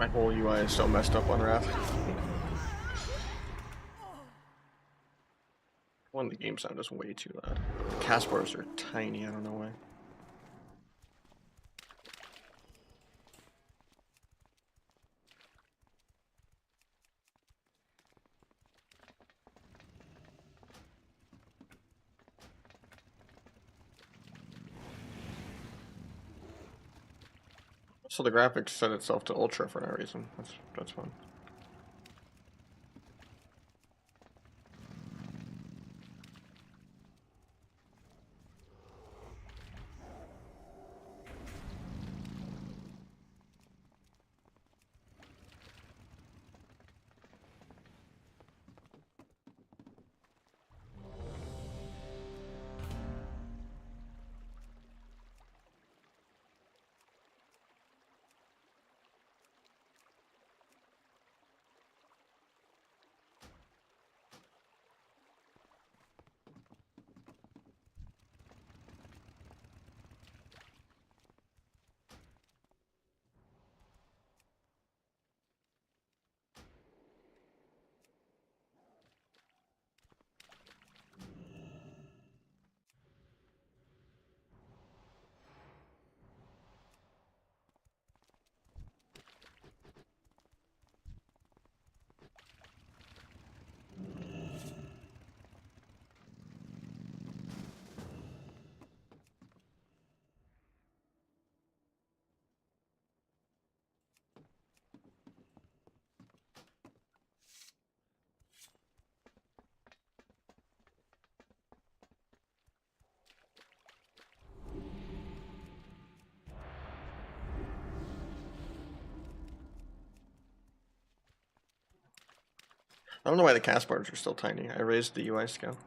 My whole UI is so messed up on Wrath. One, the game sound is way too loud. Cast bars are tiny, I don't know why. So the graphics set itself to ultra for no reason. That's fun. I don't know why the cast bars are still tiny. I raised the UI scale.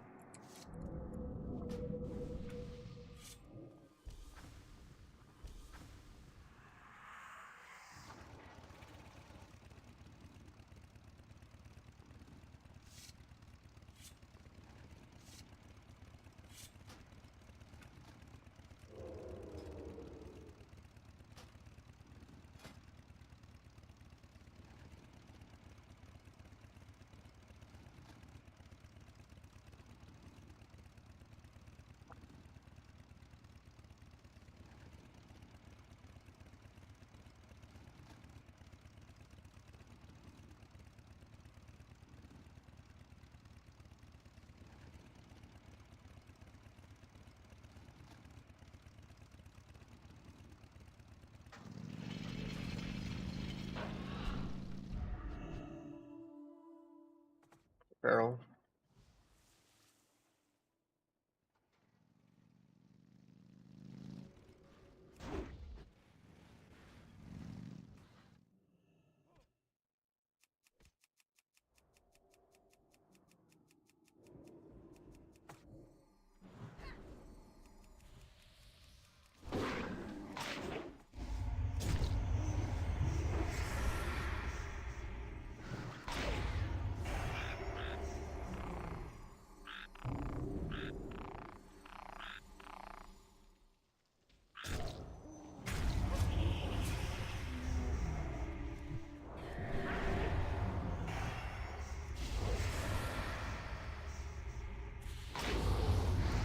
Barrel.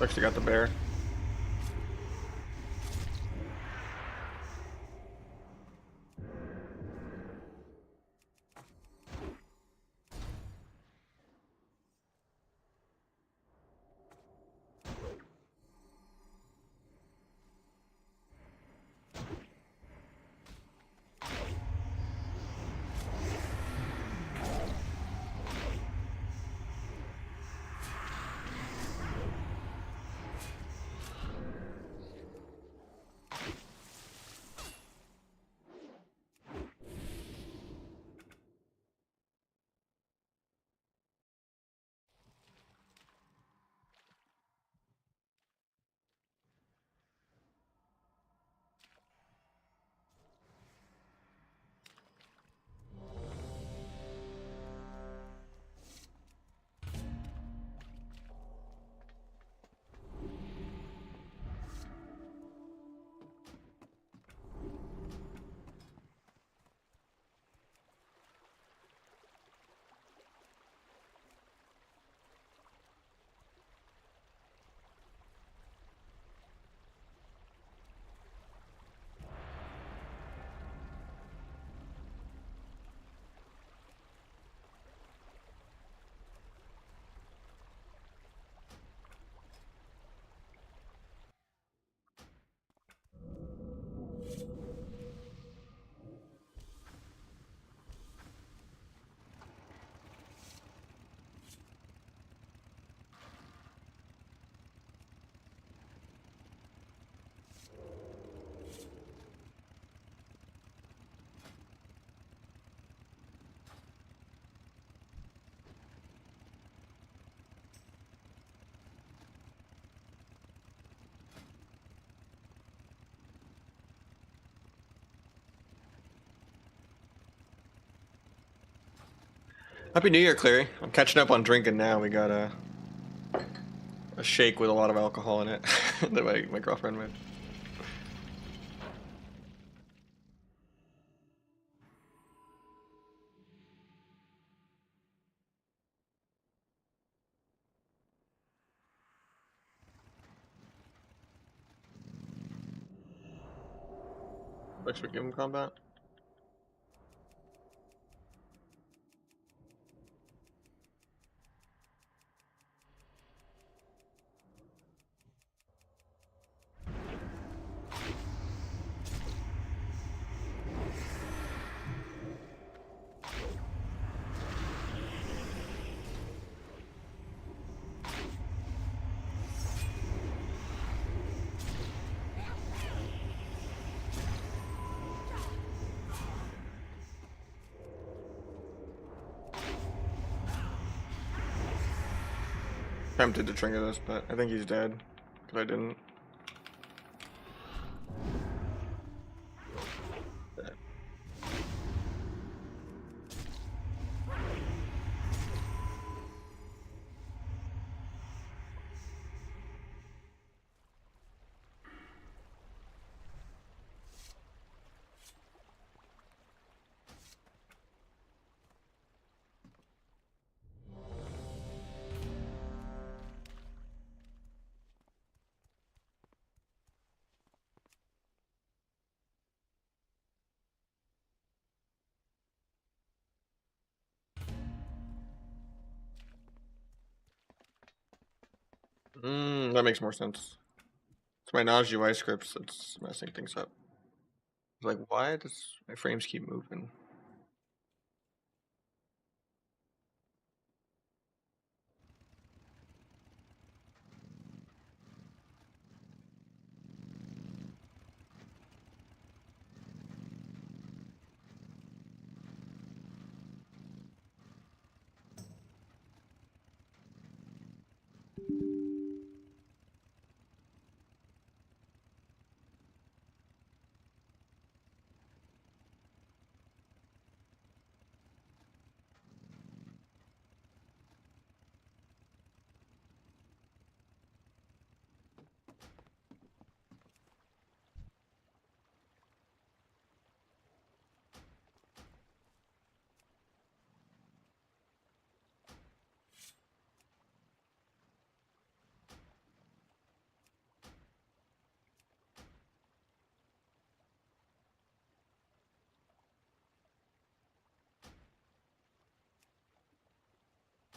Actually got the bear. Happy New Year, Clary. I'm catching up on drinking now. We got a shake with a lot of alcohol in it that my girlfriend made. Should we give him combat? Tempted to trigger this, but I think he's dead. Because I didn't. Dead. That makes more sense. It's my Nahj UI scripts that's messing things up. It's like, why does my frames keep moving?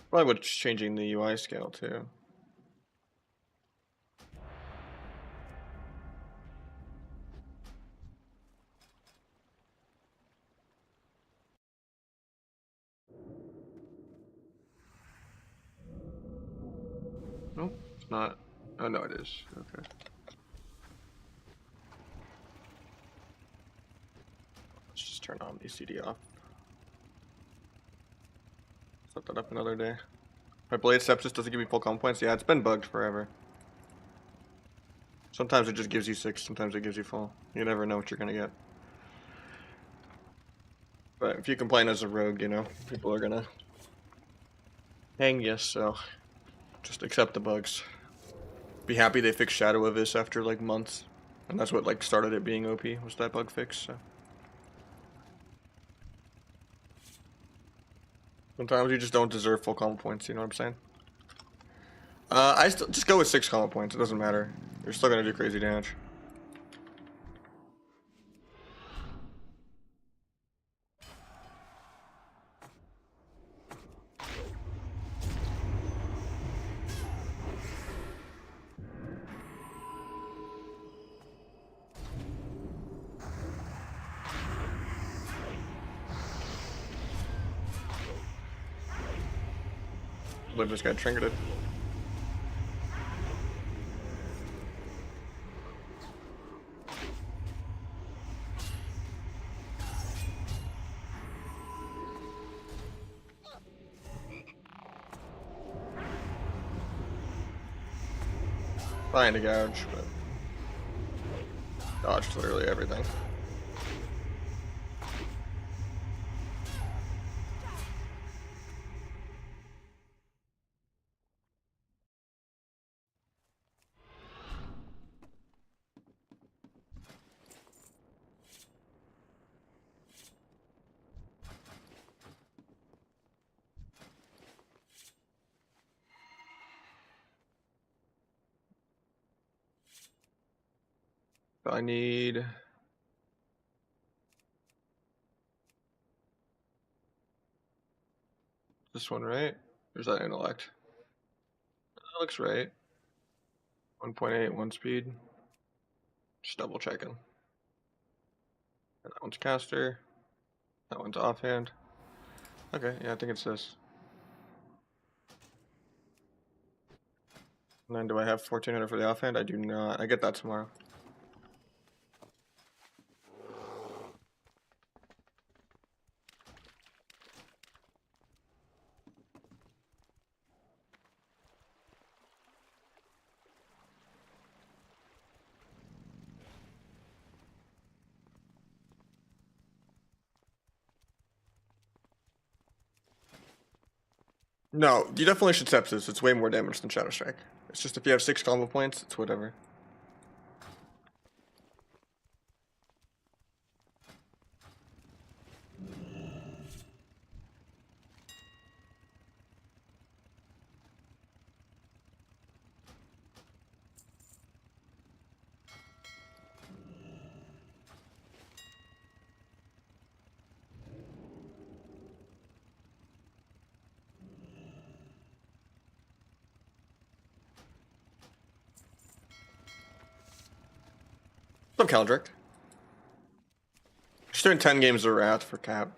Probably what's changing the UI scale too. Nope, it's not. Oh no, it is. Okay. Let's just turn on the CD off. Set that up another day. My blade sepsis doesn't give me full comp points. Yeah, it's been bugged forever. Sometimes it just gives you 6, sometimes it gives you full. You never know what you're gonna get. But if you complain as a rogue, you know, people are gonna hang you, so just accept the bugs. Be happy they fixed Shadow of this after like months. And that's what like started it being OP, was that bug fix, so. Sometimes you just don't deserve full combo points, you know what I'm saying? I still just go with 6 combo points, it doesn't matter. You're still gonna do crazy damage. But just got trinketed. Trying to gouge, but dodged literally everything. So I need this one, right? Or is that intellect? That looks right. 1.8, 1 speed. Just double checking. And that one's caster. That one's offhand. Okay, yeah, I think it's this. And then do I have 1400 for the offhand? I do not. I get that tomorrow. No, you definitely should sepsis. It's way more damage than Shadow Strike. It's just if you have 6 combo points, it's whatever. What's up, Caldric? Just doing 10 games of Wrath for cap.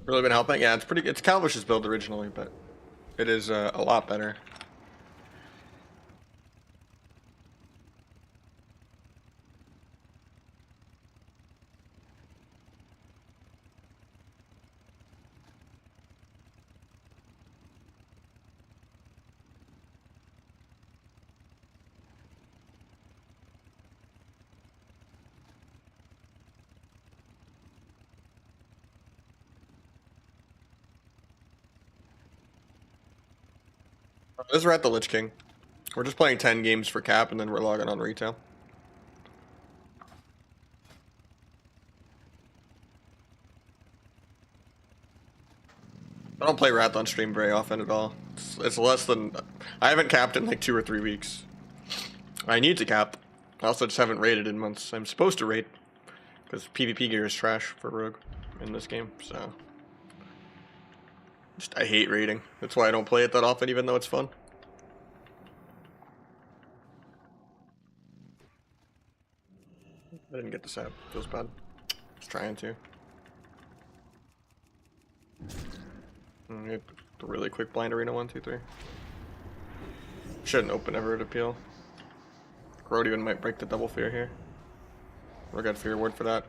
Really been helping? Yeah, it's pretty good. It's Calvish's build originally, but it is a lot better. This is Rat the Lich King. We're just playing 10 games for cap and then we're logging on retail. I don't play Rat on stream very often at all. It's less than... I haven't capped in like 2 or 3 weeks. I need to cap. I also just haven't raided in months. I'm supposed to raid. Because PvP gear is trash for Rogue in this game, so... I hate raiding. That's why I don't play it that often, even though it's fun. I didn't get the sap. Feels bad. I was trying to. The really quick blind arena 1, 2, 3. Shouldn't open ever at appeal. Road even might break the double fear here. We got fear ward for that.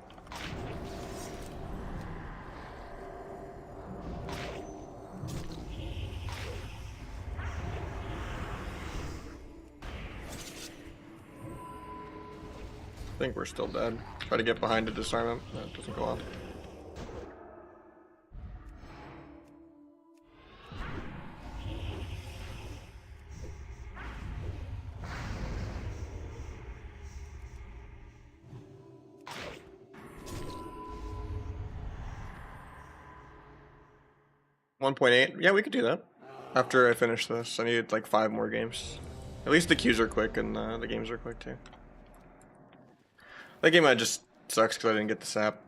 I think we're still dead. Try to get behind to disarm him. That doesn't go off. $1.8. Yeah, we could do that. After I finish this, I need like 5 more games. At least the queues are quick and the games are quick too. That game just sucks because I didn't get the sap.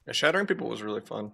Yeah, shattering people was really fun.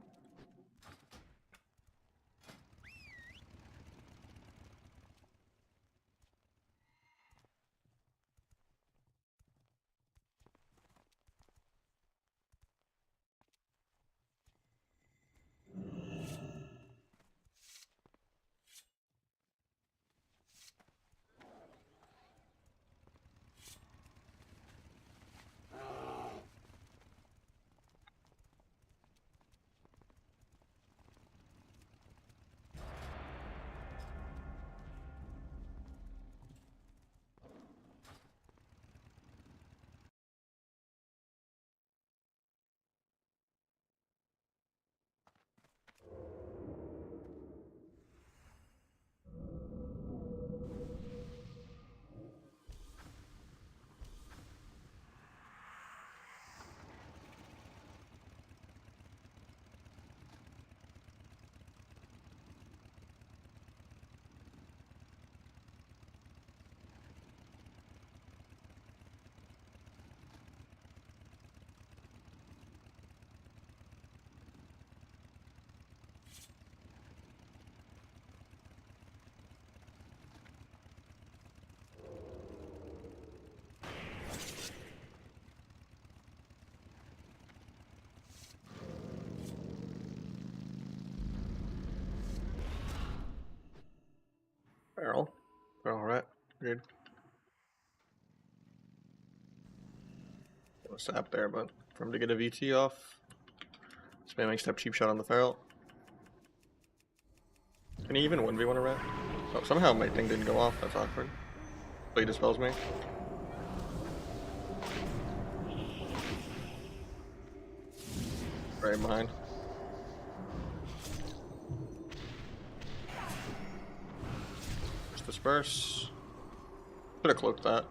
Barrel. Alright, good. No sap there, but for him to get a VT off. Spamming step cheap shot on the feral. Can he even 1v1 a rat? Oh, somehow my thing didn't go off, that's awkward. But he dispels me. Right behind. Just disperse. Could have cloaked that.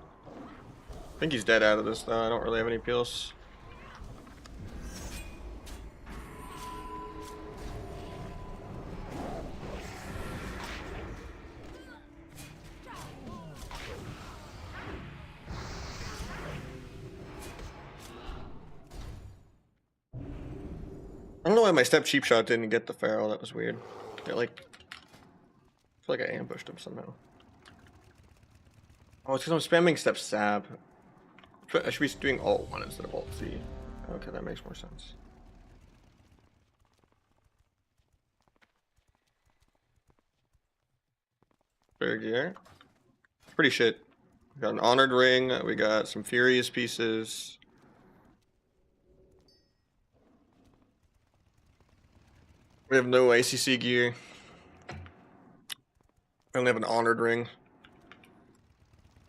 I think he's dead out of this though, I don't really have any peels. I don't know why my step cheap shot didn't get the feral, that was weird. I feel like I ambushed him somehow. Oh, it's because I'm spamming step sab. I should be doing Alt 1 instead of Alt Z. Okay, that makes more sense. Fair gear. Pretty shit. We got an Honored Ring, we got some Furious pieces. We have no ACC gear. We only have an Honored Ring.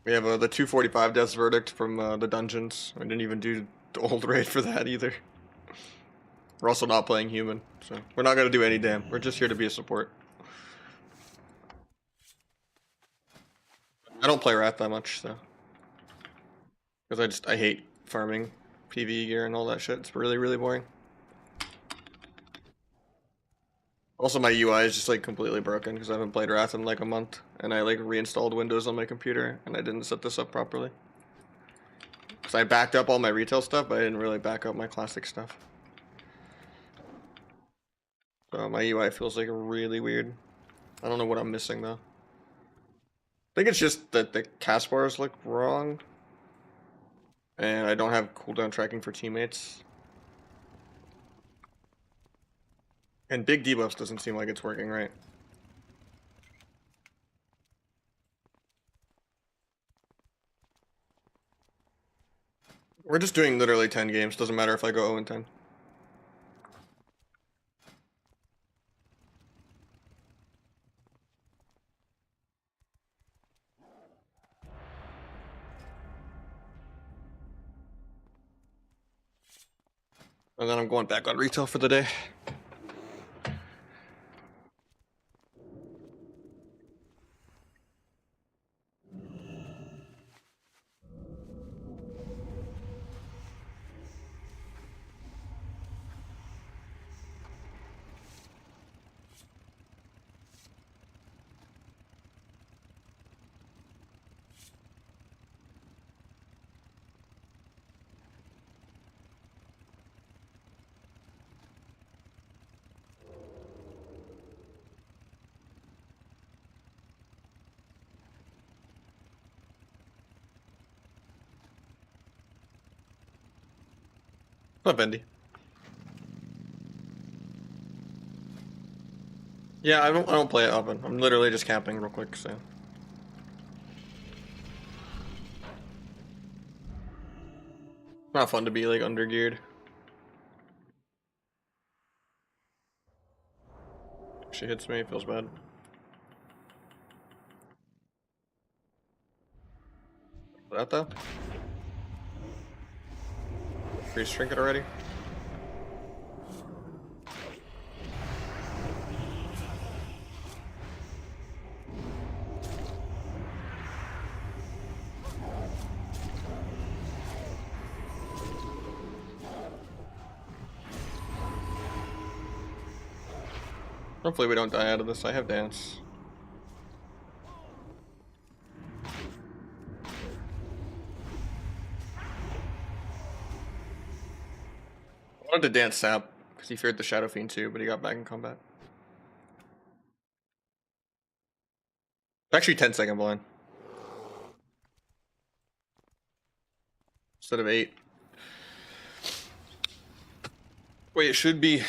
We have the 245 Death's Verdict from the dungeons. We didn't even do the old raid for that either. We're also not playing human, so we're not gonna do any damn. We're just here to be a support. I don't play Wrath that much, so. Because I hate farming PvE gear and all that shit. It's really, really boring. Also, my UI is just like completely broken because I haven't played Wrath in like a month, and I like reinstalled Windows on my computer, and I didn't set this up properly. Because I backed up all my retail stuff, but I didn't really back up my classic stuff. So my UI feels like really weird. I don't know what I'm missing though. I think it's just that the cast bars look wrong, and I don't have cooldown tracking for teammates. And big debuffs doesn't seem like it's working right. We're just doing literally 10 games. Doesn't matter if I go 0-10. And then I'm going back on retail for the day. Not bendy. Yeah, I don't play it often. I'm literally just camping real quick, so. Not fun to be like undergeared. She hits me, it feels bad. That though? Freeze trinket already? Hopefully we don't die out of this. I have dance. I wanted to dance Sap, because he feared the Shadow Fiend too, but he got back in combat. Actually 10-second blind. Instead of 8. Wait, it should be...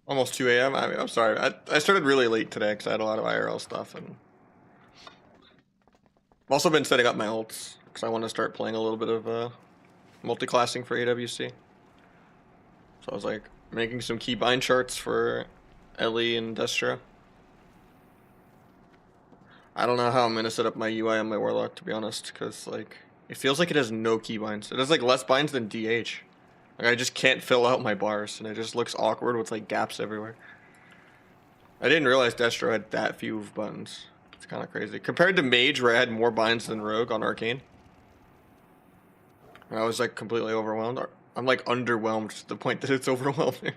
Almost 2 a.m. I mean, I'm sorry. I started really late today because I had a lot of IRL stuff, and I've also been setting up my ults because I want to start playing a little bit of multiclassing for AWC. So I was like making some keybind charts for Ellie and Destra. I don't know how I'm gonna set up my UI on my Warlock, to be honest, because like it feels like it has no keybinds. It has like less binds than DH. Like I just can't fill out my bars, and it just looks awkward with like gaps everywhere. I didn't realize Destro had that few buttons. It's kind of crazy compared to Mage, where I had more binds than Rogue on Arcane. And I was like completely overwhelmed. I'm like underwhelmed to the point that it's overwhelming.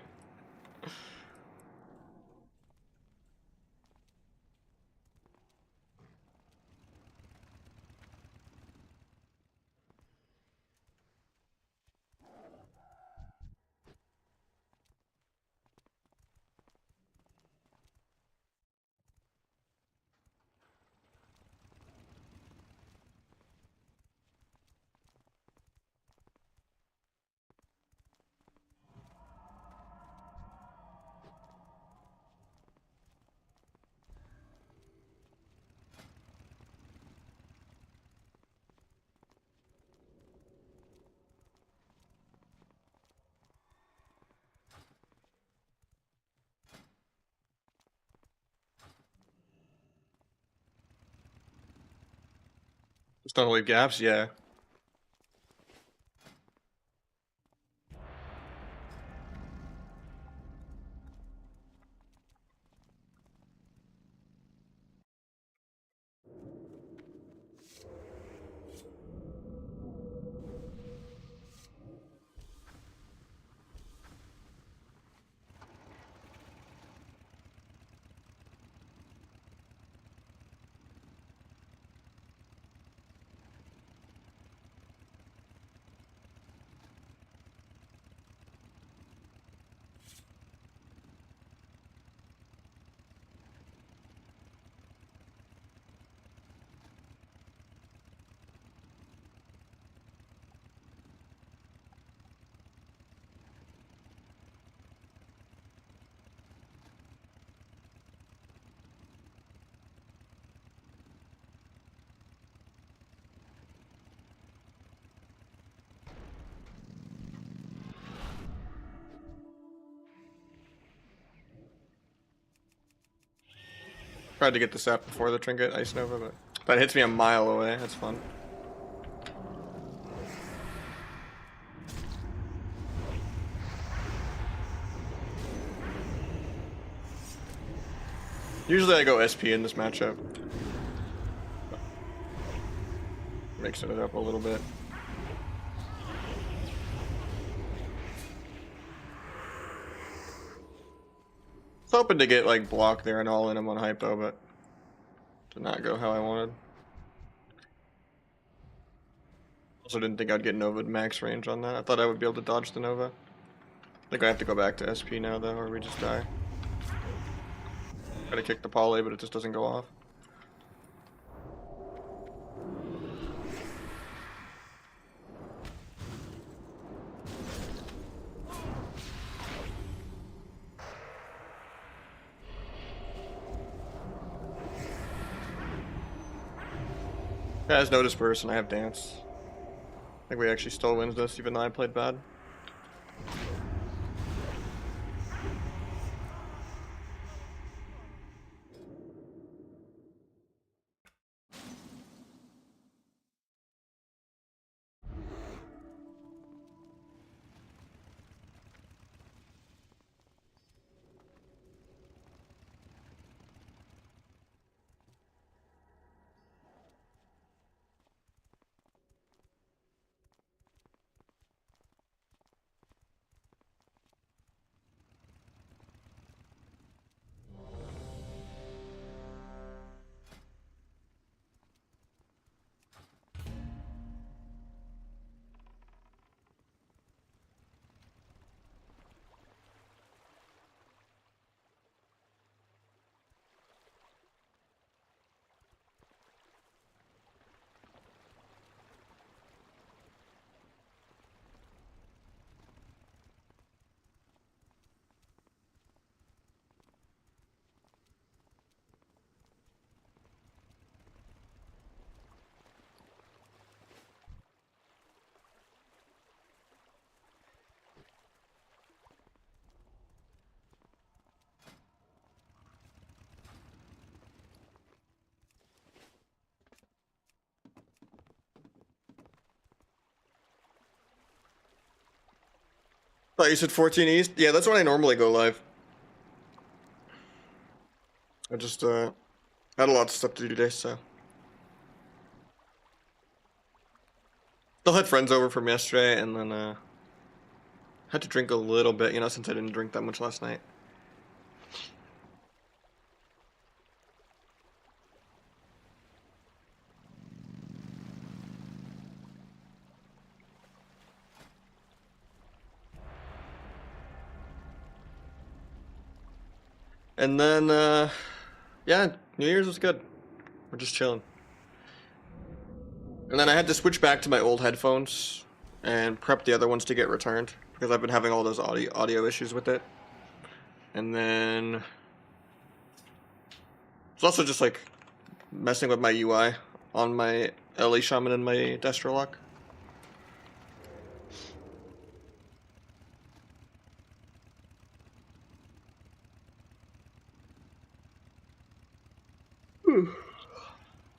Just don't leave gaps, yeah. Tried to get the sap before the trinket Ice Nova, but that hits me a mile away. That's fun. Usually I go SP in this matchup. Mixing it up a little bit. I was hoping to get like block there and all in him on hypo, but did not go how I wanted. Also didn't think I'd get Nova max range on that. I thought I would be able to dodge the Nova. I think I have to go back to SP now though, or we just die. Try to kick the poly, but it just doesn't go off. Yeah, has no disperse and I have dance. I think we actually still wins this, even though I played bad. Thought you said 14 East? Yeah, that's when I normally go live. I just had a lot of stuff to do today, so. Still had friends over from yesterday, and then had to drink a little bit, you know, since I didn't drink that much last night. And then, yeah, New Year's was good. We're just chilling. And then I had to switch back to my old headphones and prep the other ones to get returned because I've been having all those audio issues with it. And then it's also just like messing with my UI on my LE Shaman and my Destro lock.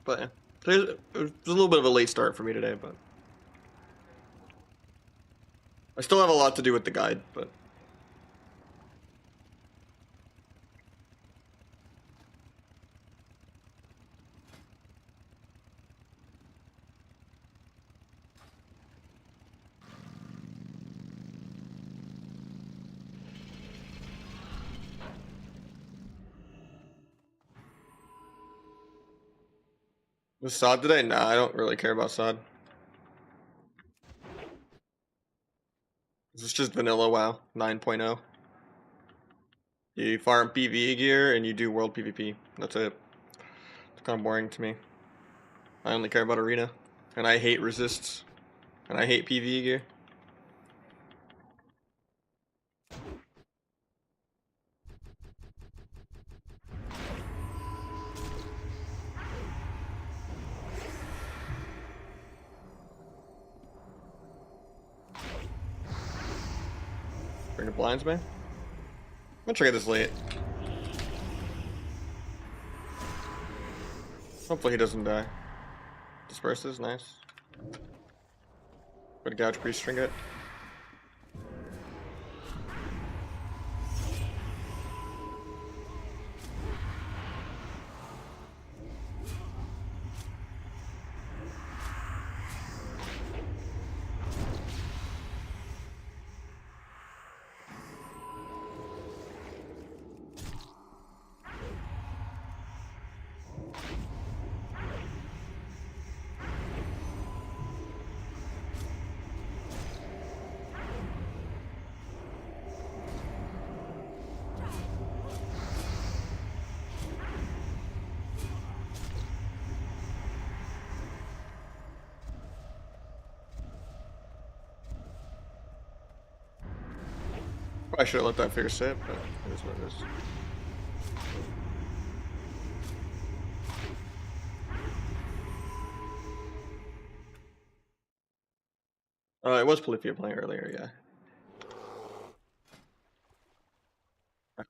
But yeah, it was a little bit of a late start for me today, but I still have a lot to do with the guide, but was SOD today? Nah, I don't really care about SOD. This is just vanilla WoW 9.0. You farm PvE gear and you do world PvP. That's it. It's kind of boring to me. I only care about arena, and I hate resists, and I hate PvE gear. Bring the blinds, man. I'm gonna try to get this late. Hopefully he doesn't die. Disperses, nice. Good gouge priest trinket. Probably should have let that figure sit, but it is what it is. It was Polyphia playing earlier, yeah.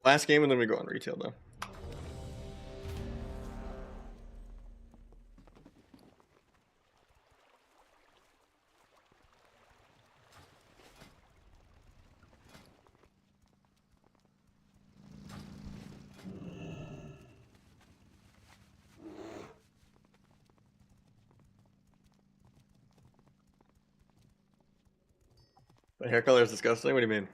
Last game, and then we go on retail, though. The hair color is disgusting? What do you mean?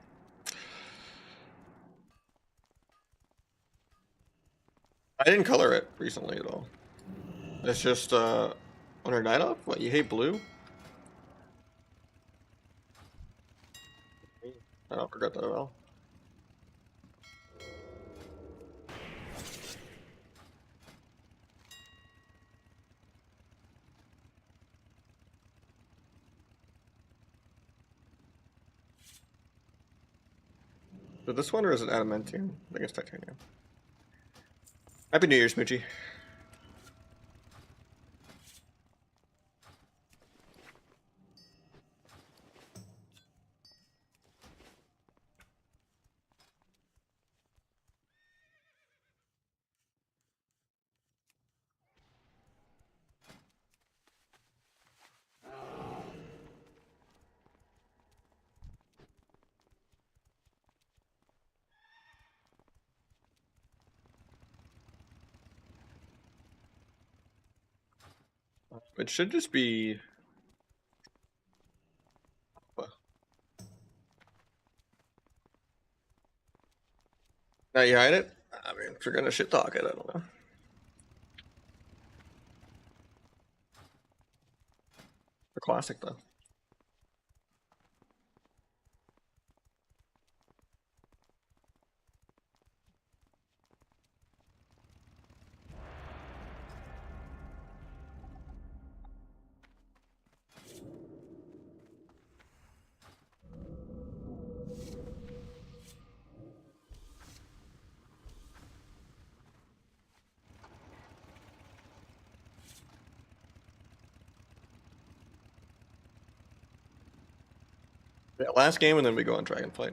I didn't color it recently at all. It's just, on her night off? What, you hate blue? I don't regret that at all. Is it this one or is it adamantium? I think it's titanium. Happy New Year, Smoochie. It should just be. Now you hide it? I mean, if you're gonna shit talk it, I don't know. The classic though. Yeah, last game and then we go on Dragonflight.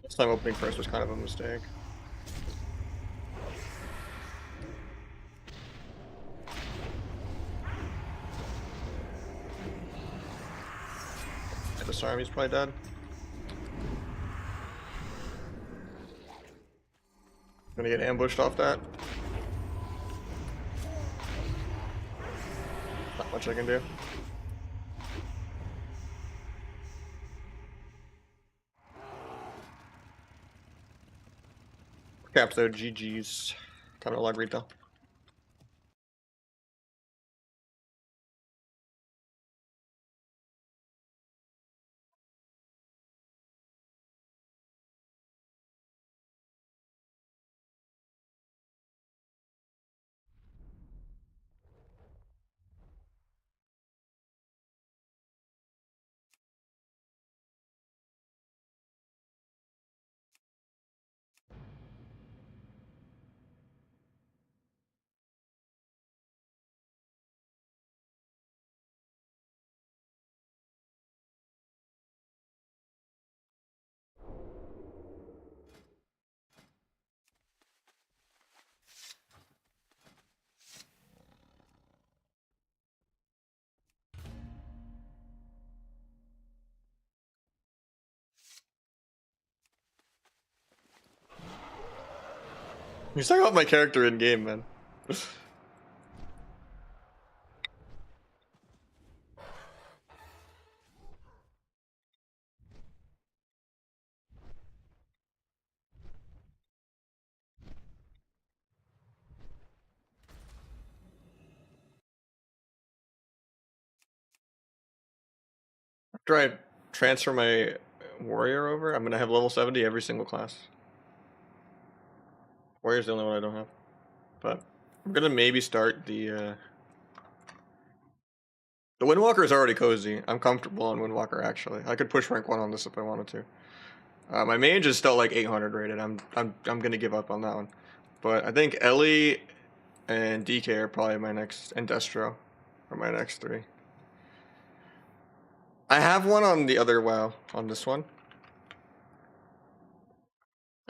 This time opening first was kind of a mistake. Yeah, this army's probably dead. Gonna get ambushed off that. Not much I can do. Caps though, GG's. Kind of lag though. You're talking about my character in game, man. After I transfer my warrior over, I'm gonna have level 70 every single class. Warrior's the only one I don't have. But I'm gonna maybe start the Windwalker is already cozy. I'm comfortable on Windwalker actually. I could push rank 1 on this if I wanted to. My mage is still like 800 rated. I'm gonna give up on that one. But I think Ellie and DK are probably my next, and Destro are my next 3. I have one on the other WoW, on this one.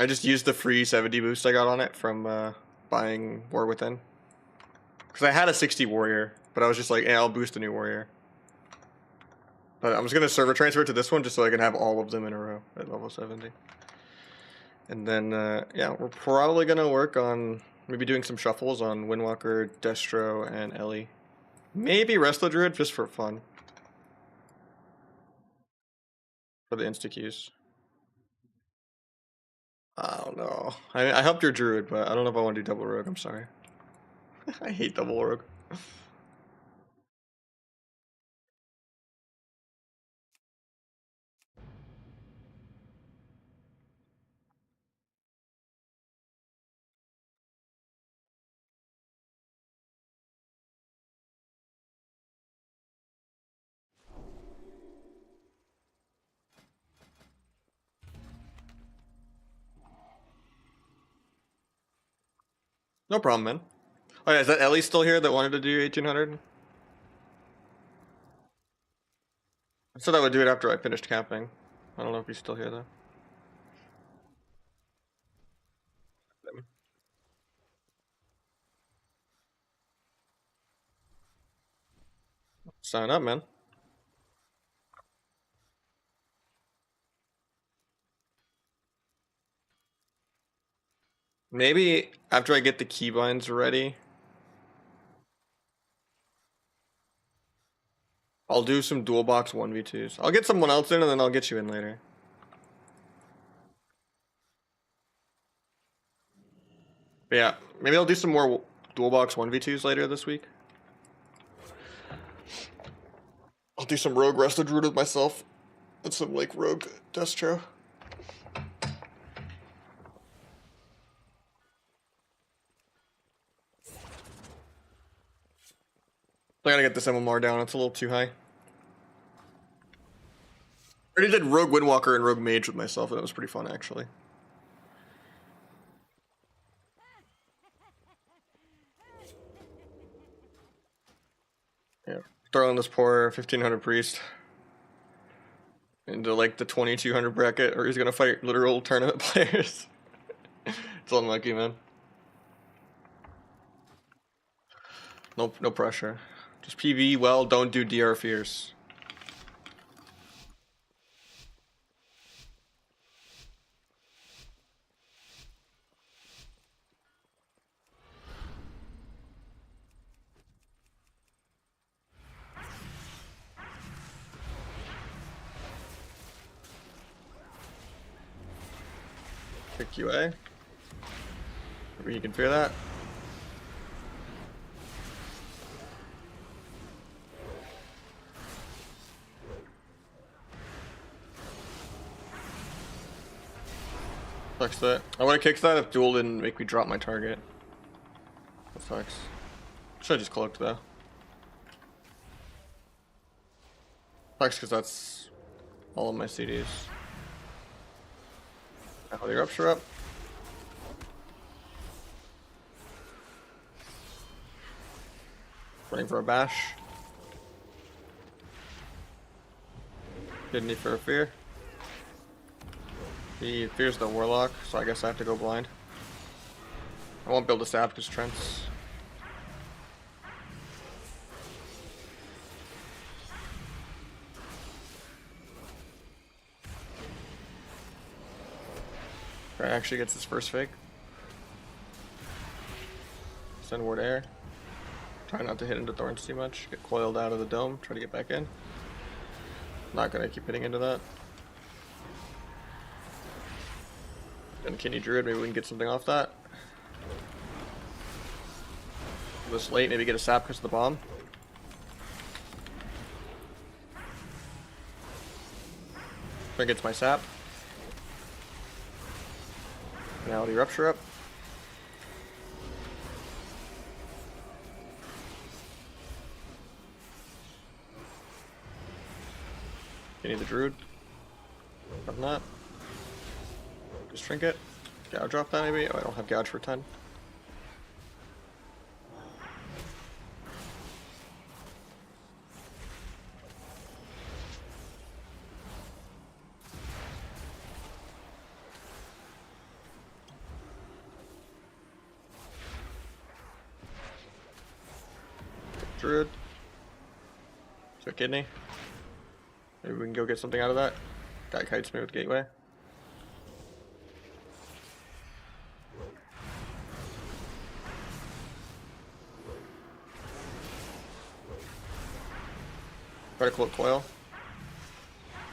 I just used the free 70 boost I got on it from buying War Within. Because I had a 60 warrior, but I was just like, hey, I'll boost a new warrior. But I'm just going to server transfer it to this one just so I can have all of them in a row at level 70. And then, yeah, we're probably going to work on maybe doing some shuffles on Windwalker, Destro, and Ellie. Maybe Resto Druid just for fun. For the insta-queues. I don't know. I helped your Druid, but I don't know if I want to do double rogue. I'm sorry. I hate double rogue. No problem, man. Oh yeah, is that Ellie still here that wanted to do 1800? I said I would do it after I finished camping. I don't know if he's still here though. Sign up, man. Maybe after I get the keybinds ready, I'll do some dual box 1v2s. I'll get someone else in and then I'll get you in later. But yeah, maybe I'll do some more dual box 1v2s later this week. I'll do some rogue rested root with myself and some like rogue destro. I gotta get this MMR down, it's a little too high. I already did rogue windwalker and rogue mage with myself and it was pretty fun actually. Yeah, throwing this poor 1500 priest into like the 2200 bracket, or he's gonna fight literal tournament players. It's unlucky, man. No, no pressure. Just PV well. Don't do DR fierce. Pick QA. Maybe you can fear that. Sucks that. I would have kicked that if Duel didn't make me drop my target. That sucks. Should've just cloaked though. Sucks because that's all of my CDs. Now the rupture up. Running for a bash. Didn't need for a fear. He fears the warlock, so I guess I have to go blind. I won't build a sap because Trent's. Trent actually gets his first fake. Send ward air. Try not to hit into thorns too much. Get coiled out of the dome. Try to get back in. Not gonna keep hitting into that. Then Kidney Druid, maybe we can get something off that. This late, maybe get a sap because of the bomb. Try gets my sap. Finality rupture up. Kidney the Druid. From that. Just trinket. Gouge off that maybe? Oh, I don't have gouge for 10. Druid. So kidney. Maybe we can go get something out of that. Guy kites me with gateway. Try to cloak coil.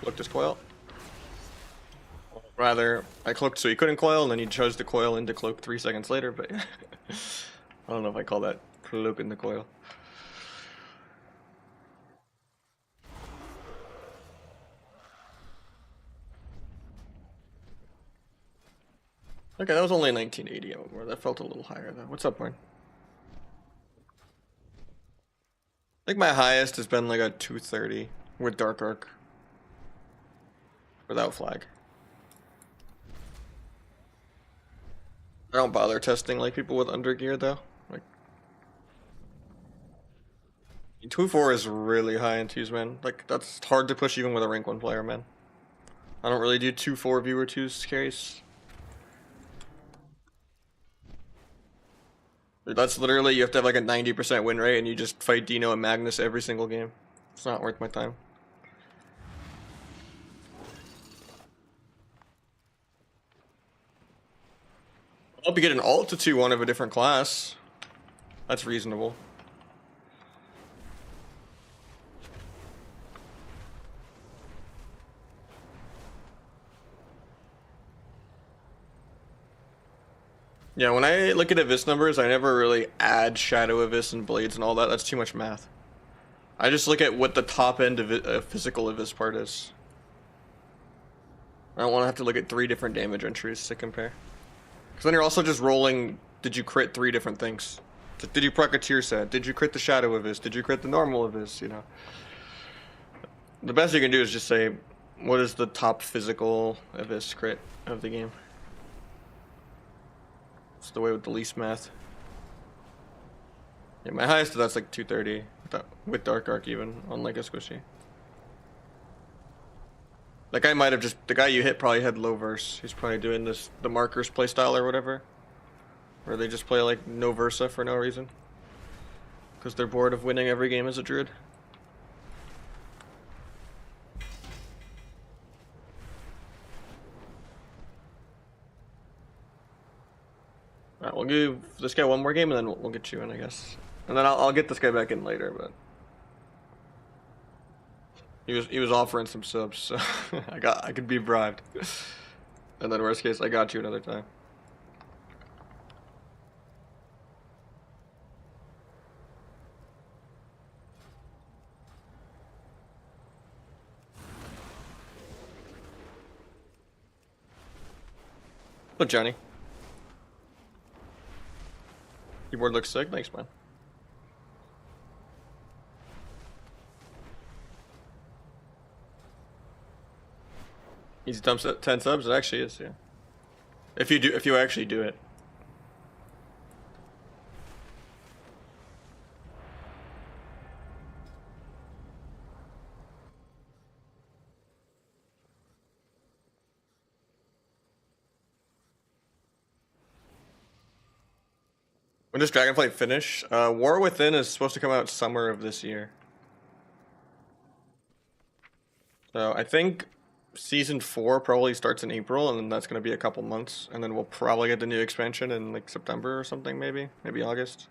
Cloaked his coil. Rather, I cloaked so he couldn't coil, and then he chose to coil into cloak 3 seconds later, but I don't know if I call that cloaking the coil. Okay, that was only 1980 MMR. That felt a little higher though. What's up, Warren? I think my highest has been like a 230 with Dark Arc. Without flag. I don't bother testing like people with undergear though. Like 2-4 is really high in twos, man. Like that's hard to push even with a rank 1 player, man. I don't really do 2-4 viewer twos carries. That's literally, you have to have like a 90% win rate and you just fight Dino and Magnus every single game. It's not worth my time. I'll be getting alt to 2-1 of a different class. That's reasonable. Yeah, when I look at Abyss numbers, I never really add Shadow Abyss and Blades and all that. That's too much math. I just look at what the top end of physical Abyss part is. I don't want to have to look at 3 different damage entries to compare. Because then you're also just rolling, did you crit 3 different things? Did you proc a tier set? Did you crit the Shadow Abyss? Did you crit the normal Abyss, you know? The best you can do is just say, what is the top physical Abyss crit of the game? It's the way with the least math. Yeah, my highest that's like 230 with Dark Arc even on like a squishy. That guy might have just, the guy you hit probably had low verse. He's probably doing this, the markers playstyle or whatever. Where they just play like no Versa for no reason. Because they're bored of winning every game as a druid. Alright, we'll give this guy one more game and then we'll get you in, I guess. And then I'll get this guy back in later, but he was offering some subs, so I could be bribed. And then worst case, I got you another time. Look, Johnny. Keyboard looks sick. Thanks, man. Easy 10 subs. It actually is, yeah. If you actually do it. When does Dragonflight finish? War Within is supposed to come out summer of this year. So I think Season 4 probably starts in April, and then that's going to be a couple months. And then we'll probably get the new expansion in like September or something, maybe. Maybe August.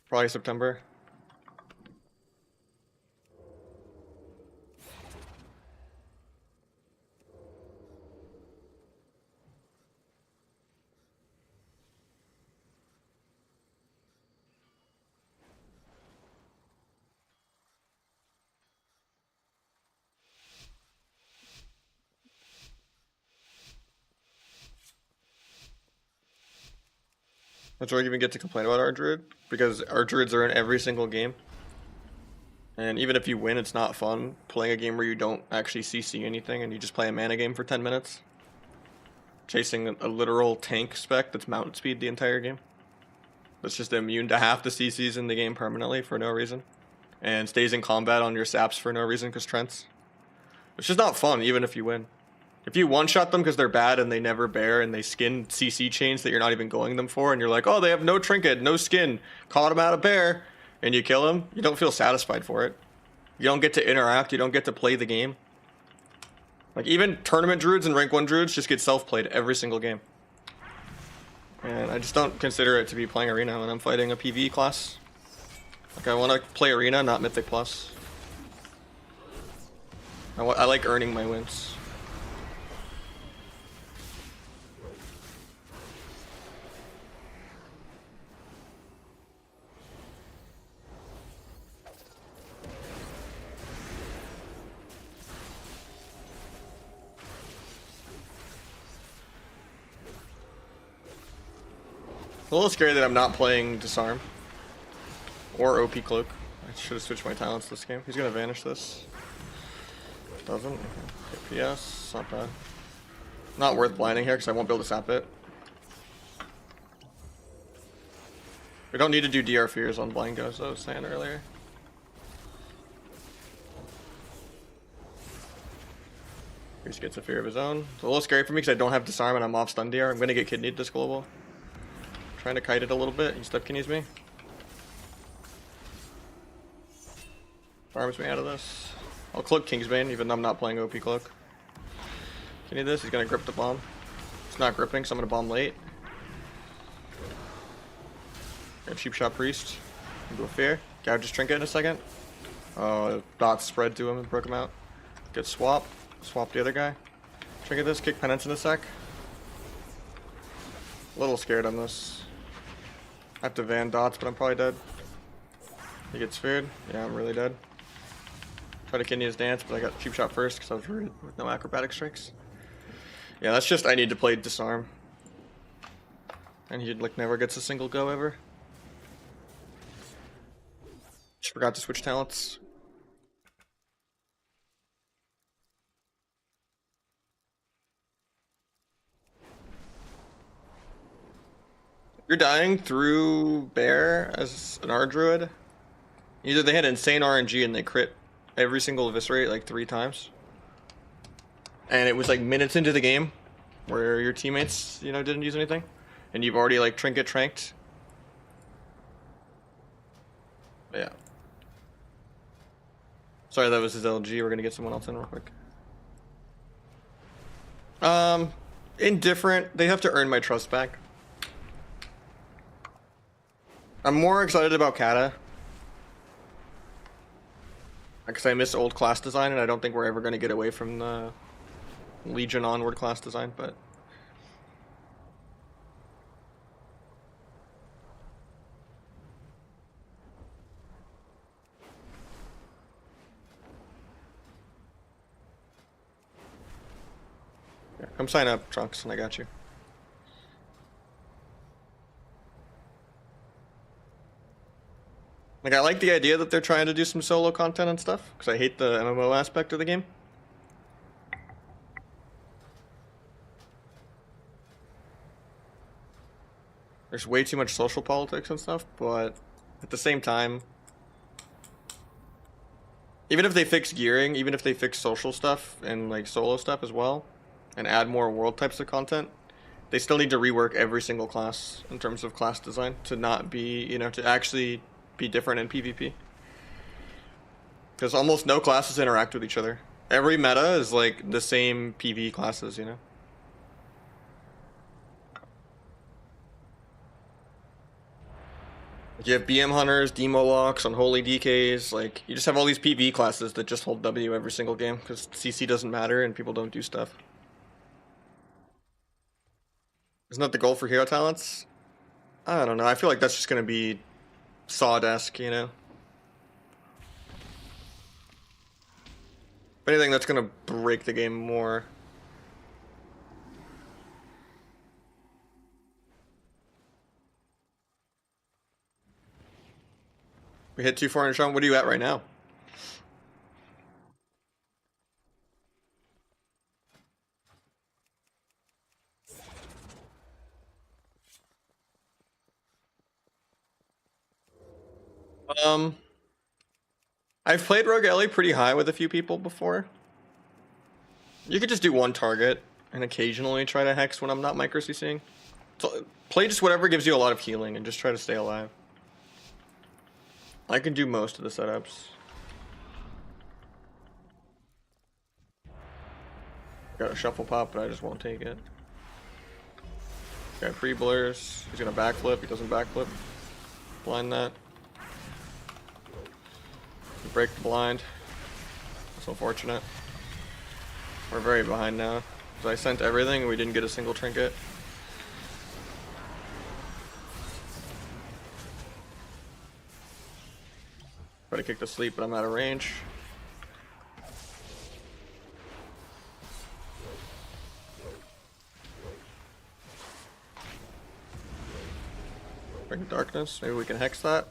Probably September. That's where you even get to complain about our druid, because our druids are in every single game. And even if you win, it's not fun playing a game where you don't actually CC anything and you just play a mana game for 10 minutes. Chasing a literal tank spec that's mount speed the entire game. That's just immune to half the CCs in the game permanently for no reason. And stays in combat on your saps for no reason because Trents. It's just not fun, even if you win. If you one-shot them because they're bad and they never bear and they skin CC chains that you're not even going them for, and you're like, oh, they have no trinket, no skin, caught them out of bear, and you kill them, you don't feel satisfied for it. You don't get to interact, you don't get to play the game. Like, even tournament druids and rank 1 druids just get self-played every single game. And I just don't consider it to be playing Arena when I'm fighting a PvE class. Like, I want to play Arena, not Mythic Plus. I like earning my wins. A little scary that I'm not playing Disarm. Or OP Cloak. I should have switched my talents this game. He's gonna vanish this. Doesn't? Okay. PS, not bad. Not worth blinding here because I won't be able to sap it. We don't need to do DR fears on blind ghosts, I was saying earlier. He just gets a fear of his own. It's a little scary for me because I don't have disarm and I'm off stun DR. I'm gonna get kidneyed this global. Trying to kite it a little bit. He step kidneys me. Farms me out of this. I'll cloak Kingsbane even though I'm not playing OP cloak. Kidney this, he's gonna grip the bomb. It's not gripping, so I'm gonna bomb late. Got cheap shot priest. Into a fear. Gouge trinket in a second. Dots spread to him and broke him out. Good swap. Swap the other guy. Trinket this, kick penance in a sec. A little scared on this. I have to van dots, but I'm probably dead. He gets feared. Yeah, I'm really dead. Try to kidney his dance, but I got cheap shot first because I was rooted with no acrobatic strikes. Yeah, that's just I need to play disarm. And he like never gets a single go ever. Just forgot to switch talents. You're dying through Bear as an R druid. Either they had insane RNG and they crit every single eviscerate like 3 times. And it was like minutes into the game where your teammates, you know, didn't use anything. And you've already like trinket tranked. But yeah. Sorry, that was his LG. We're gonna get someone else in real quick. Indifferent. They have to earn my trust back. I'm more excited about Kata. Because I miss old class design and I don't think we're ever going to get away from the Legion onward class design, but... Yeah, come sign up, Trunks, and I got you. Like, I like the idea that they're trying to do some solo content and stuff, because I hate the MMO aspect of the game. There's way too much social politics and stuff, but at the same time, even if they fix gearing, even if they fix social stuff and like solo stuff as well, and add more world types of content, they still need to rework every single class in terms of class design to not be, you know, to actually be different in PvP. Because almost no classes interact with each other. Every meta is like the same PvE classes, you know? You have BM Hunters, Demo Locks, Unholy DKs, like, you just have all these PvE classes that just hold W every single game, because CC doesn't matter and people don't do stuff. Isn't that the goal for hero talents? I don't know, I feel like that's just gonna be Sawdesk, you know? If anything, that's gonna break the game more. We hit 2,400 strong. What are you at right now? I've played Rogue Ellie pretty high with a few people before. You could just do one target and occasionally try to hex when I'm not micro CCing. So play just whatever gives you a lot of healing and just try to stay alive. I can do most of the setups. Got a shuffle pop, but I just won't take it. Got pre-blurs. He's gonna backflip. He doesn't backflip. Blind that. Break the blind. That's unfortunate. We're very behind now. So I sent everything and we didn't get a single trinket. Try to kick the sleep, but I'm out of range. Bring darkness. Maybe we can hex that.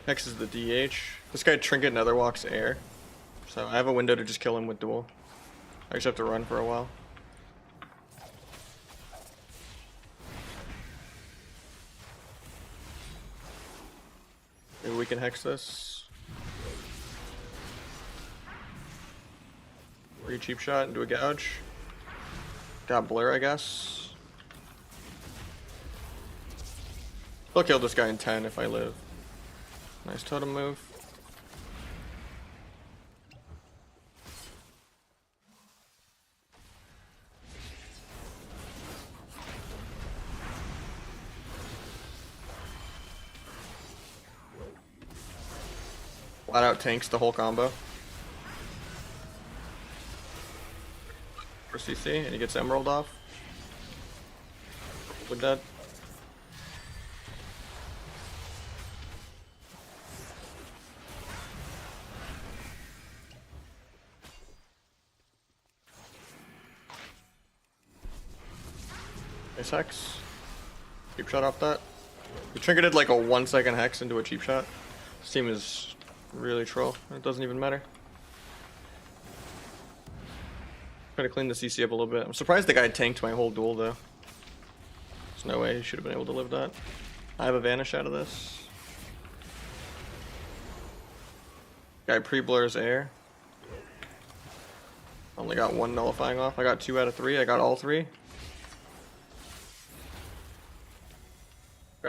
Hex is the DH. This guy Trinket Nether walks air. So I have a window to just kill him with duel. I just have to run for a while. Maybe we can hex this. Free cheap shot and do a gouge. Got blur, I guess. I'll kill this guy in 10 if I live. Nice totem move. Flat out tanks the whole combo. For CC, and he gets Emerald off. With that. Nice hex. Cheap shot off that. We trinketed like a 1 second hex into a cheap shot. This team is really troll. It doesn't even matter. Try to clean the CC up a little bit. I'm surprised the guy tanked my whole duel though. There's no way he should have been able to live that. I have a vanish out of this. Guy pre-blurs air. Only got 1 nullifying off. I got 2 out of 3. I got all 3.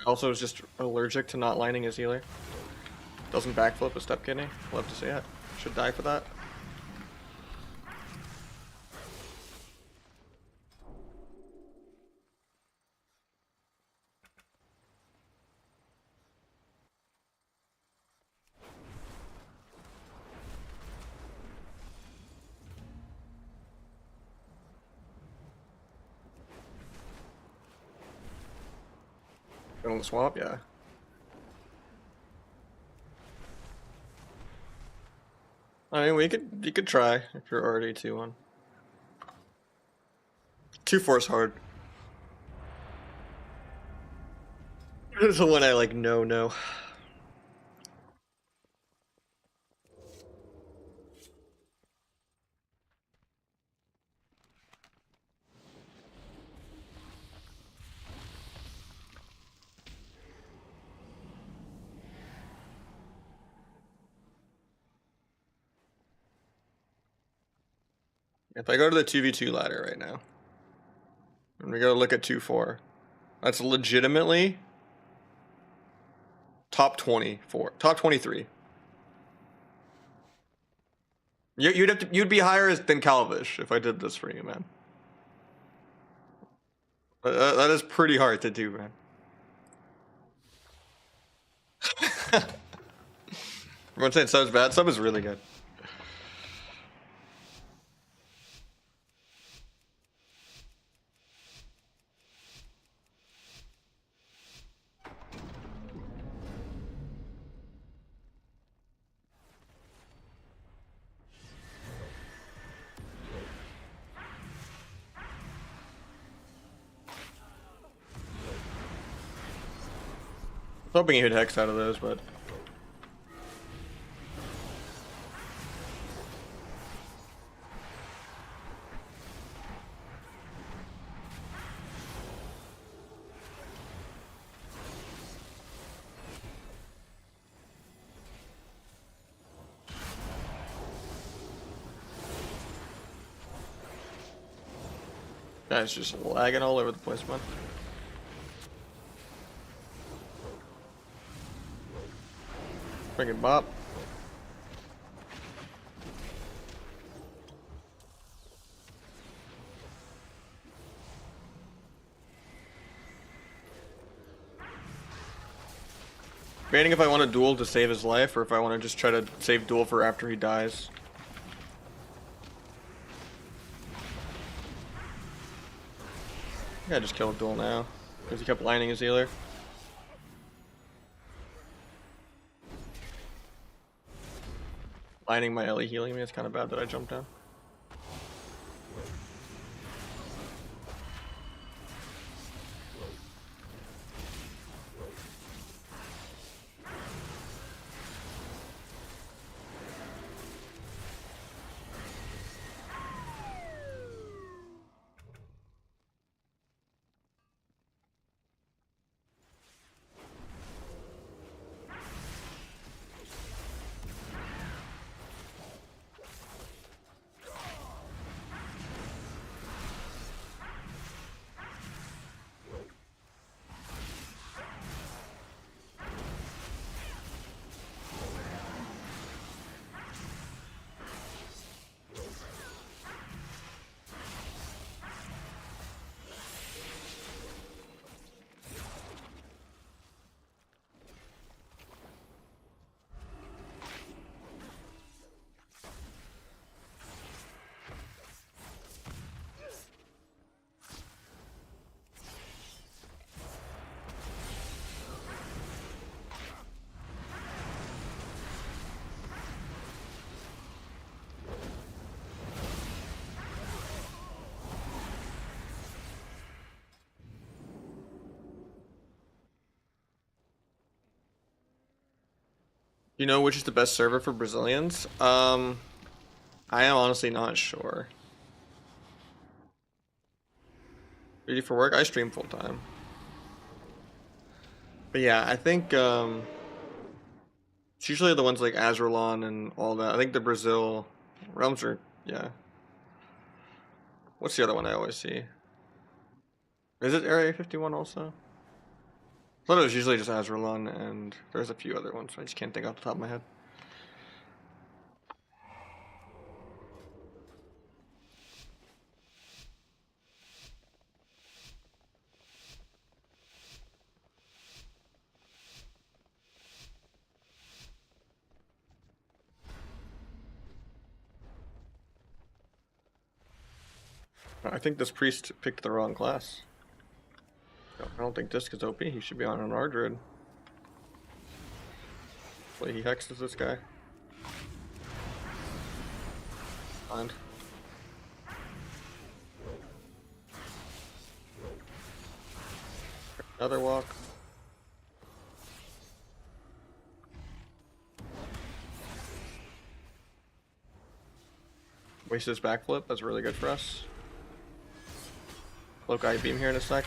Also is just allergic to not lining his healer. Doesn't backflip a step kidney. Love to see it. Should die for that. On the swamp, yeah. I mean, you could try if you're already 2-1. 2-4 is hard. This is the one I like. No. If I go to the 2v2 ladder right now, and we go look at 2-4, that's legitimately top 24, top 23. You'd be higher than Calvish if I did this for you, man. That is pretty hard to do, man. Everyone's saying sub's bad. Sub is really good. I was hoping he'd hex out of those, but guy's just lagging all over the place, man. Freaking bop. Debating if I want to duel to save his life or if I want to just try to save duel for after he dies. Yeah, just kill a duel now because he kept lining his healer. Lining my Ellie healing me, it's kind of bad that I jumped down. You know which is the best server for Brazilians? I am honestly not sure. Ready for work? I stream full time. But yeah, I think it's usually the ones like Azralon and all that. I think the Brazil realms are, yeah. What's the other one I always see? Is it Area 51 also? I thought it was usually just Azralon and there's a few other ones. I just can't think off the top of my head. I think this priest picked the wrong class. No, I don't think Disc is OP. He should be on an Ardrid. Hopefully he hexes this guy. Fine. Another walk. Waste his backflip. That's really good for us. Cloak Eye Beam here in a sec.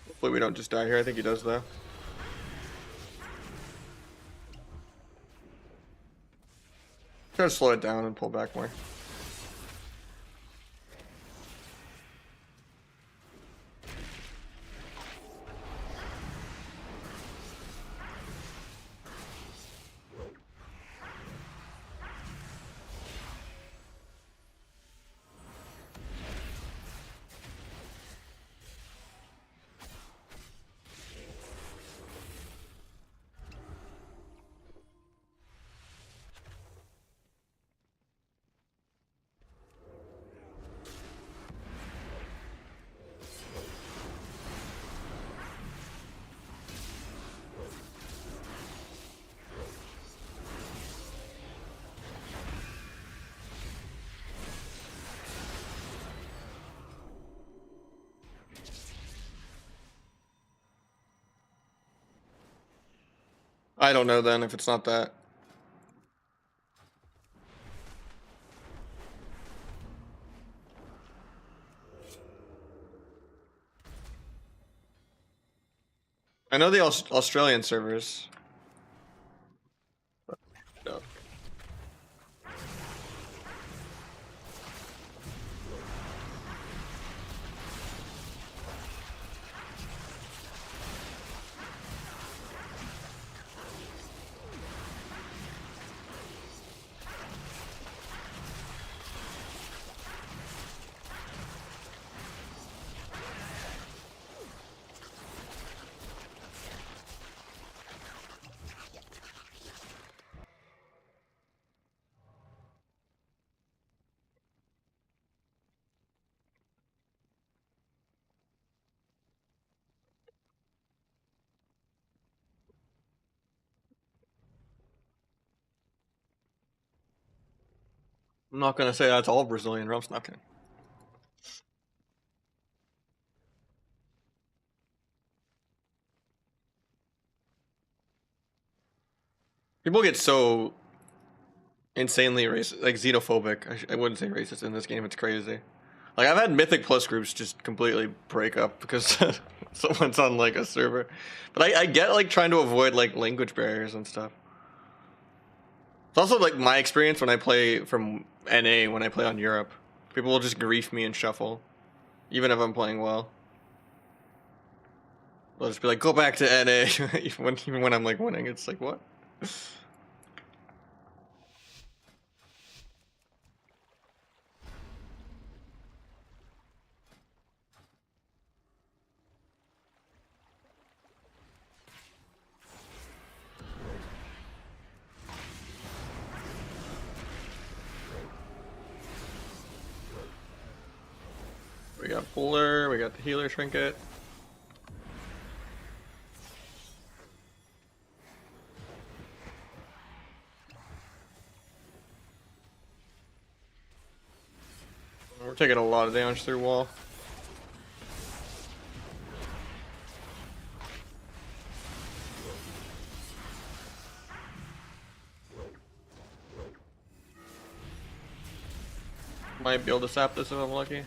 Hopefully we don't just die here. I think he does though. Try to slow it down and pull back more. I don't know then if it's not that. I know the Australian servers. No. I'm not gonna say that's all Brazilian realms. Not kidding. People get so insanely racist, like xenophobic. I wouldn't say racist in this game. It's crazy. Like I've had Mythic Plus groups just completely break up because someone's on like a server. But I get like trying to avoid like language barriers and stuff. It's also like my experience when I play from NA when I play on Europe. People will just grief me and shuffle, even if I'm playing well. They'll just be like, "Go back to NA," even when I'm like winning. It's like what? We got Bowler, we got the healer trinket. taking a lot of damage through wall. Might be able to sap this if I'm lucky.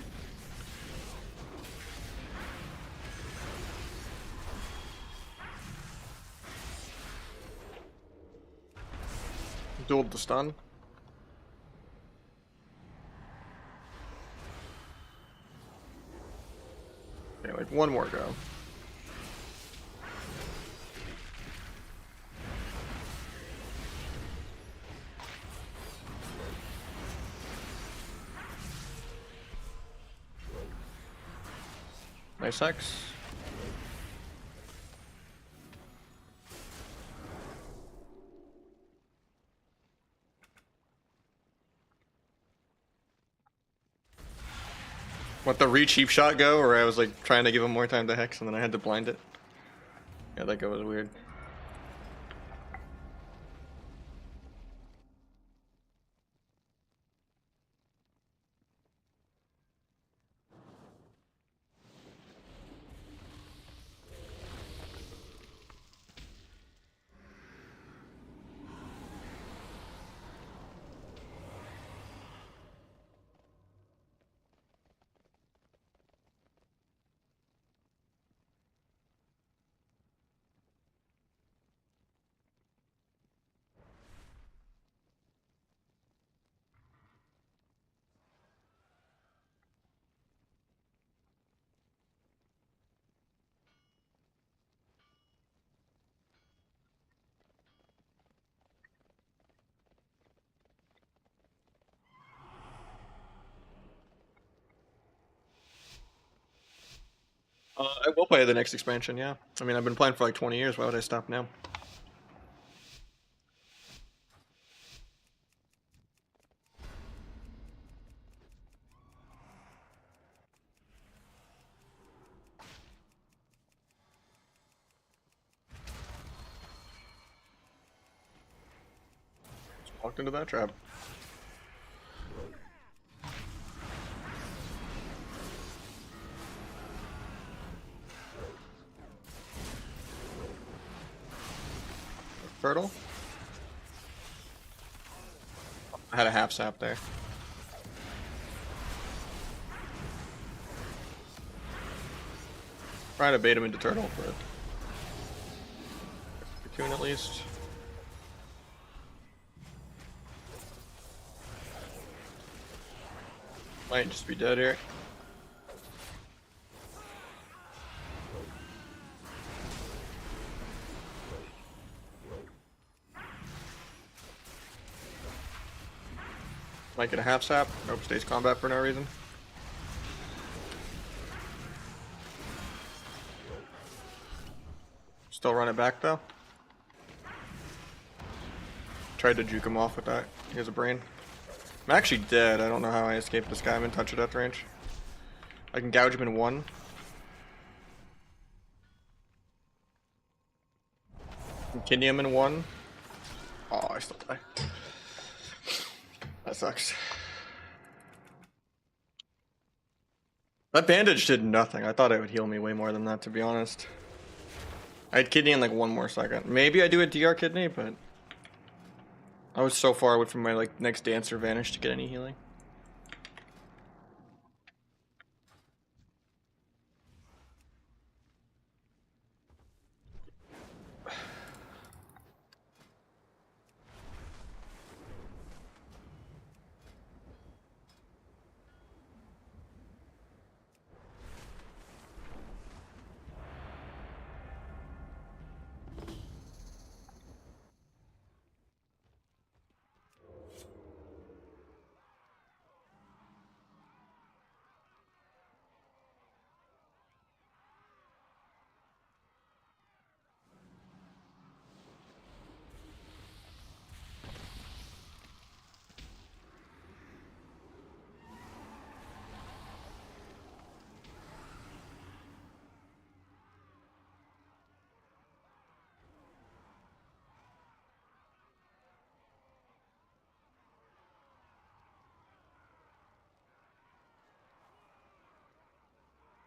Dueled the stun. Okay, like one more go. Nice X. Let the re-cheap shot go, or I was like trying to give him more time to hex and then I had to blind it. Yeah, that go was weird. I will play the next expansion, yeah. I mean, I've been playing for like 20 years, why would I stop now? Just walked into that trap. Turtle? I had a half sap there. Try to bait him into turtle, but cocoon at least. Might just be dead here. Might get a half sap. Nope, stays combat for no reason. Still run it back though. Tried to juke him off with that. He has a brain. I'm actually dead. I don't know how I escaped this guy. I'm in touch of death range. I can gouge him in one. Can kidney him in one. Oh, I still die. That sucks. That bandage did nothing. I thought it would heal me way more than that, to be honest. I had kidney in like one more second. Maybe I do a DR kidney, but I was so far away from my like next dancer vanish to get any healing.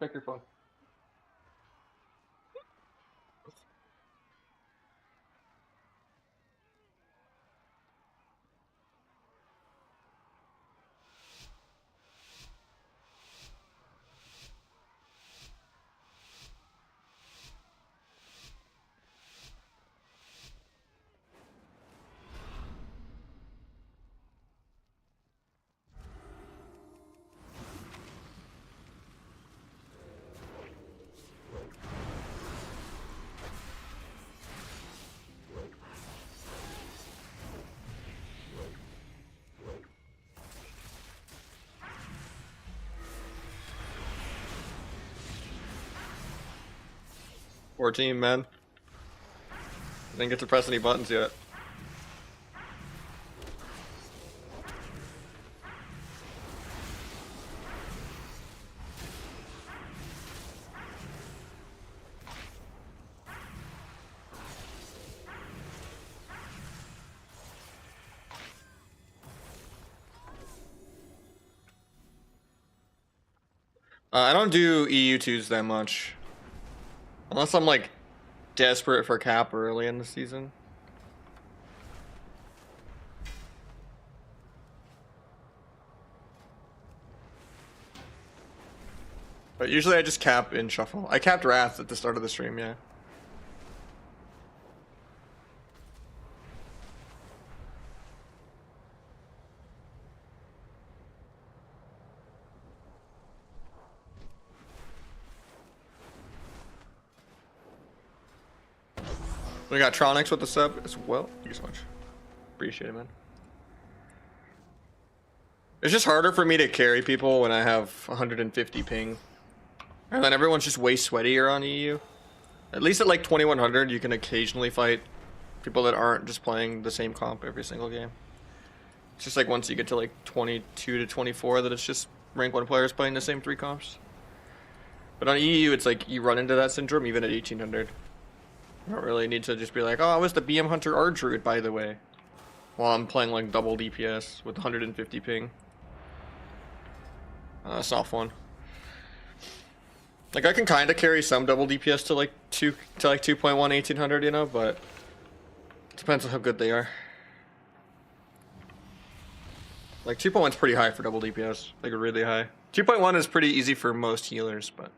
Check your phone. Poor team, man. Didn't get to press any buttons yet. I don't do EU2s that much. Unless I'm like desperate for cap early in the season. But usually I just cap in shuffle. I capped Wrath at the start of the stream, yeah. We got Tronics with the sub as well. Thank you so much. Appreciate it, man. It's just harder for me to carry people when I have 150 ping. And then everyone's just way sweatier on EU. At least at like 2100, you can occasionally fight people that aren't just playing the same comp every single game. It's just like once you get to like 22 to 24 that it's just rank 1 players playing the same 3 comps. But on EU, it's like you run into that syndrome even at 1800. You don't really need to just be like, oh, I was the BM Hunter R Druid, by the way. While I'm playing like double DPS with 150 ping. Soft one. Like I can kind of carry some double DPS to like 2.1 1800, you know, but it depends on how good they are. Like 2.1's pretty high for double DPS, like really high. 2.1 is pretty easy for most healers, but.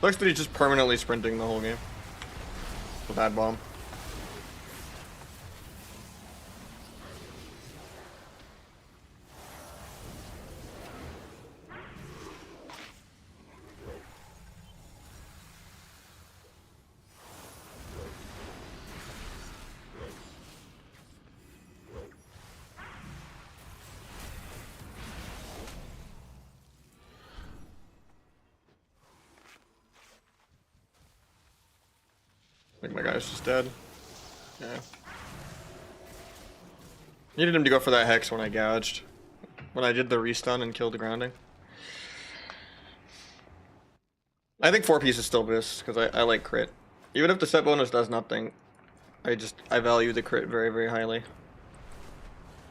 Looks that he's just permanently sprinting the whole game. With that bomb. I think my guy's just dead. Yeah. Needed him to go for that hex when I gouged. When I did the restun and killed the grounding. I think 4 piece is still best, because I like crit. Even if the set bonus does nothing, I value the crit very, very highly.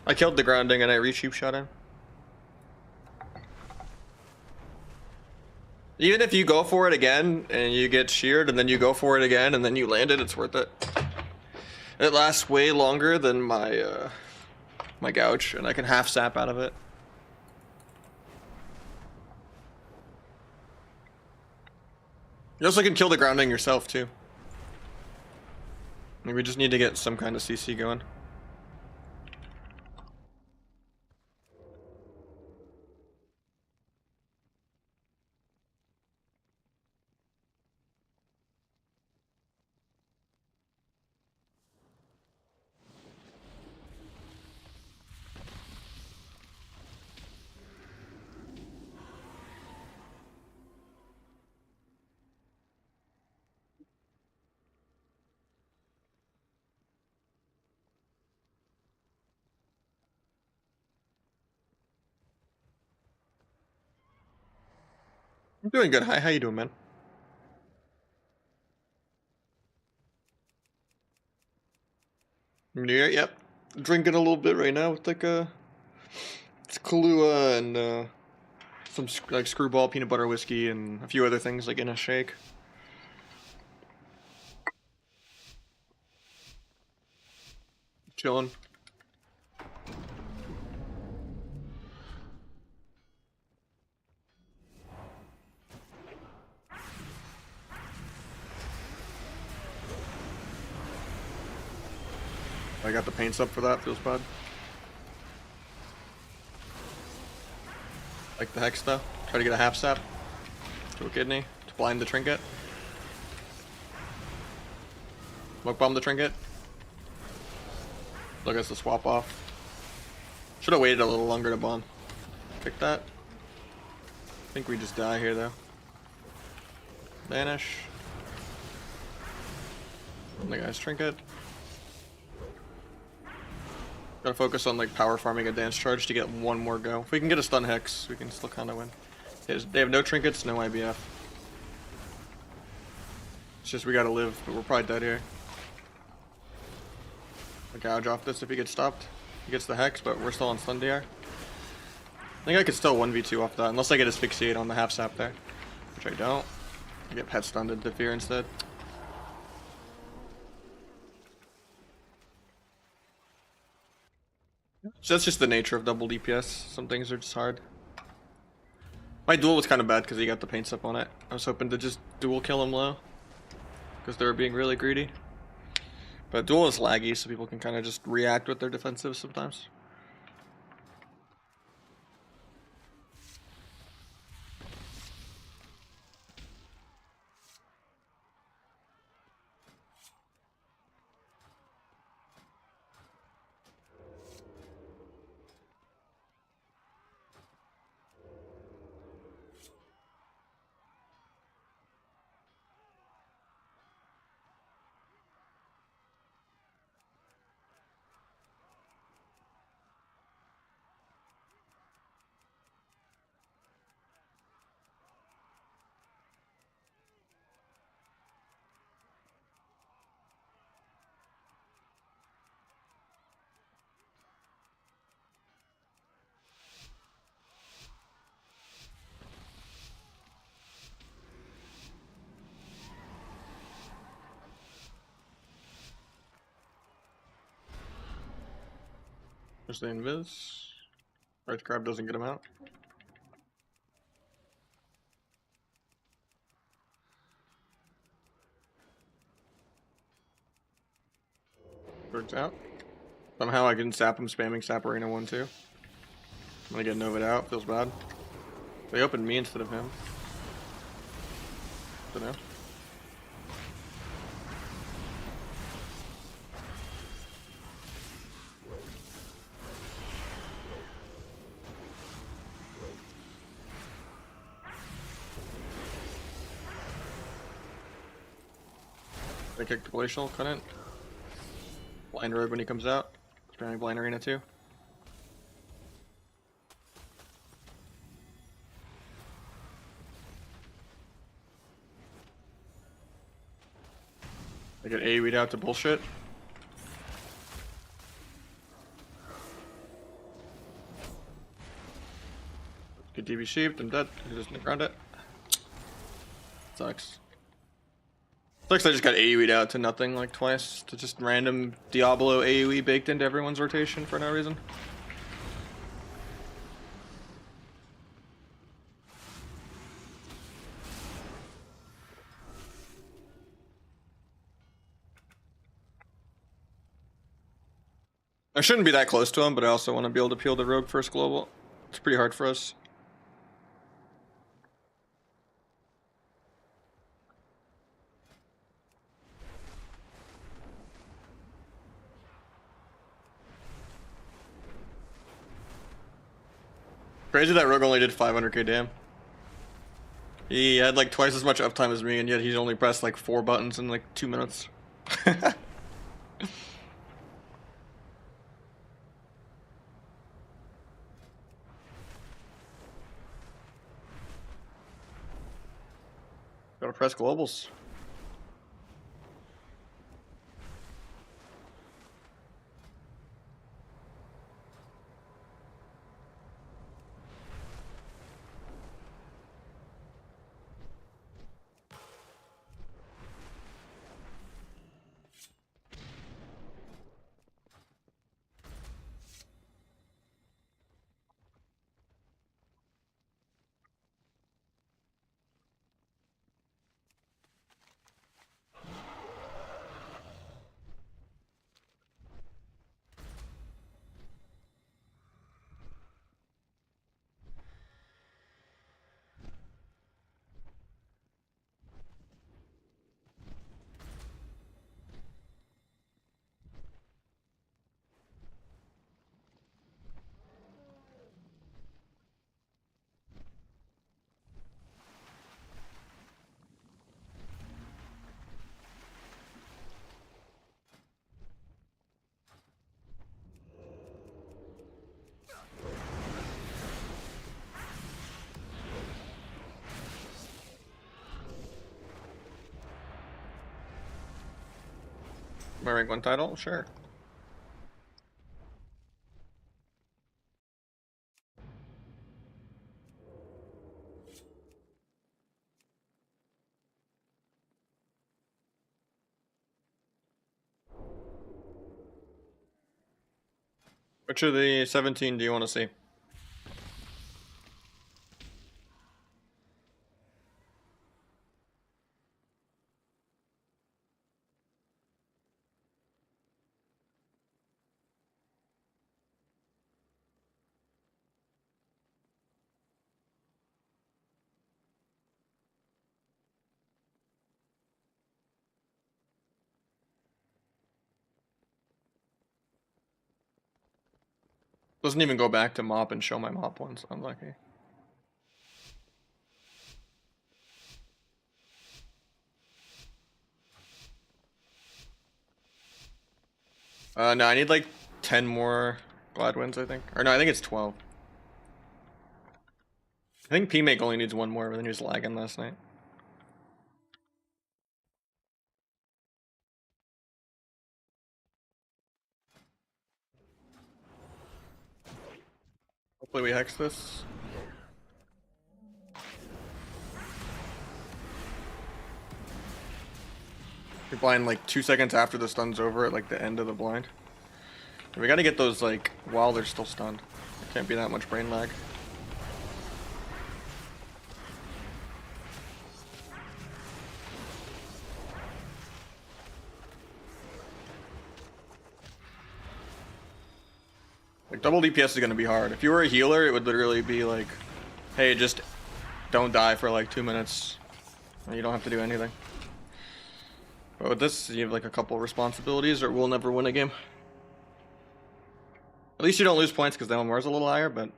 I killed the grounding and I re-shoop shot him. Even if you go for it again and you get sheared and then you go for it again and then you land it, it's worth it. It lasts way longer than my my gouge, and I can half sap out of it. You also can kill the grounding yourself too. We just need to get some kind of CC going. I'm doing good. Hi, how you doing, man? Yeah, yep. Drinking a little bit right now with like it's Kahlua and some like screwball peanut butter whiskey and a few other things like in a shake. Chilling. I got the paints up for that. Feels bad. Like the hex though. Try to get a half sap to a kidney to blind the trinket. Smoke bomb the trinket. Look, it's the swap off. Should have waited a little longer to bomb. Pick that. I think we just die here though. Vanish. And the guy's trinket. Gotta focus on like power farming a dance charge to get one more go. If we can get a stun hex, we can still kind of win. They have no trinkets, no IBF. It's just we gotta live, but we're probably dead here. I'll gouge off this if he gets stopped. He gets the hex, but we're still on stun DR. I think I could still 1v2 off that, unless I get asphyxiate on the half sap there. Which I don't. I get pet stunned into fear instead. So that's just the nature of double DPS. Some things are just hard. My duel was kind of bad because he got the paints up on it. I was hoping to just dual kill him low. Because they were being really greedy. But duel is laggy, so people can kind of just react with their defensives sometimes. There's the invis. Right grab doesn't get him out. Bird's out. Somehow I can sap him spamming Sap Arena 1-2. I'm gonna get Nova'd out, feels bad. They opened me instead of him. Don't know. They kicked the glacial, couldn't. Blind rogue when he comes out. Spamming blind arena too. I get AoE'd out to bullshit. Get DB sheeped, I'm dead. He doesn't ground it. Sucks. Sucks I just got AoE'd out to nothing like twice. To just random Diablo AoE baked into everyone's rotation for no reason. I shouldn't be that close to him, but I also want to be able to peel the rogue first global. It's pretty hard for us. Crazy that rogue only did 500k damn. He had like twice as much uptime as me, and yet he's only pressed like 4 buttons in like 2 minutes. Gotta press globals. My rank 1 title? Sure. Which of the 17 do you want to see? Doesn't even go back to mop and show my mop ones. I'm lucky. No, I need like 10 more Gladwins, I think. Or no, I think it's 12. I think P-Make only needs 1 more, but then he was lagging last night. Hopefully we hex this. You're blind like 2 seconds after the stun's over at like the end of the blind. We gotta get those like while they're still stunned. There can't be that much brain lag. Like double DPS is gonna be hard. If you were a healer, it would literally be like, hey, just don't die for like 2 minutes. And you don't have to do anything. But with this, you have like a couple responsibilities or we'll never win a game. At least you don't lose points because the MMR is a little higher, but...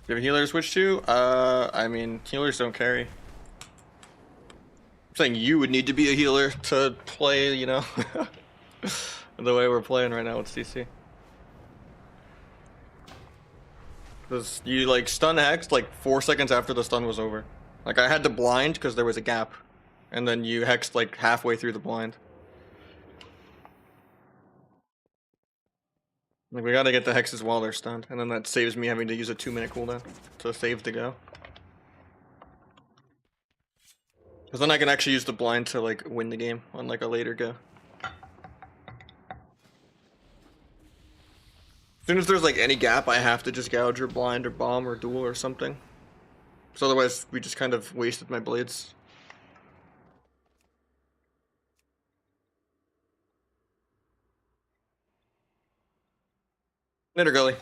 Do you have a healer to switch to? I mean, healers don't carry. I'm saying you would need to be a healer to play, you know, the way we're playing right now with CC. Because you like stun hexed like 4 seconds after the stun was over. Like I had to blind because there was a gap. And then you hexed like halfway through the blind. Like, we gotta get the hexes while they're stunned, and then that saves me having to use a 2-minute cooldown to save to go. Because then I can actually use the blind to, like, win the game on, like, a later go. As soon as there's, like, any gap, I have to just gouge or blind or bomb or duel or something. So otherwise, we just kind of wasted my blades. Knitter gully.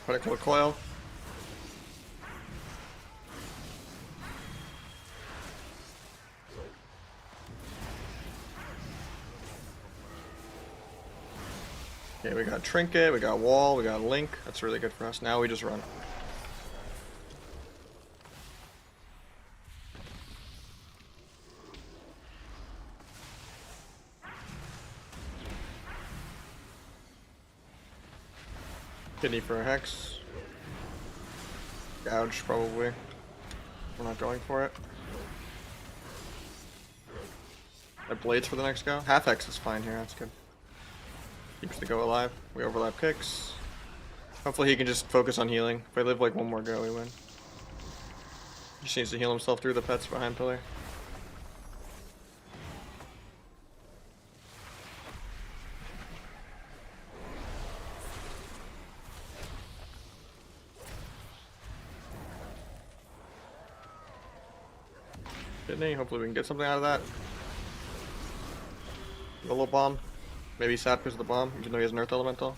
Critical coil. Okay, we got trinket, we got wall, we got link. That's really good for us. Now we just run. Kidney for a hex. Gouge, probably. We're not going for it. Our blades for the next go. Half hex is fine here, that's good. Keeps the go alive. We overlap kicks. Hopefully he can just focus on healing. If I live like one more go, we win. He just needs to heal himself through the pets behind pillar. Kidney, hopefully we can get something out of that. A little bomb. Maybe sap because of the bomb, even though he has an earth elemental.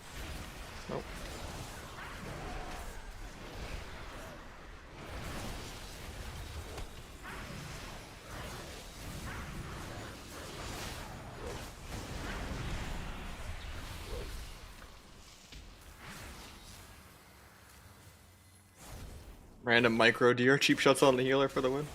Nope. Random micro deer cheap shots on the healer for the win.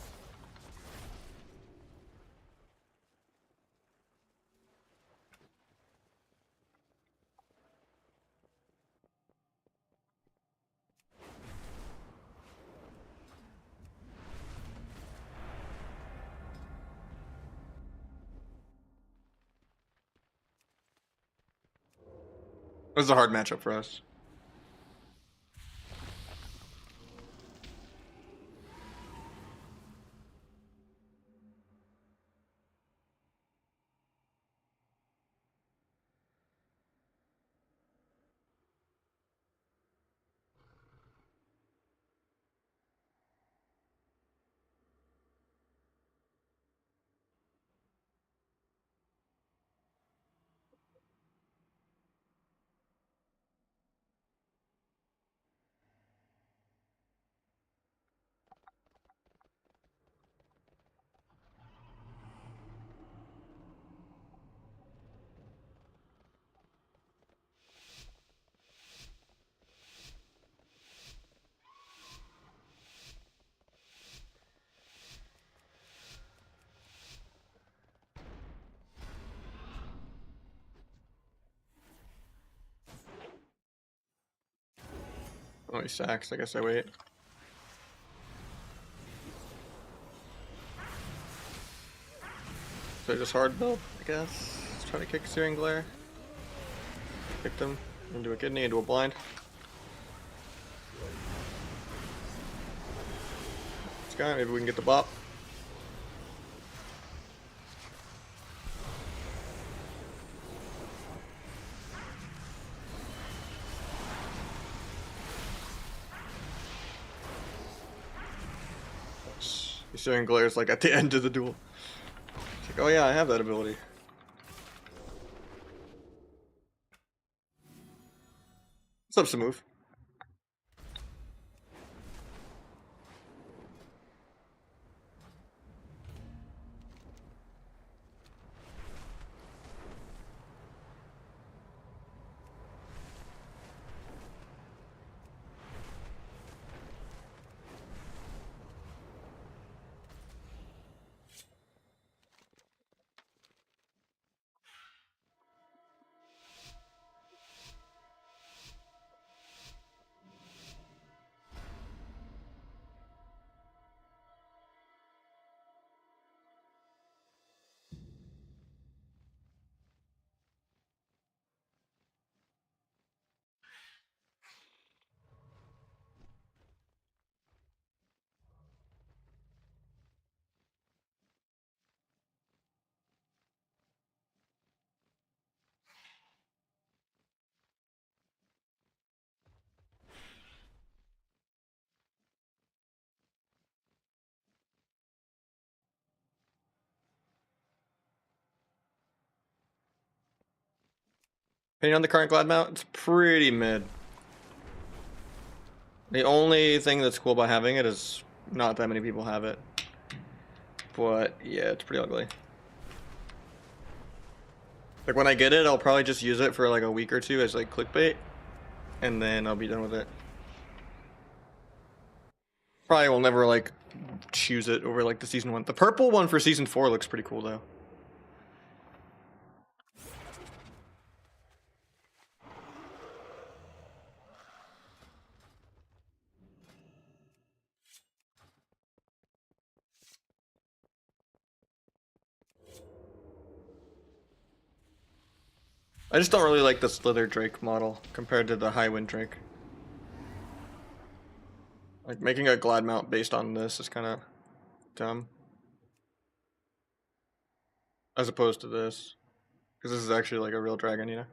This is a hard matchup for us. Oh, he sacks. I guess I wait. So just hard build, I guess. Let's try to kick Searing Glare. Kick them into a kidney, into a blind. This guy, maybe we can get the bop. Searing Glare is like at the end of the duel. It's like, oh yeah, I have that ability. What's up, Samoof? Depending on the current glad mount, it's pretty mid. The only thing that's cool about having it is not that many people have it. But yeah, it's pretty ugly. Like when I get it, I'll probably just use it for like a week or two as like clickbait, and then I'll be done with it. Probably will never like choose it over like the season 1. The purple one for season 4 looks pretty cool though. I just don't really like the Slither Drake model compared to the High Wind Drake. Like making a glad mount based on this is kind of dumb. As opposed to this. Because this is actually like a real dragon, you know?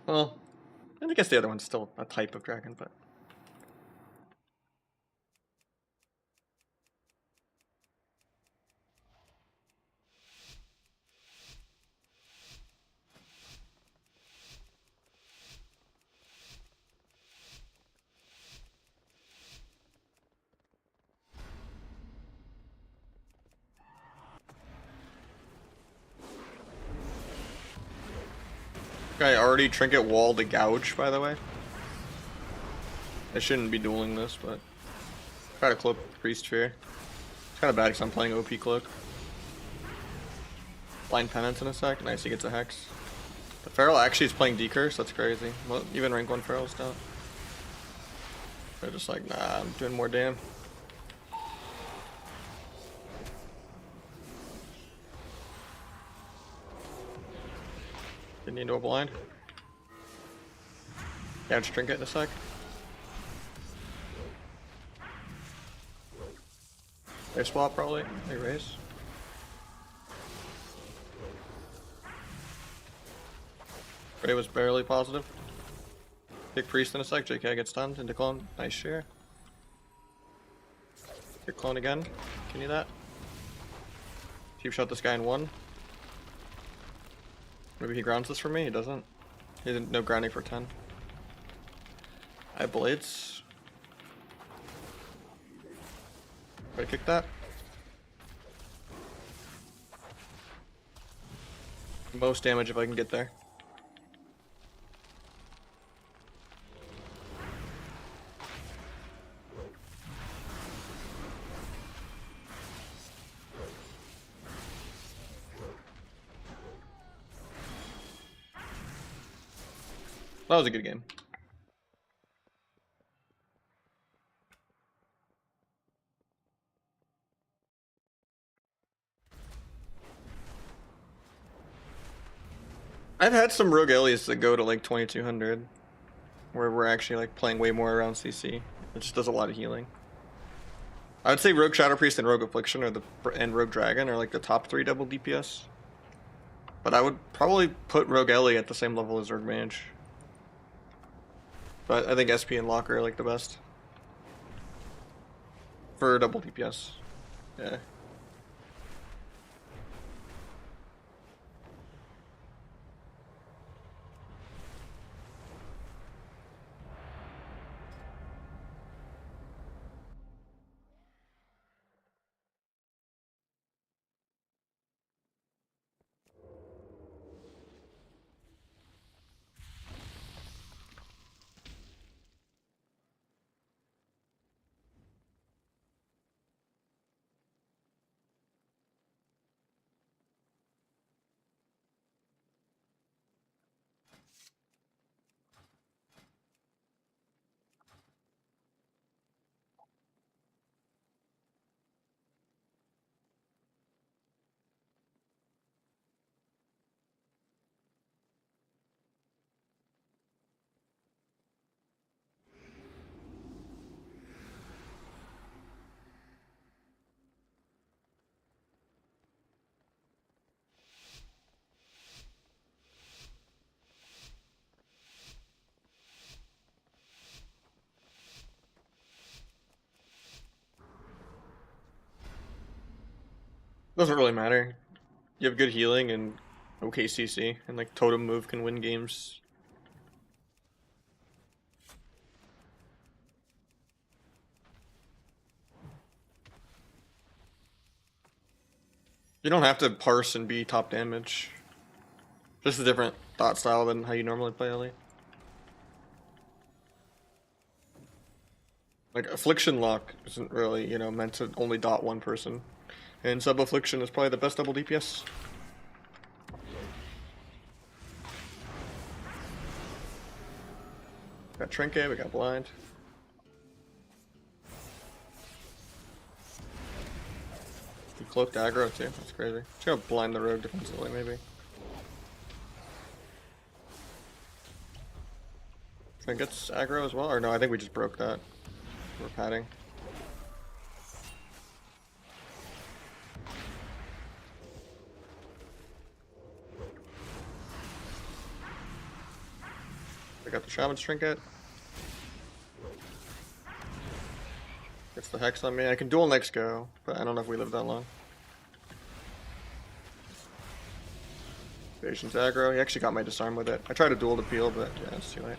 Well, and I guess the other one's still a type of dragon, but... I already trinket wall the gouge, by the way. I shouldn't be dueling this, but... Try to cloak Priest Fear. It's kind of bad because I'm playing OP Cloak. Blind Penance in a sec. Nice, he gets a Hex. The Feral actually is playing Decurse, that's crazy. Well, even rank 1 Ferals don't. They're just like, nah, I'm doing more damn. Getting into a blind. Gouge Trinket in a sec. They swap probably. They raise. Ray was barely positive. Kick Priest in a sec. JK gets stunned into clone. Nice share. Kick clone again. Can you that? Cheap shot this guy in 1. Maybe he grounds this for me. He doesn't. He didn't. No grounding for 10. I have blades. Try to kick that. Most damage if I can get there. That was a good game. I've had some Rogue Elias that go to like 2200, where we're actually like playing way more around CC. It just does a lot of healing. I would say Rogue Shadow Priest and Rogue Affliction and Rogue Dragon are like the top 3 double DPS. But I would probably put Rogue Ellie at the same level as Rogue Mage. But I think SP and Locker are like the best. For double DPS. Yeah. Doesn't really matter. You have good healing and OKCC, and like totem move can win games. You don't have to parse and be top damage. Just a different thought style than how you normally play LE. Like Affliction Lock isn't really, you know, meant to only dot one person. And Sub Affliction is probably the best double DPS. Got Trinket, we got Blind. He cloaked aggro too, that's crazy. Just gonna blind the rogue defensively maybe. Trinket's aggro as well? Or no, I think we just broke that. We're padding. We got the Shaman's Trinket. Gets the Hex on me. I can duel next go, but I don't know if we live that long. Patience aggro. He actually got my disarm with it. I tried to duel to peel, but yeah, it's too late.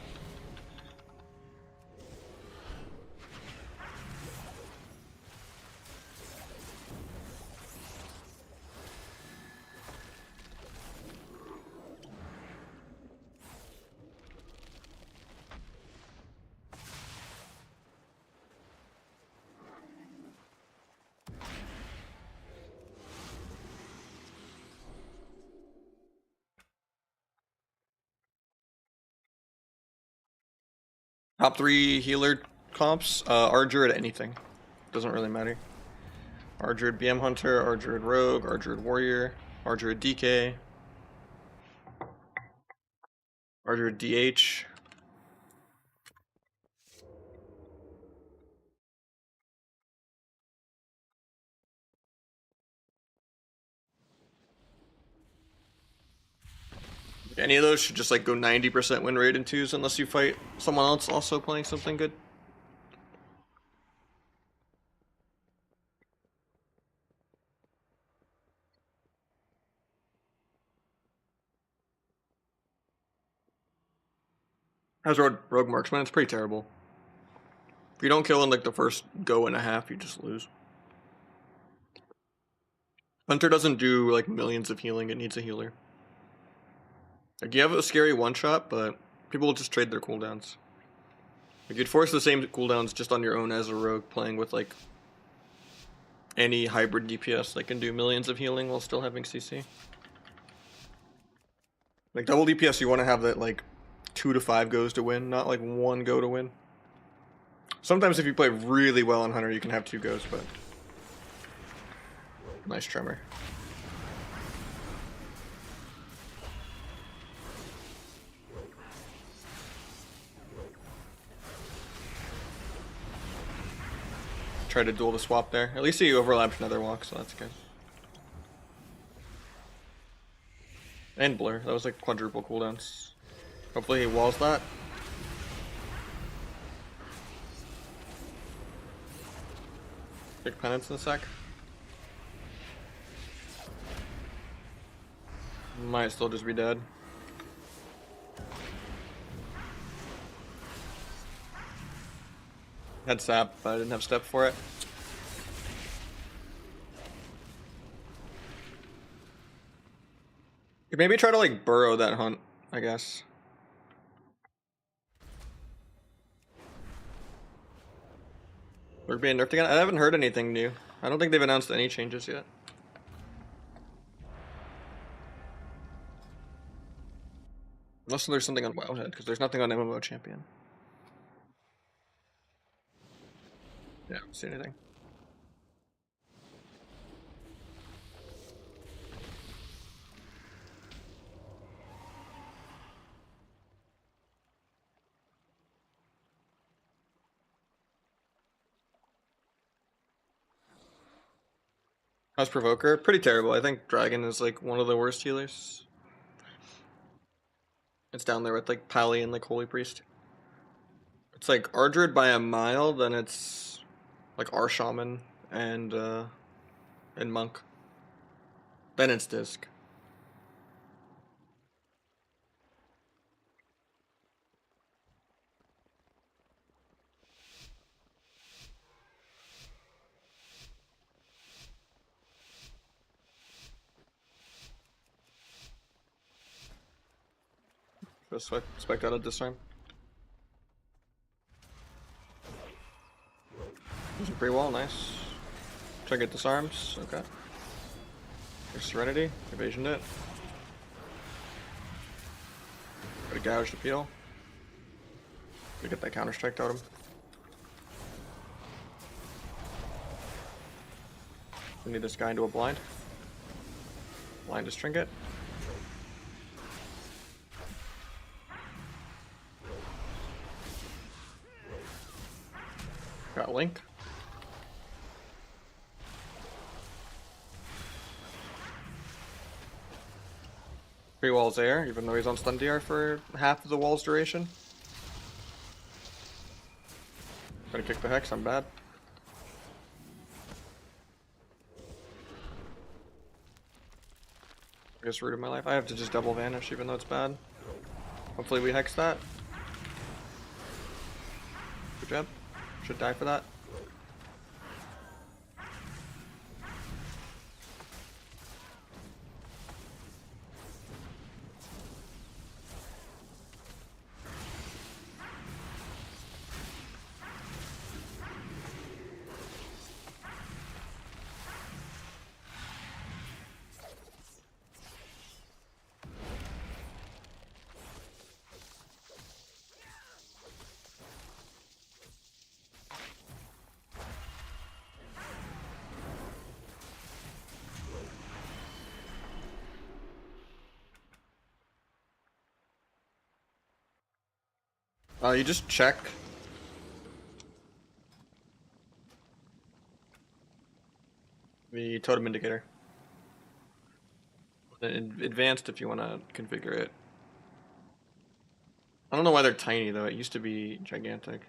Top 3 healer comps, Arger at anything. Doesn't really matter. Arger at BM Hunter, Arger at Rogue, Arger at Warrior, Arger at DK, Arger at DH. Any of those should just like go 90% win rate in 2s unless you fight someone else also playing something good. How's Rogue Marksman? It's pretty terrible. If you don't kill in like the first go and a half, you just lose. Hunter doesn't do like millions of healing, it needs a healer. Like you have a scary one shot, but people will just trade their cooldowns. Like you'd force the same cooldowns just on your own as a rogue playing with like any hybrid DPS that can do millions of healing while still having CC. Like double DPS you want to have that like 2 to 5 goes to win, not like 1 go to win. Sometimes if you play really well on Hunter you can have 2 goes, but nice tremor. Try to duel the swap there. At least he overlapped another walk, so that's good. And Blur. That was like quadruple cooldowns. Hopefully he walls that. Big penance in a sec. Might still just be dead. Had sap, but I didn't have step for it. You maybe try to like burrow that hunt, I guess. We're being nerfed again? I haven't heard anything new. I don't think they've announced any changes yet. Unless there's something on Wildhead, because there's nothing on MMO Champion. Yeah, I don't see anything. How's Provoker? Pretty terrible. I think Dragon is like one of the worst healers. It's down there with like Pally and like Holy Priest. It's like Ardred by a mile, then it's like our Shaman and Monk. Then it's Disc. Just spec out of this time. Using pre-wall, nice. Try to get disarms, okay. There's Serenity, evasion it. Got a gouge to peel. We get that counter strike totem. We need this guy into a blind. Blind his trinket. Got Link. Pre-wall's air, even though he's on stun DR for half of the wall's duration. Gonna kick the Hex, I'm bad. Biggest root of my life. I have to just double vanish even though it's bad. Hopefully we Hex that. Good job. Should die for that. You just check. The totem indicator. Advanced if you want to configure it. I don't know why they're tiny though, it used to be gigantic.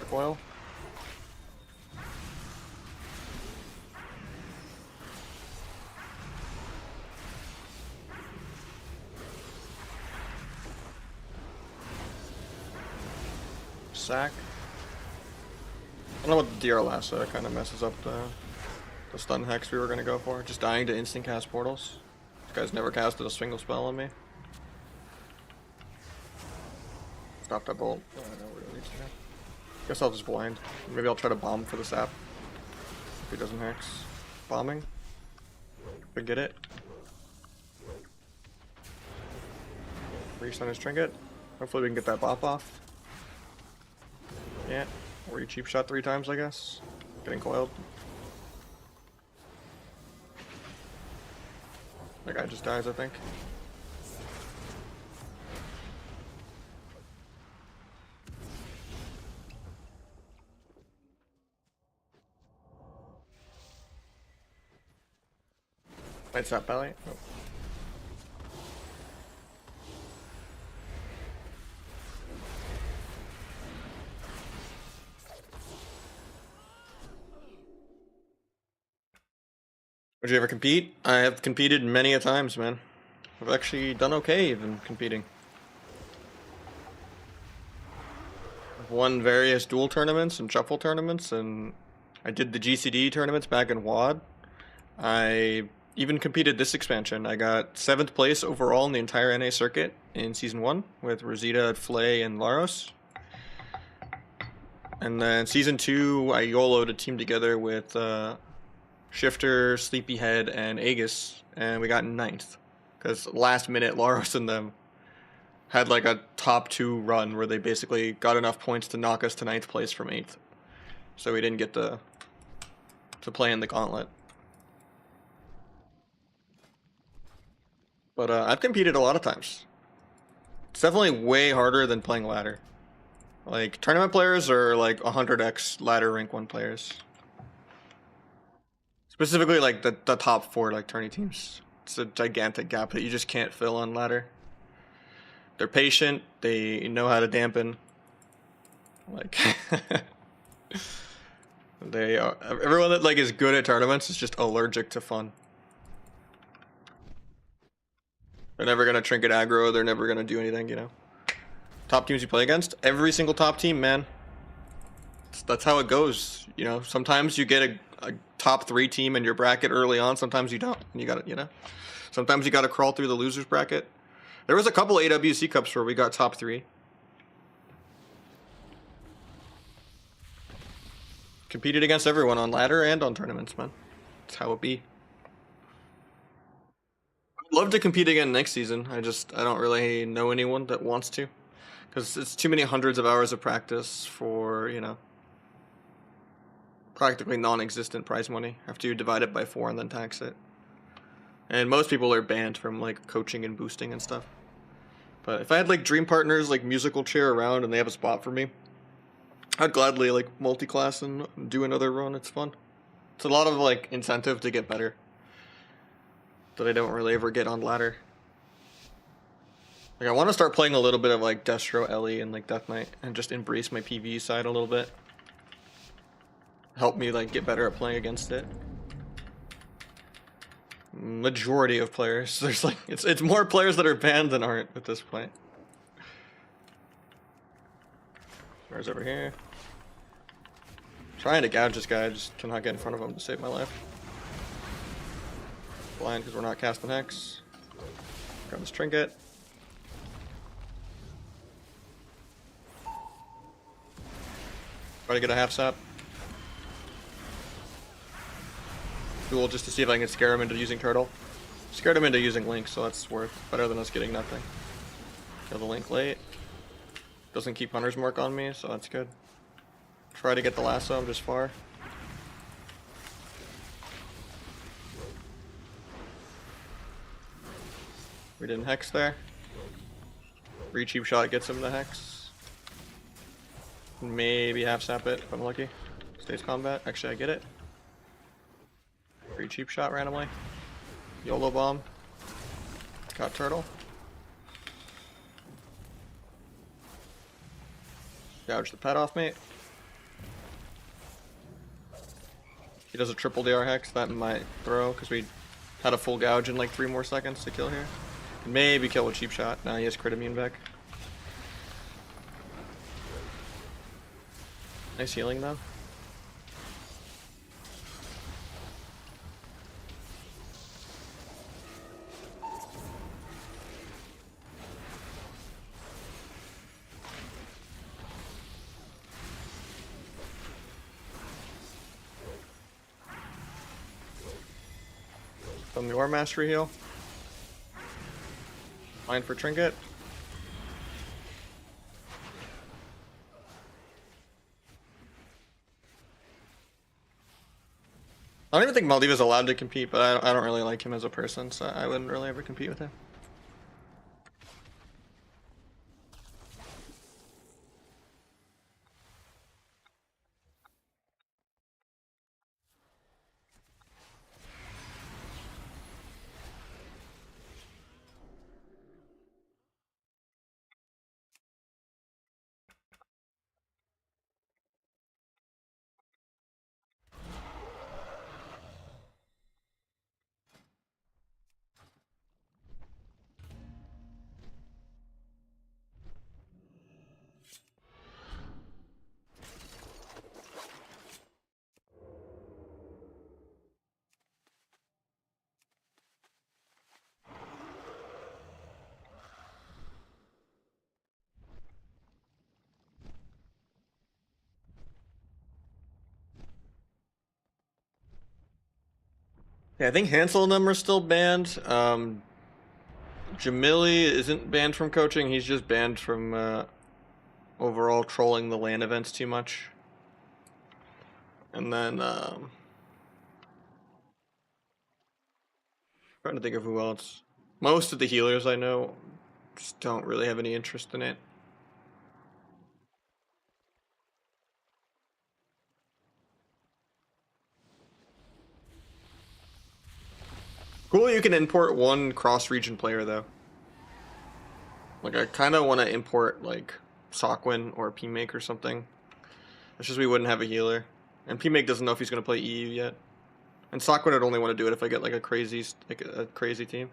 Coil. Sack. I don't know what the DR lasso kind of messes up the stun hex we were gonna go for. Just dying to instant cast portals. This guy's never casted a single spell on me. Stop that bolt. Oh, I know where it leads to. Guess I'll just blind. Maybe I'll try to bomb for the sap. If he doesn't hex. Bombing. We get it. Restun his trinket. Hopefully we can get that bop off. Yeah. Or you cheap shot 3 times, I guess. Getting coiled. That guy just dies, I think. It's that belly. Oh. Would you ever compete? I have competed many a times, man. I've actually done okay even competing. I've won various duel tournaments and shuffle tournaments, and I did the GCD tournaments back in WAD. I even competed this expansion. I got 7th place overall in the entire NA circuit in Season 1 with Rosita, Flay, and Laros. And then Season 2, I YOLO'd a team together with Shifter, Sleepyhead, and Aegis, and we got 9th. Because last minute, Laros and them had like a top 2 run where they basically got enough points to knock us to 9th place from 8th. So we didn't get to play in the gauntlet. But I've competed a lot of times. It's definitely way harder than playing ladder. Like, tournament players are like 100x ladder rank 1 players. Specifically, like, the top 4, like, tourney teams. It's a gigantic gap that you just can't fill on ladder. They're patient, they know how to dampen. Like, they are, everyone that, like, is good at tournaments is just allergic to fun. They're never gonna trinket aggro, they're never gonna do anything, you know? Top teams you play against, every single top team, man. That's how it goes, you know? Sometimes you get a top 3 team in your bracket early on, sometimes you don't. And you gotta, you know? Sometimes you gotta crawl through the losers bracket. There was a couple AWC Cups where we got top 3. Competed against everyone on ladder and on tournaments, man. That's how it be. I'd love to compete again next season. I don't really know anyone that wants to. Because it's too many hundreds of hours of practice for, you know, practically non-existent prize money after you divide it by 4 and then tax it. And most people are banned from, like, coaching and boosting and stuff. But if I had, like, dream partners, like, musical chair around and they have a spot for me, I'd gladly, like, multi-class and do another run. It's fun. It's a lot of, like, incentive to get better that I don't really ever get on ladder. Like, I want to start playing a little bit of, like, Destro, Ellie, and, like, Death Knight, and just embrace my PvE side a little bit. Help me, like, get better at playing against it. Majority of players. There's, like, it's more players that are banned than aren't at this point. Where's over here? Trying to gouge this guy, I just cannot get in front of him to save my life. Blind because we're not casting Hex. Grab this trinket. Try to get a half sap. Duel just to see if I can scare him into using turtle. Scared him into using Link, so that's worth better than us getting nothing. Kill the Link late. Doesn't keep Hunter's Mark on me, so that's good. Try to get the lasso, I'm just far. We didn't Hex there. Free cheap shot gets him the Hex. Maybe half sap it if I'm lucky. Stays combat. Actually, I get it. Free cheap shot randomly. YOLO bomb. Got turtle. Gouge the pet off me. He does a triple DR Hex. That might throw because we had a full gouge in like 3 more seconds to kill here. Maybe kill with cheap shot. Now he has crit immune back. Nice healing though. From the Ore Mastery heal. Mine for trinket. I don't even think Maldiva's allowed to compete, but I don't really like him as a person, so I wouldn't really ever compete with him. Yeah, I think Hansel and them are still banned. Jamili isn't banned from coaching. He's just banned from overall trolling the LAN events too much. And then trying to think of who else. Most of the healers I know just don't really have any interest in it. Cool, you can import one cross-region player though. Like I kind of want to import like Sokwin or PMake or something. It's just we wouldn't have a healer, and PMake doesn't know if he's gonna play EU yet. And Sokwin would only want to do it if I get like a crazy team.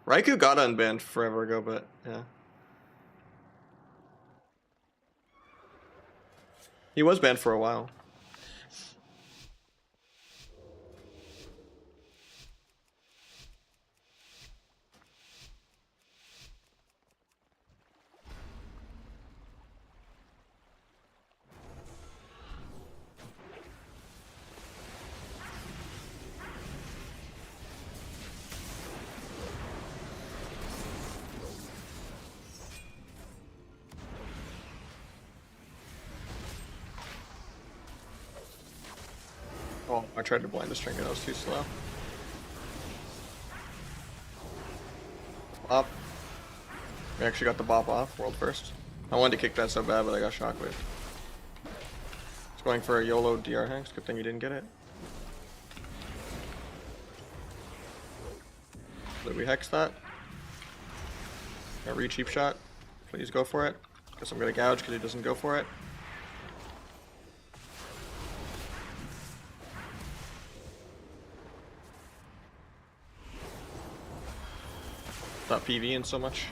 Raikou got unbanned forever ago, but yeah, he was banned for a while. Oh, I tried to blind the string and I was too slow. Bop. We actually got the bop off, world first. I wanted to kick that so bad, but I got shockwave. It's going for a YOLO DR Hanks. Good thing you didn't get it. Did we hex that? Got cheap shot. Please go for it. Guess I'm gonna gouge because he doesn't go for it. Not PVing so much.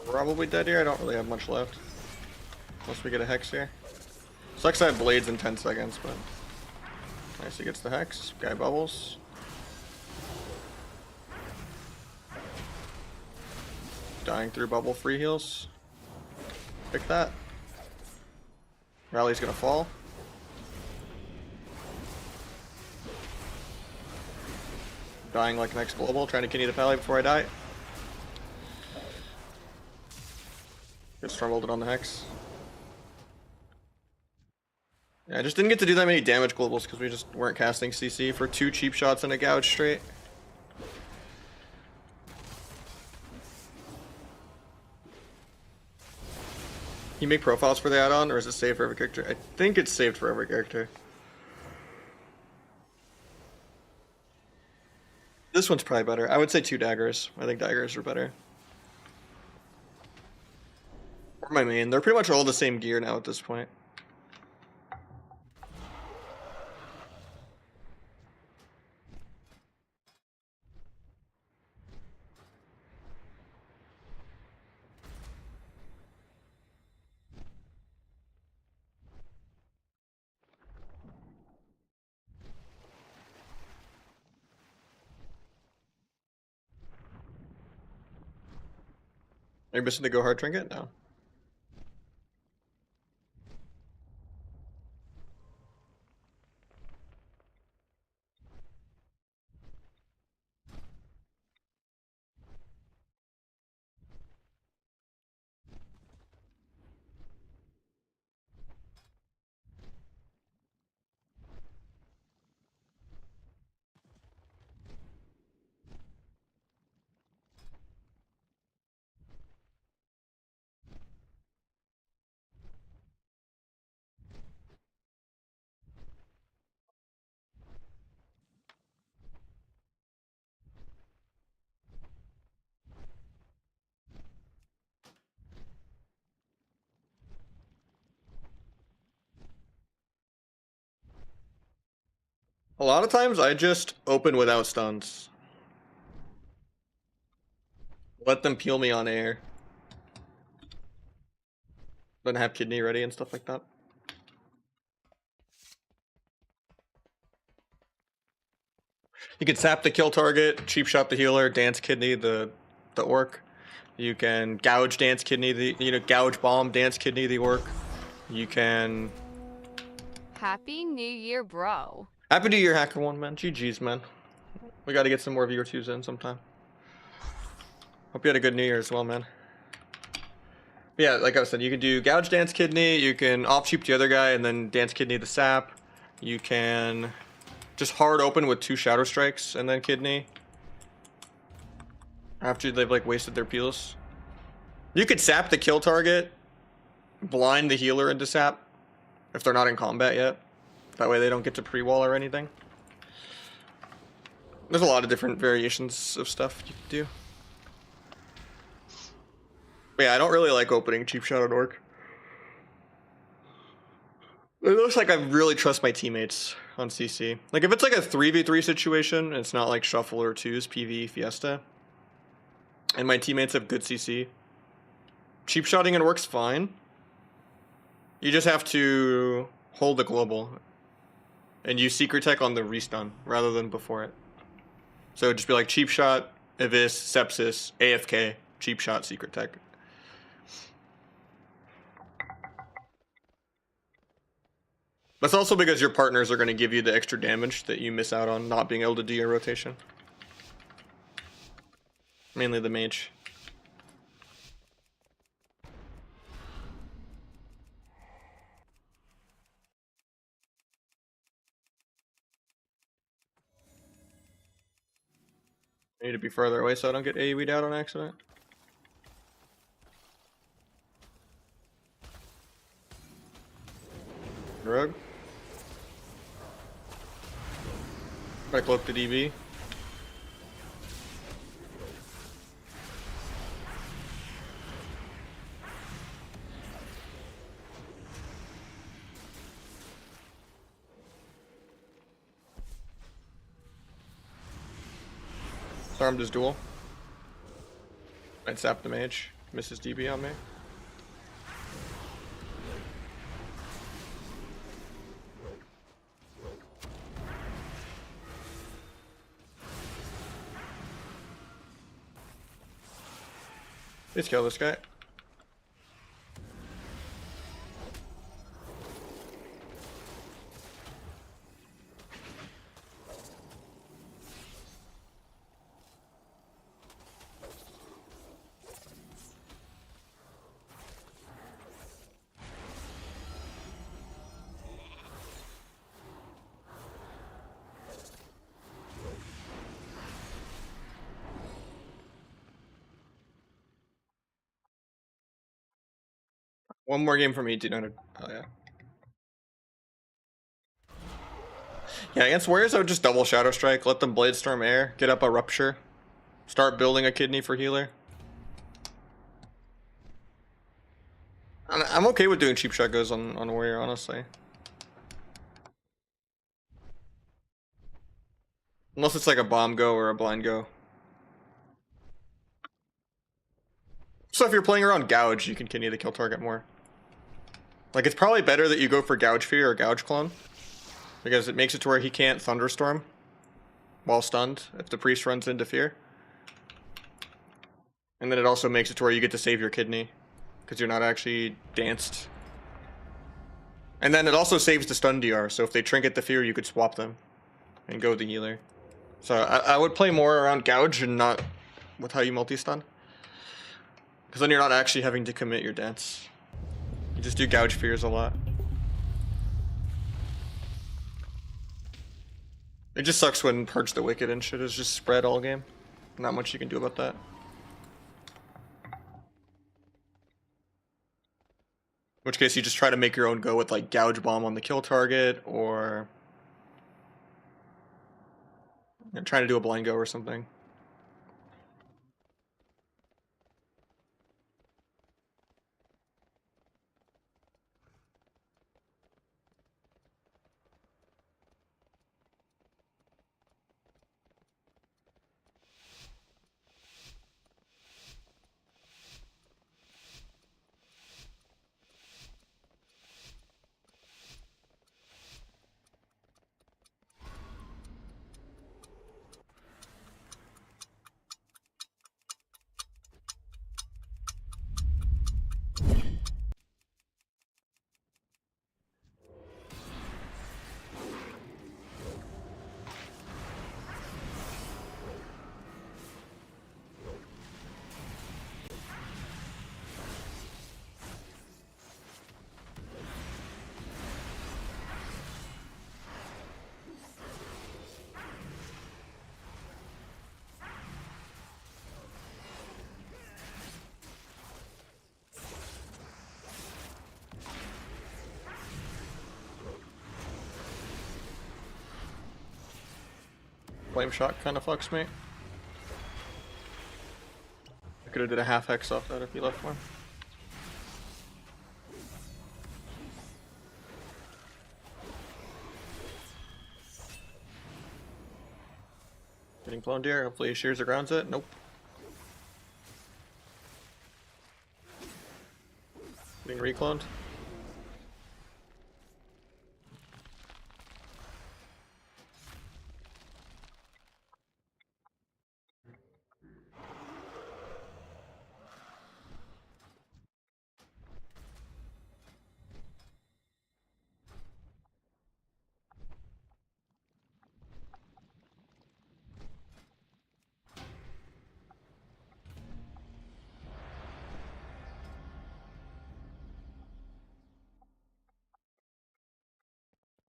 Probably dead here. I don't really have much left. Unless we get a hex here. Sucks I have blades in 10 seconds, but nice, he gets the hex. Guy bubbles. Dying through bubble free heals. Pick that. Rally's gonna fall. Dying like next global, trying to kidney the pally before I die. Just strumbled it on the hex. Yeah, I just didn't get to do that many damage globals because we just weren't casting CC for 2 cheap shots and a gouge straight. You make profiles for the add-on, or is it saved for every character? I think it's saved for every character. This one's probably better. I would say 2 daggers. I think daggers are better. Or my main. They're pretty much all the same gear now at this point. Are you missing the go hard trinket? No. lot of times I just open without stuns. Let them peel me on air. Then have kidney ready and stuff like that. You can sap the kill target, cheap shot the healer, dance kidney the orc. You can gouge dance kidney the gouge bomb dance kidney the orc. You can Happy New Year, bro. Happy New Year, Hacker1, man. GG's, man. We gotta get some more viewer twos in sometime. Hope you had a good New Year as well, man. But yeah, like I said, you can do gouge dance kidney, you can off cheap the other guy and then dance kidney the sap. You can just hard open with 2 shadow strikes and then kidney. After they've like wasted their peels. You could sap the kill target, blind the healer into sap if they're not in combat yet. That way they don't get to pre-wall or anything. There's a lot of different variations of stuff you can do. But yeah, I don't really like opening cheap shot on orc. It looks like I really trust my teammates on CC. Like if it's like a 3v3 situation, it's not like shuffle or twos, PvE Fiesta, and my teammates have good CC, cheap shotting it works fine. You just have to hold the global and use secret tech on the restun rather than before it. So it'd just be like cheap shot, Evis, sepsis, AFK, cheap shot, secret tech. That's also because your partners are going to give you the extra damage that you miss out on not being able to do your rotation. Mainly the mage. I need to be further away so I don't get AoE'd out on accident. Rogue. Try to cloak the DB. Armed his duel. Might sap the mage. Misses DB on me. Let's kill this guy. One more game from 1800. Oh yeah. Yeah, against warriors I would just double shadow strike, let them blade storm air, get up a rupture, start building a kidney for healer. I'm okay with doing cheap shot goes on warrior, honestly. Unless it's like a bomb go or a blind go. So if you're playing around gouge, you can kidney the kill target more. Like it's probably better that you go for gouge fear or gouge clone, because it makes it to where he can't thunderstorm while stunned if the priest runs into fear. And then it also makes it to where you get to save your kidney because you're not actually danced. And then it also saves the stun DR, so if they trinket the fear, you could swap them and go with the healer. So I would play more around gouge and not with how you multi-stun, because then you're not actually having to commit your dance. You just do gouge fears a lot. It just sucks when Purge the Wicked and shit is just spread all game. Not much you can do about that. In which case you just try to make your own go with like gouge bomb on the kill target, or trying to do a blind go or something. Flame shot kind of fucks me. I could have did a half hex off that if you left one. Getting cloned here. Hopefully he shears or grounds it. Nope. Getting recloned.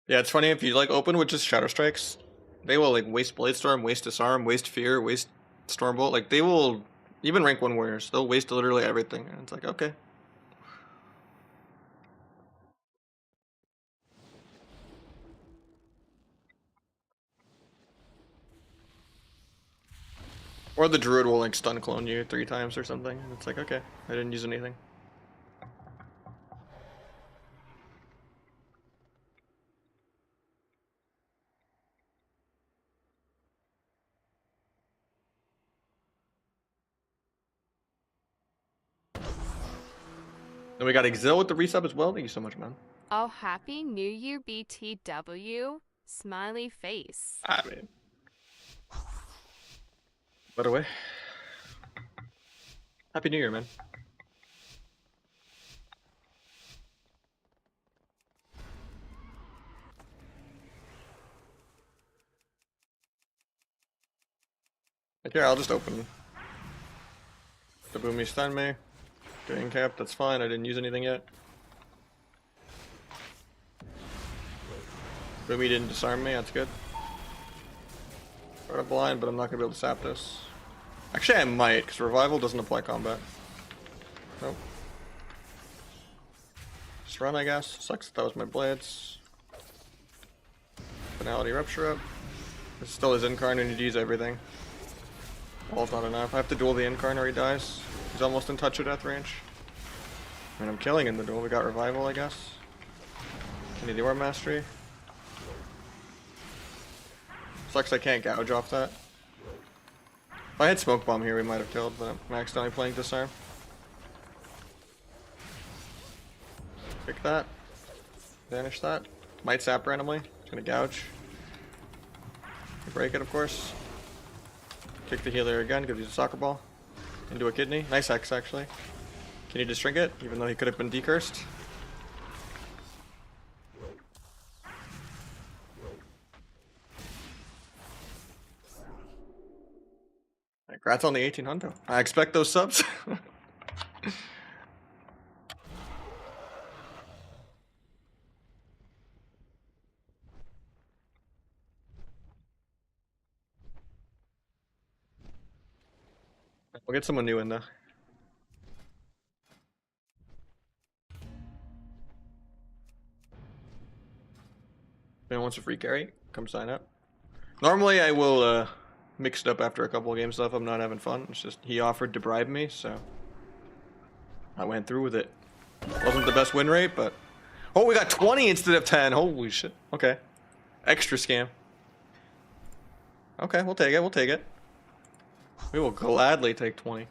Yeah, it's funny if you like open with just Shadow Strikes, they will like waste Blade Storm, waste Disarm, waste Fear, waste Stormbolt. Like they will, even rank 1 warriors, they'll waste literally everything. And it's like, okay. Or the Druid will like stun clone you 3 times or something. And it's like, okay, I didn't use anything. Then we got Exil with the resub as well. Thank you so much, man. Oh, happy New Year, BTW. Smiley face. I mean, by the way, Happy New Year, man. Like, here, I'll just open the Boomy stun me. Getting capped, that's fine. I didn't use anything yet. Boomy didn't disarm me, that's good. Got a blind, but I'm not gonna be able to sap this. Actually, I might, because Revival doesn't apply combat. Nope. Just run, I guess. Sucks that was my blades. Finality Rupture up. This still is Incarn and you use everything. Wall's not enough. I have to duel the Incarn or he dies. He's almost in touch of death range. I mean, I'm killing in the duel. We got Revival, I guess. I need the Orb Mastery. Sucks I can't gouge off that. If I had Smoke Bomb here, we might have killed, but I'm accidentally playing Disarm. Pick that. Vanish that. Might sap randomly. It's gonna gouge. Break it, of course. Kick the healer again, gives you a soccer ball. Into a kidney. Nice X, actually. Can you just shrink it, even though he could have been decursed? Congrats on the 1800. I expect those subs. We'll get someone new in though. If anyone wants a free carry, come sign up. Normally I will mix it up after a couple of games stuff. I'm not having fun. It's just he offered to bribe me, so I went through with it. Wasn't the best win rate, but oh, we got 20 instead of 10. Holy shit. Okay. Extra scam. Okay, we'll take it. We'll take it. We will gladly take 20.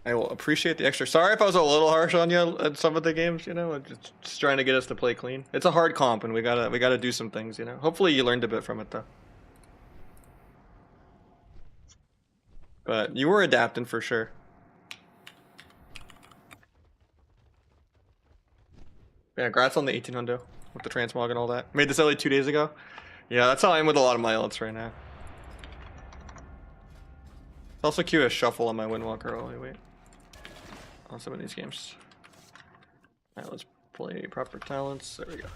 I will appreciate the extra. Sorry if I was a little harsh on you at some of the games, you know, just trying to get us to play clean. It's a hard comp and we gotta do some things, you know. Hopefully you learned a bit from it though. But you were adapting for sure. Yeah, congrats on the 1800 with the transmog and all that. Made this only 2 days ago. Yeah, that's how I am with a lot of my elites right now. Also cue a shuffle on my Windwalker. Oh, wait. On some of these games. Alright, let's play proper talents. There we go.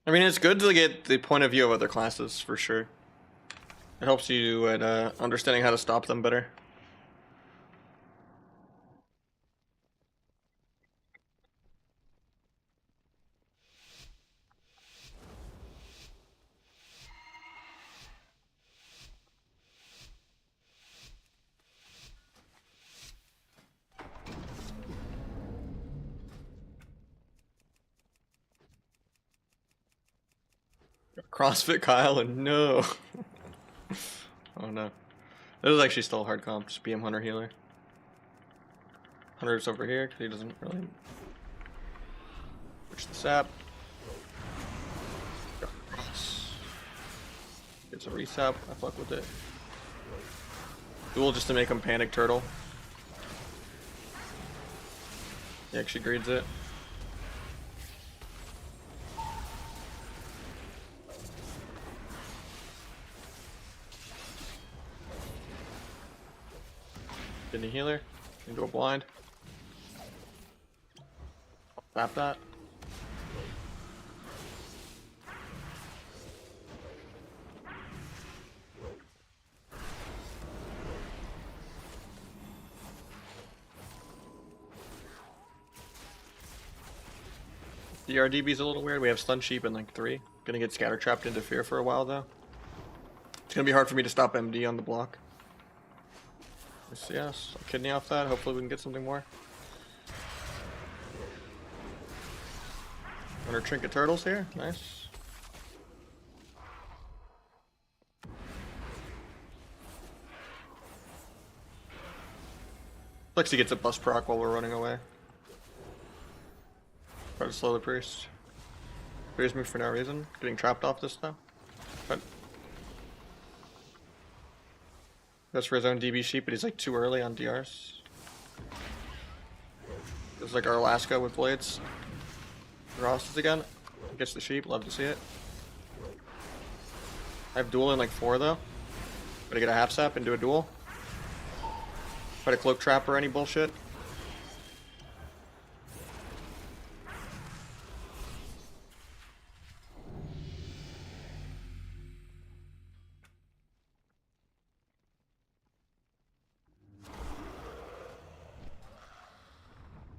I mean, it's good to get the point of view of other classes, for sure. It helps you at understanding how to stop them better. CrossFit Kyle and no. Oh no. This is actually still a hard comp, just BM Hunter healer. Hunter's over here because he doesn't really push the sap. Gets a resap, I fuck with it. Duel just to make him panic turtle. He actually greeds it. Kidney healer. Into a blind. Tap that. The RDB's a little weird. We have Stun Sheep in like 3. Gonna get scatter trapped into fear for a while though. It's gonna be hard for me to stop MD on the block. Yes, I'll kidney off that. Hopefully we can get something more. Runner Trinket Turtles here. Nice. Lexi gets a bust proc while we're running away. Try to slow the priest. Priest me for no reason. Getting trapped off this time. But that's for his own DB sheep, but he's like too early on DRs. It's like our Alaska with blades. Ross again. Gets the sheep, love to see it. I have duel in like 4 though. Gotta get a half sap and do a duel. Try to cloak trap or any bullshit.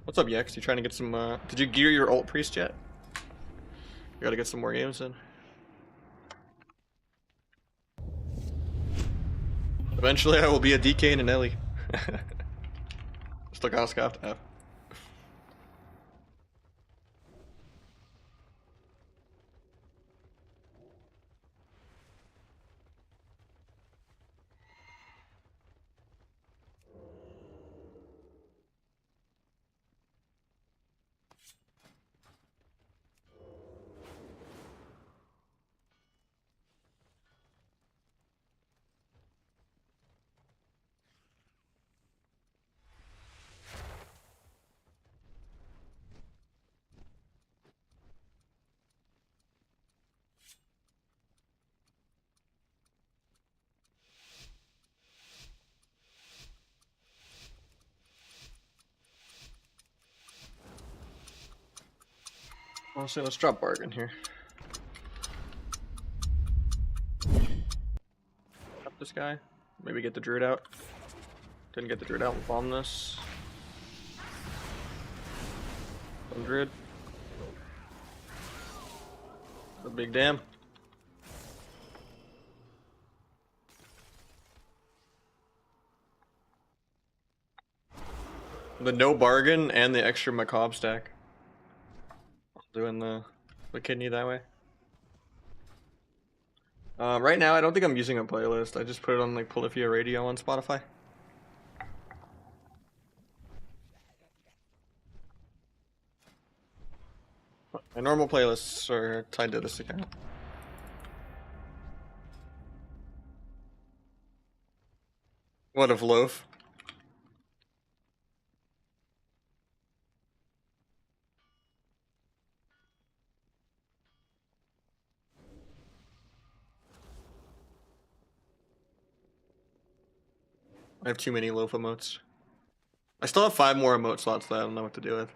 What's up, Yex? You trying to get some, did you gear your ult priest yet? You gotta get some more games in. Eventually I will be a DK and an Ellie. Still got scoffed F. Honestly, let's drop bargain here. Drop this guy. Maybe get the druid out. Didn't get the druid out. We'll bomb this. Some druid. A big dam. The no bargain and the extra macabre stack. Doing the kidney that way. Right now, I don't think I'm using a playlist. I just put it on like Polyphia Radio on Spotify. My normal playlists are tied to this account. What of loaf? I have too many loaf emotes. I still have 5 more emote slots that I don't know what to do with.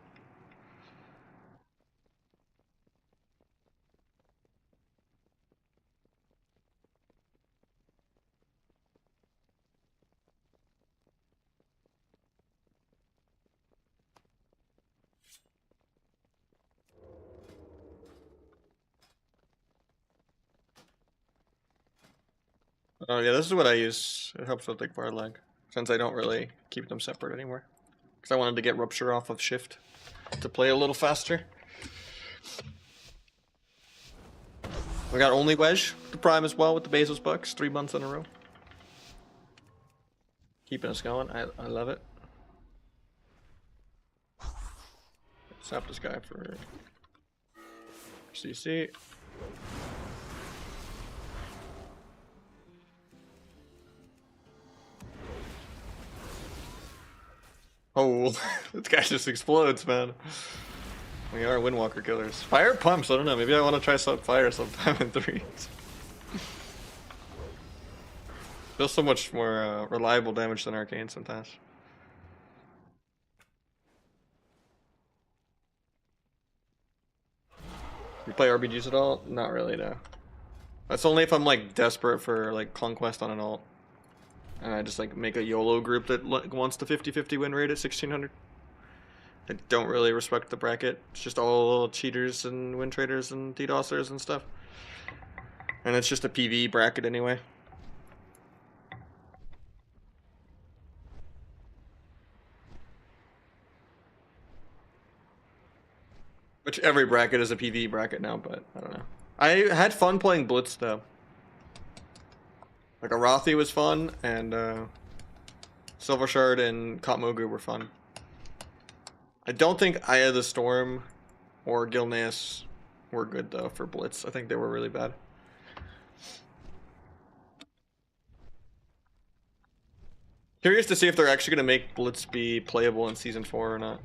Oh yeah, this is what I use. It helps with like bar lag, since I don't really keep them separate anymore. Because I wanted to get rupture off of shift to play a little faster. We got only wedge, the prime as well with the Bezos bucks, 3 months in a row. Keeping us going. I love it. Sap this guy for CC. Oh, this guy just explodes, man. We are Windwalker killers. Fire pumps, I don't know. Maybe I want to try some fire sometime in 3. Feels so much more reliable damage than arcane sometimes. You play RBGs at all? Not really, no. That's only if I'm like desperate for like conquest on an alt. And I just like make a YOLO group that wants the 50-50 win rate at 1600. I don't really respect the bracket. It's just all cheaters and win traders and DDoSers and stuff. And it's just a PV bracket anyway. Which every bracket is a PV bracket now, but I don't know. I had fun playing Blitz though. Like Arathi was fun, and Silver Shard and Kotmogu were fun. I don't think Aya the Storm or Gilneas were good though for Blitz. I think they were really bad. Curious to see if they're actually going to make Blitz be playable in Season 4 or not.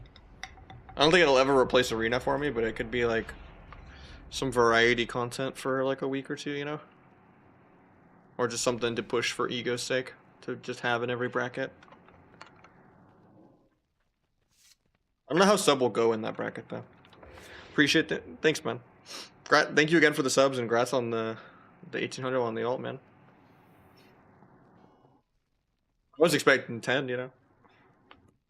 I don't think it'll ever replace Arena for me, but it could be like some variety content for like a week or two, you know? Or just something to push for ego's sake, to just have in every bracket. I don't know how sub will go in that bracket though. Appreciate it. Thanks, man. Thank you again for the subs and congrats on the 1800 on the alt, man. I was expecting 10, you know?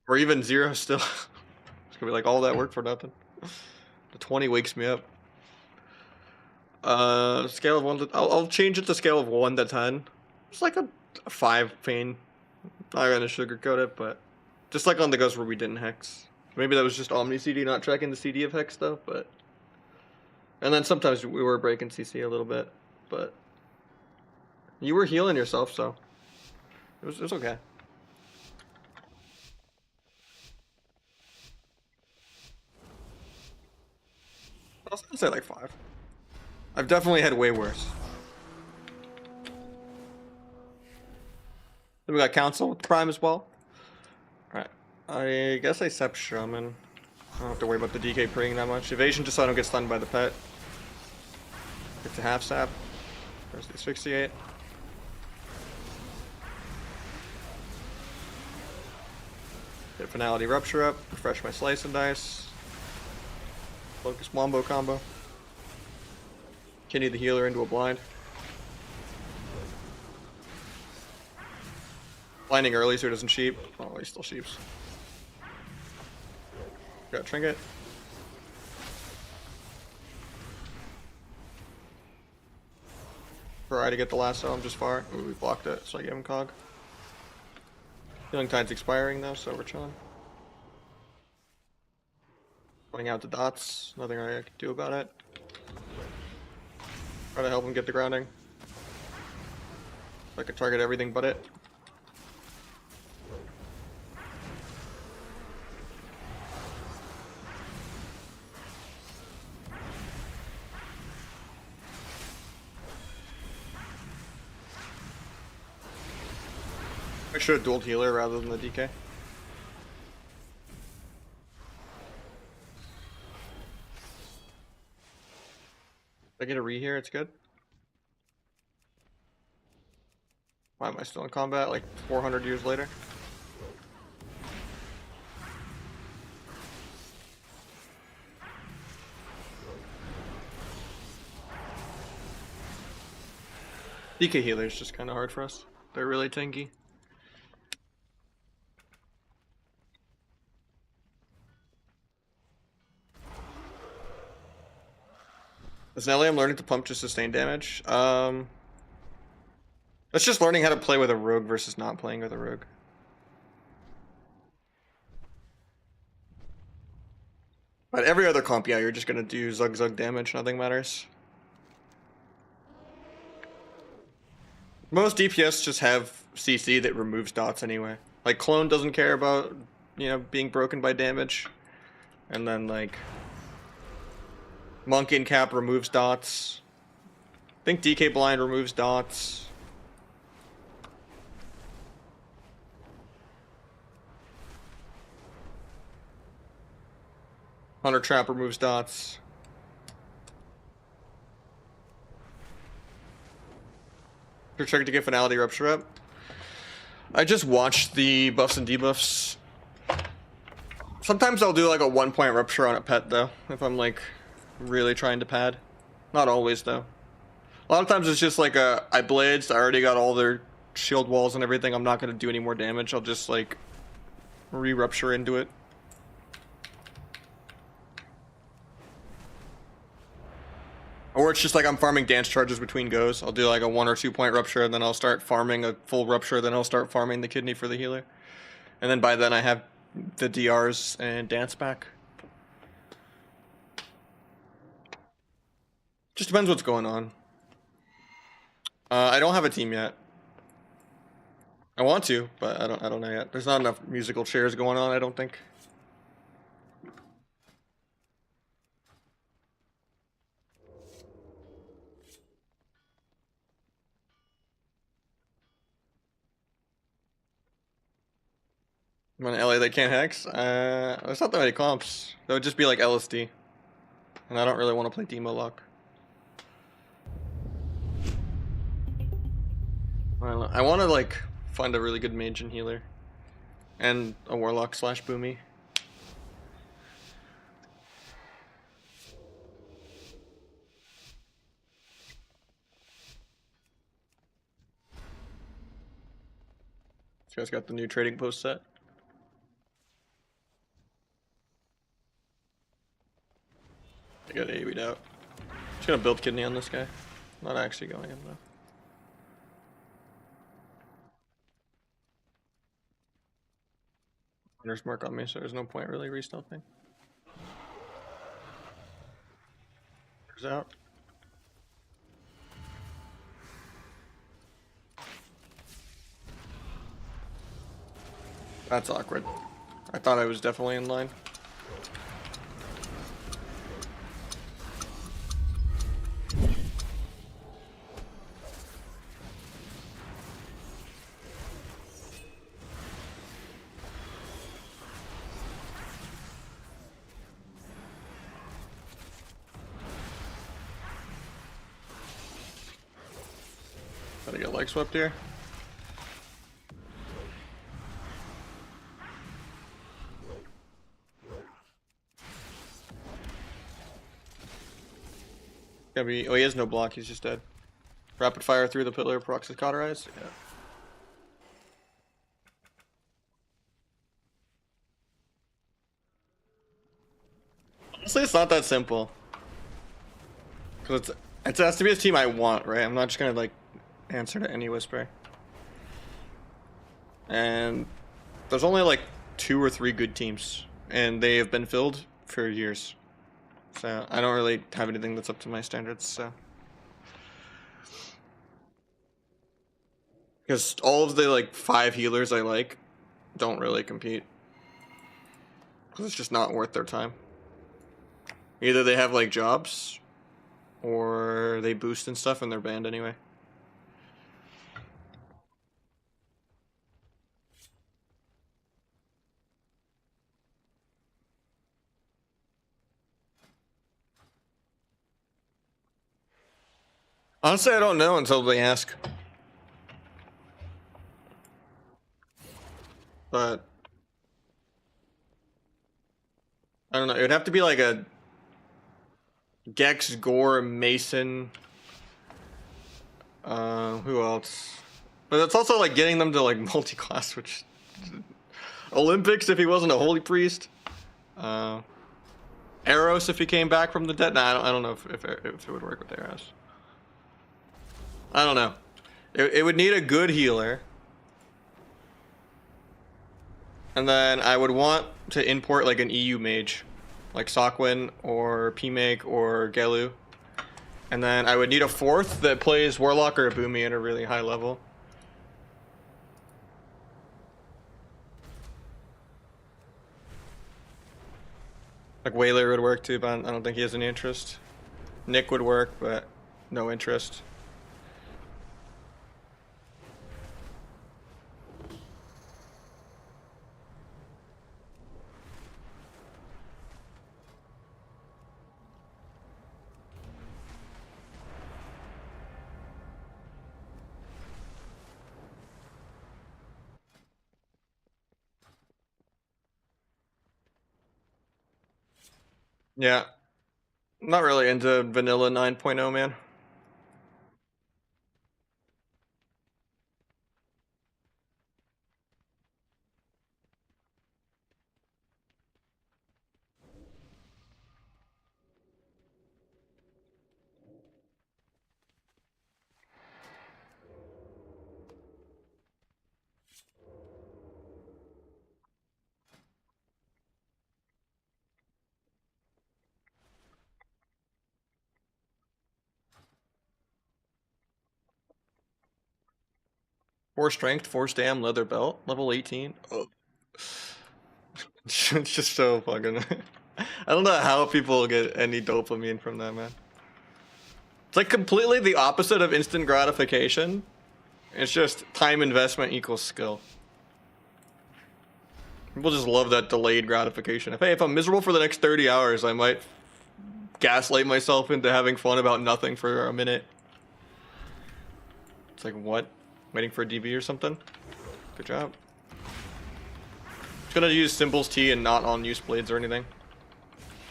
Or even 0 still. It's gonna be like all that work for nothing. The 20 wakes me up. Scale of 1 to... I'll change it to scale of 1 to 10. It's like a 5 pain. Not gonna sugarcoat it, but... Just like on the Ghost where we didn't hex. Maybe that was just Omni CD not tracking the CD of hex though, but... And then sometimes we were breaking CC a little bit, but... You were healing yourself, so... It was okay. I was gonna say like 5. I've definitely had way worse. Then we got Council with Prime as well. Alright. I guess I Sep Shaman. I don't have to worry about the DK preying that much. Evasion just so I don't get stunned by the pet. Get to half sap. There's the asphyxiate. Get Finality Rupture up. Refresh my Slice and Dice. Focus Wombo combo. Kenny the healer into a blind. Blinding early so he doesn't sheep. Oh, he still sheeps. Got Trinket. Try to get the lasso, I'm just far. Ooh, we blocked it, so I gave him Cog. Healing Tide's expiring though, so we're chilling. Putting out the dots, nothing I can do about it. Try to help him get the grounding. I could target everything but it. I should have dueled healer rather than the DK. If I get a re here, it's good. Why am I still in combat like 400 years later? DK healer is just kind of hard for us. They're really tanky. As Nelly, I'm learning to pump to sustain damage. That's That's just learning how to play with a rogue versus not playing with a rogue. But every other comp, yeah, you're just gonna do zug damage, nothing matters. Most DPS just have CC that removes dots anyway. Like, Clone doesn't care about, you know, being broken by damage. And then, like, Monk in Cap removes dots. I think DK Blind removes dots. Hunter Trap removes dots. You're checking to get Finality Rupture up. I just watched the buffs and debuffs. Sometimes I'll do like a 1-point Rupture on a pet though, if I'm like really trying to pad. Not always though. A lot of times it's just like I blades, I already got all their shield walls and everything, I'm not going to do any more damage, I'll just like re-rupture into it. Or it's just like I'm farming dance charges between goes. I'll do like a 1 or 2 point rupture, and then I'll start farming a full rupture, then I'll start farming the kidney for the healer. And then by then I have the DRs and dance back. Just depends what's going on. I don't have a team yet. I want to, but I don't know yet. There's not enough musical chairs going on, I don't think. I'm in LA, they can't hex? There's not that many comps. That would just be like LSD. And I don't really want to play Demo Lock. I don't know. I want to like find a really good mage and healer. And a warlock / boomy. You guys got the new trading post set? I got AoE'd out. Just gonna build kidney on this guy. Not actually going in though. Hunter's mark on me, so there's no point really re-stealthing. Hunter's out. That's awkward. I thought I was definitely in line. Gotta get leg swept here. Gotta be. Oh, he has no block. He's just dead. Rapid fire through the pillar. Proxy cauterize. Yeah. Honestly, it's not that simple. Cause it has to be a team I want, right? I'm not just gonna like answer to any whisper. And there's only like 2 or 3 good teams, and they have been filled for years. So I don't really have anything that's up to my standards. So because all of the like 5 healers I like don't really compete, because it's just not worth their time. Either they have like jobs, or they boost and stuff, and they're banned anyway. Honestly, I don't know until they ask. But I don't know. It would have to be like a Gex, Gore, Mason. Who else? But it's also like getting them to like multi-class, which Olympics if he wasn't a holy priest. Eros if he came back from the dead. Nah, I don't know if it would work with Eros. I don't know. It would need a good healer. And then I would want to import like an EU mage, like Sokwin or P-Make or Gelu. And then I would need a fourth that plays Warlock or Abumi at a really high level. Like Whaler would work too, but I don't think he has any interest. Nick would work, but no interest. Yeah. I'm not really into vanilla 9.0, man. Four strength, four stam, leather belt, level 18. Oh. It's just so fucking. I don't know how people get any dopamine from that, man. It's like completely the opposite of instant gratification. It's just time investment equals skill. People just love that delayed gratification. If I'm miserable for the next 30 hours, I might gaslight myself into having fun about nothing for a minute. It's like, what? Waiting for a DB or something? Good job. Just gonna use Symbols T and not on use blades or anything.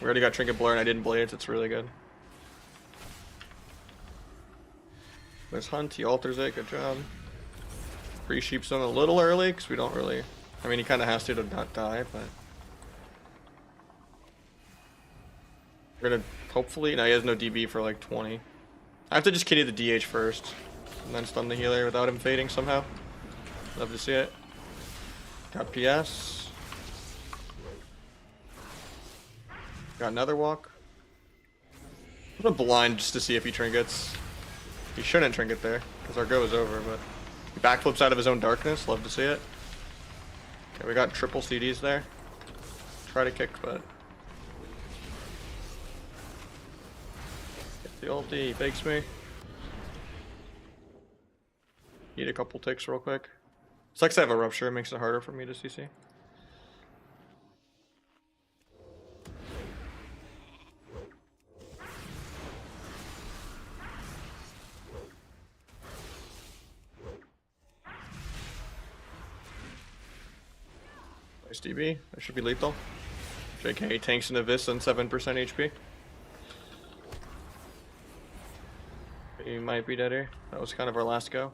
We already got Trinket Blur and I didn't blades, it's really good. There's Hunt, he alters it, good job. Free Sheep's on a little early, because we don't really... I mean, he kind of has to not die, but... We're gonna hopefully... No, he has no DB for like 20. I have to just kitty the DH first, and then stun the healer without him fading somehow. Love to see it. Got PS. Got another walk. I'm gonna blind just to see if he trinkets. He shouldn't trinket there, because our go is over, but... He backflips out of his own darkness, love to see it. Okay, we got triple CDs there. Try to kick, but... Get the ulti, he fakes me. Need a couple ticks real quick. Sucks I have a rupture, it makes it harder for me to CC. Nice DB, that should be lethal. JK tanks an Abyss on 7% HP. He might be dead here. That was kind of our last go.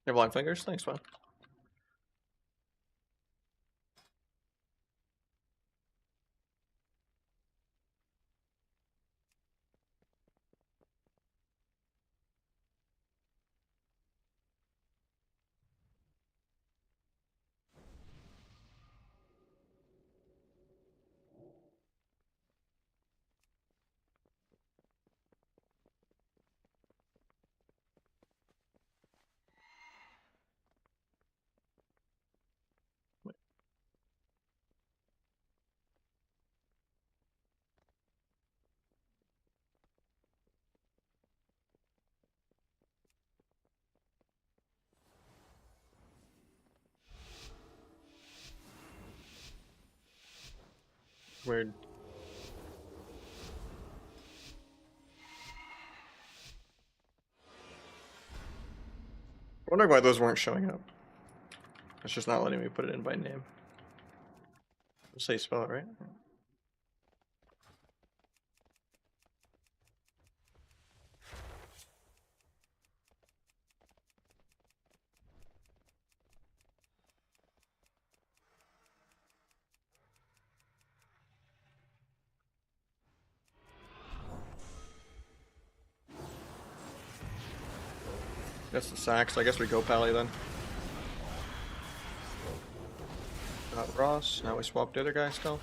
You have long fingers? Thanks, man. Weird. Wondering why those weren't showing up. It's just not letting me put it in by name. Let's say spell it right. That's the sack, so I guess we go Pally then. Got Ross, now we swap the other guy still.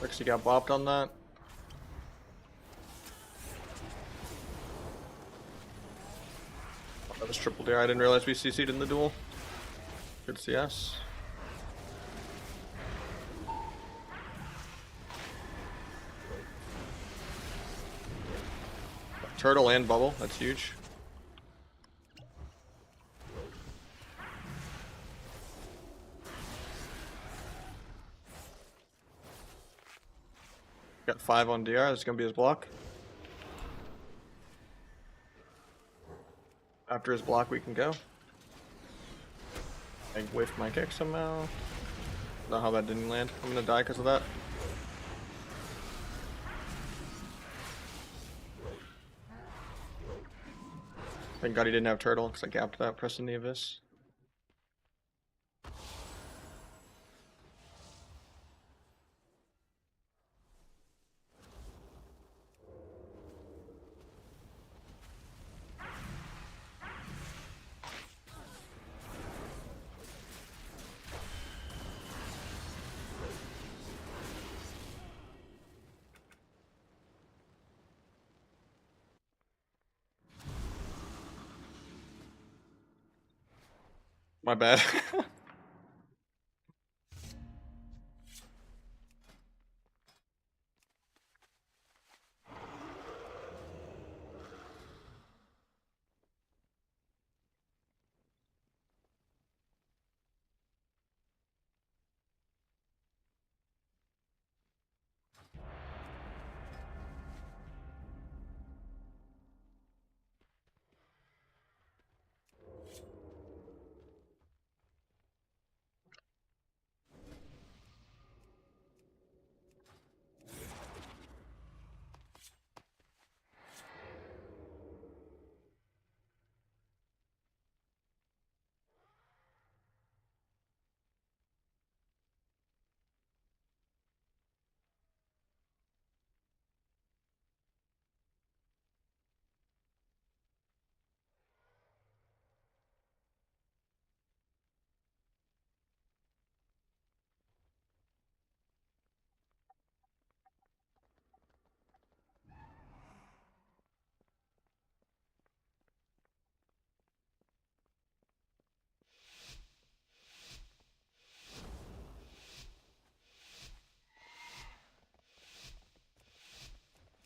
Looks he got bopped on that. Oh, that was triple dare, I didn't realize we CC'd in the duel. Good CS. Turtle and bubble, that's huge. Got 5 on DR, that's gonna be his block. After his block we can go. I whiffed my kick somehow. Don't know how that didn't land. I'm gonna die because of that. Thank God he didn't have turtle because I gapped that pressing the abyss. My bad.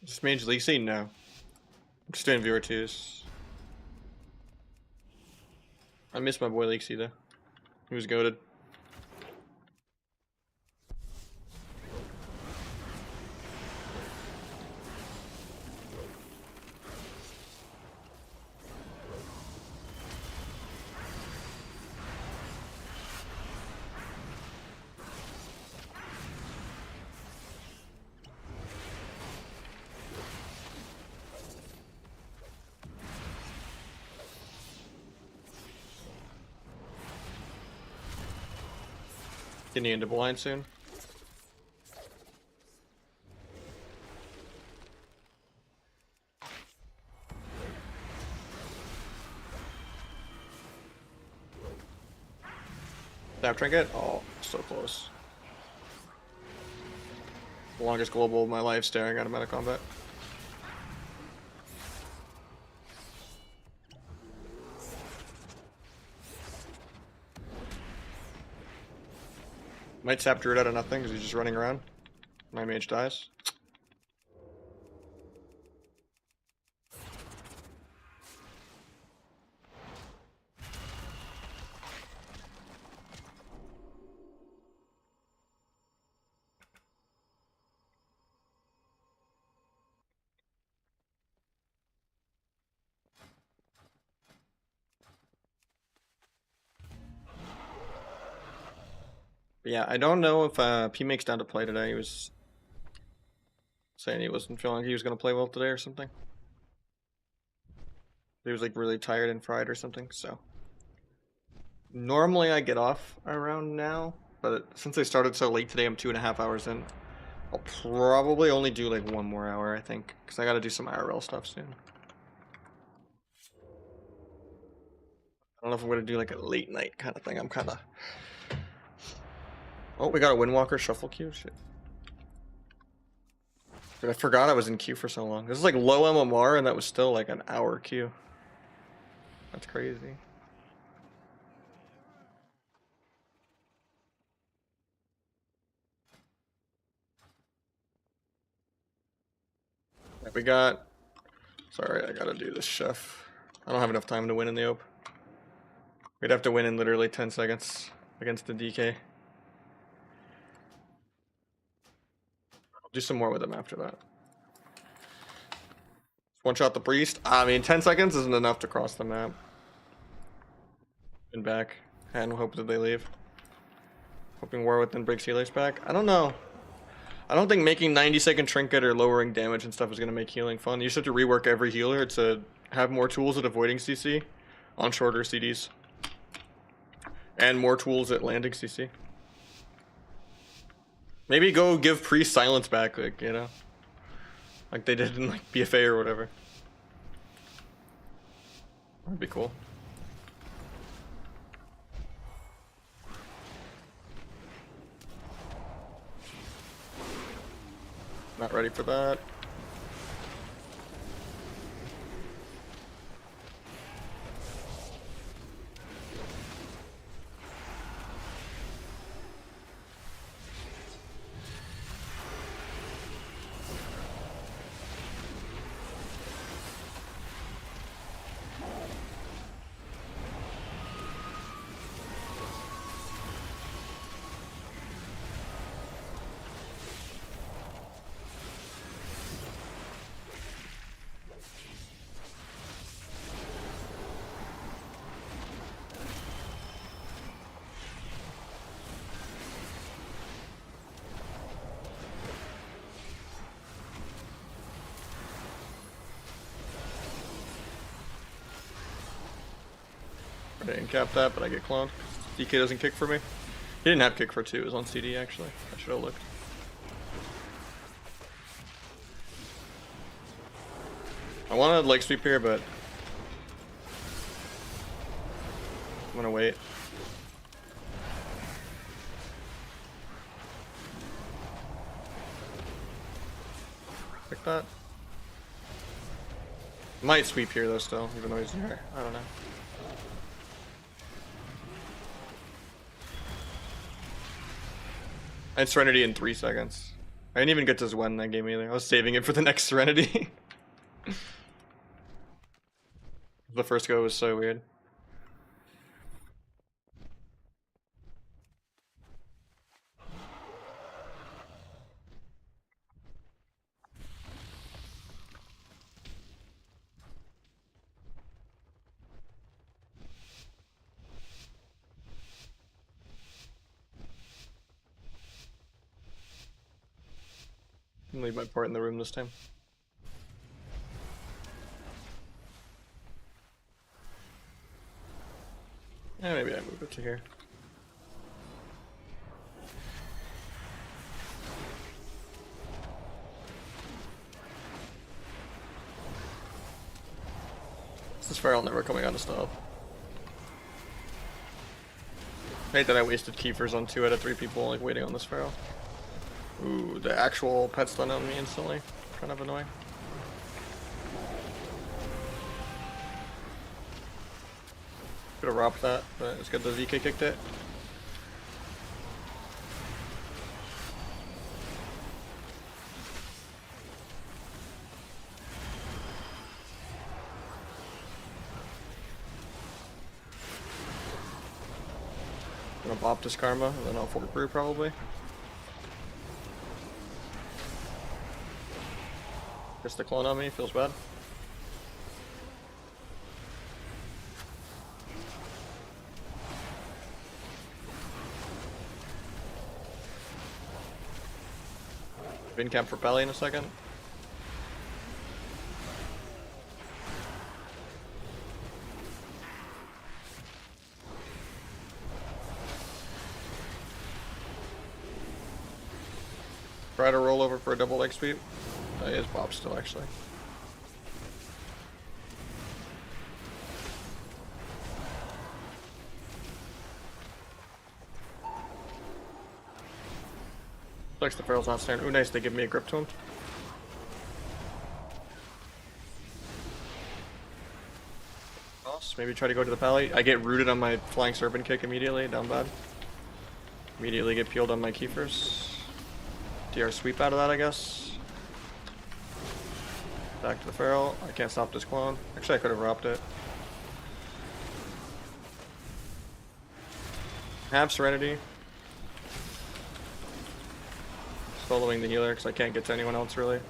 Just Mage Leaksy? No. I'm just doing viewer twos. I miss my boy Leaksy though. He was goated. Getting into blind soon. Tap trinket? Oh, so close. The longest global of my life staring at him out of combat. Might sap Druid out of nothing because he's just running around. My mage dies. But yeah, I don't know if P makes down to play today. He was saying he wasn't feeling like he was gonna play well today or something. He was like really tired and fried or something. So normally I get off around now, but since I started so late today, I'm 2.5 hours in. I'll probably only do like 1 more hour, I think, because I gotta do some IRL stuff soon. I don't know if I'm gonna do like a late night kind of thing. I'm kind of. Oh, we got a Windwalker shuffle queue. Shit. Dude, I forgot I was in queue for so long. This is like low MMR, and that was still like an hour queue. That's crazy. We got. Sorry, I gotta do this, chef. I don't have enough time to win in the open. We'd have to win in literally 10 seconds against the DK. I'll do some more with him after that. One shot the priest. I mean, 10 seconds isn't enough to cross the map. And back. And hope that they leave. Hoping War Within breaks healers back. I don't know. I don't think making 90-second trinket or lowering damage and stuff is going to make healing fun. You just have to rework every healer to have more tools at avoiding CC on shorter CDs. And more tools at landing CC. Maybe go give priest silence back, like, you know? Like they did in like BFA or whatever. That'd be cool. Not ready for that. I didn't cap that, but I get cloned. DK doesn't kick for me. He didn't have kick for 2, it was on CD actually. I should have looked. I wanted leg sweep here, but I'm gonna wait. Like that. Might sweep here though still, even though he's there. I don't know. I had Serenity in 3 seconds. I didn't even get to Zwen that game either. I was saving it for the next Serenity. The first go was so weird. I'm gonna leave my part in the room this time. Yeah, maybe I move it to here. This Feral never coming out of stop. I hate that I wasted Kiefer's on 2 out of 3 people like waiting on this Feral. Ooh, the actual pet stun on me instantly. Kind of annoying. Could have robbed that, but it's good the VK kicked it. Gonna bop this Karma, and then I'll fork brew probably. Just the clone on me, feels bad. Bin camp for Pally in a second. Try to roll over for a double leg sweep. He is Bob still, actually. Looks the Feral's not standing. Ooh, nice, they give me a grip to him. Maybe try to go to the Pally. I get rooted on my flying serpent kick immediately, down bad. Immediately get peeled on my Kiefers. DR sweep out of that, I guess. Back to the Feral. I can't stop this clone. Actually, I could have robbed it. Have Serenity. Following the healer because I can't get to anyone else really.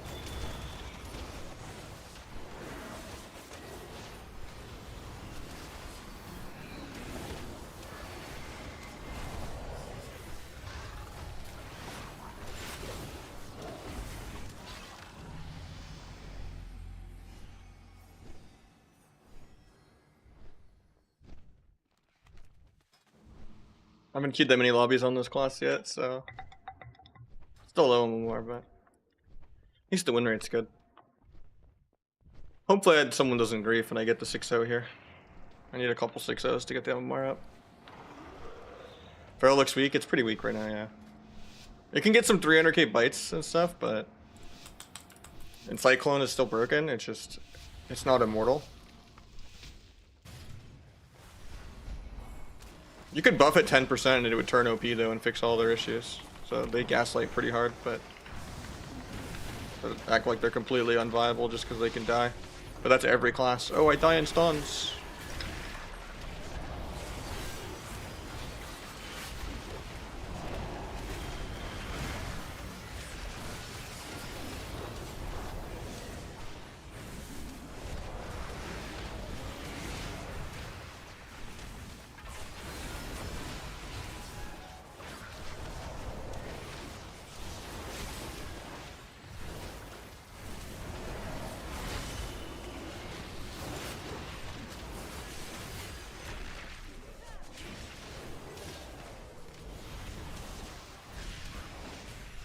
I haven't queued that many lobbies on this class yet, so still low on more, but at least the win rate's good. Hopefully someone doesn't grief and I get the 6-0 here. I need a couple 6-0s to get the MMR up. Feral looks weak. It's pretty weak right now, yeah. It can get some 300k bites and stuff, but... And Cyclone is still broken. It's just... It's not immortal. You could buff it 10% and it would turn OP though and fix all their issues. So they gaslight pretty hard, but act like they're completely unviable just because they can die. But that's every class. Oh, I die in stuns.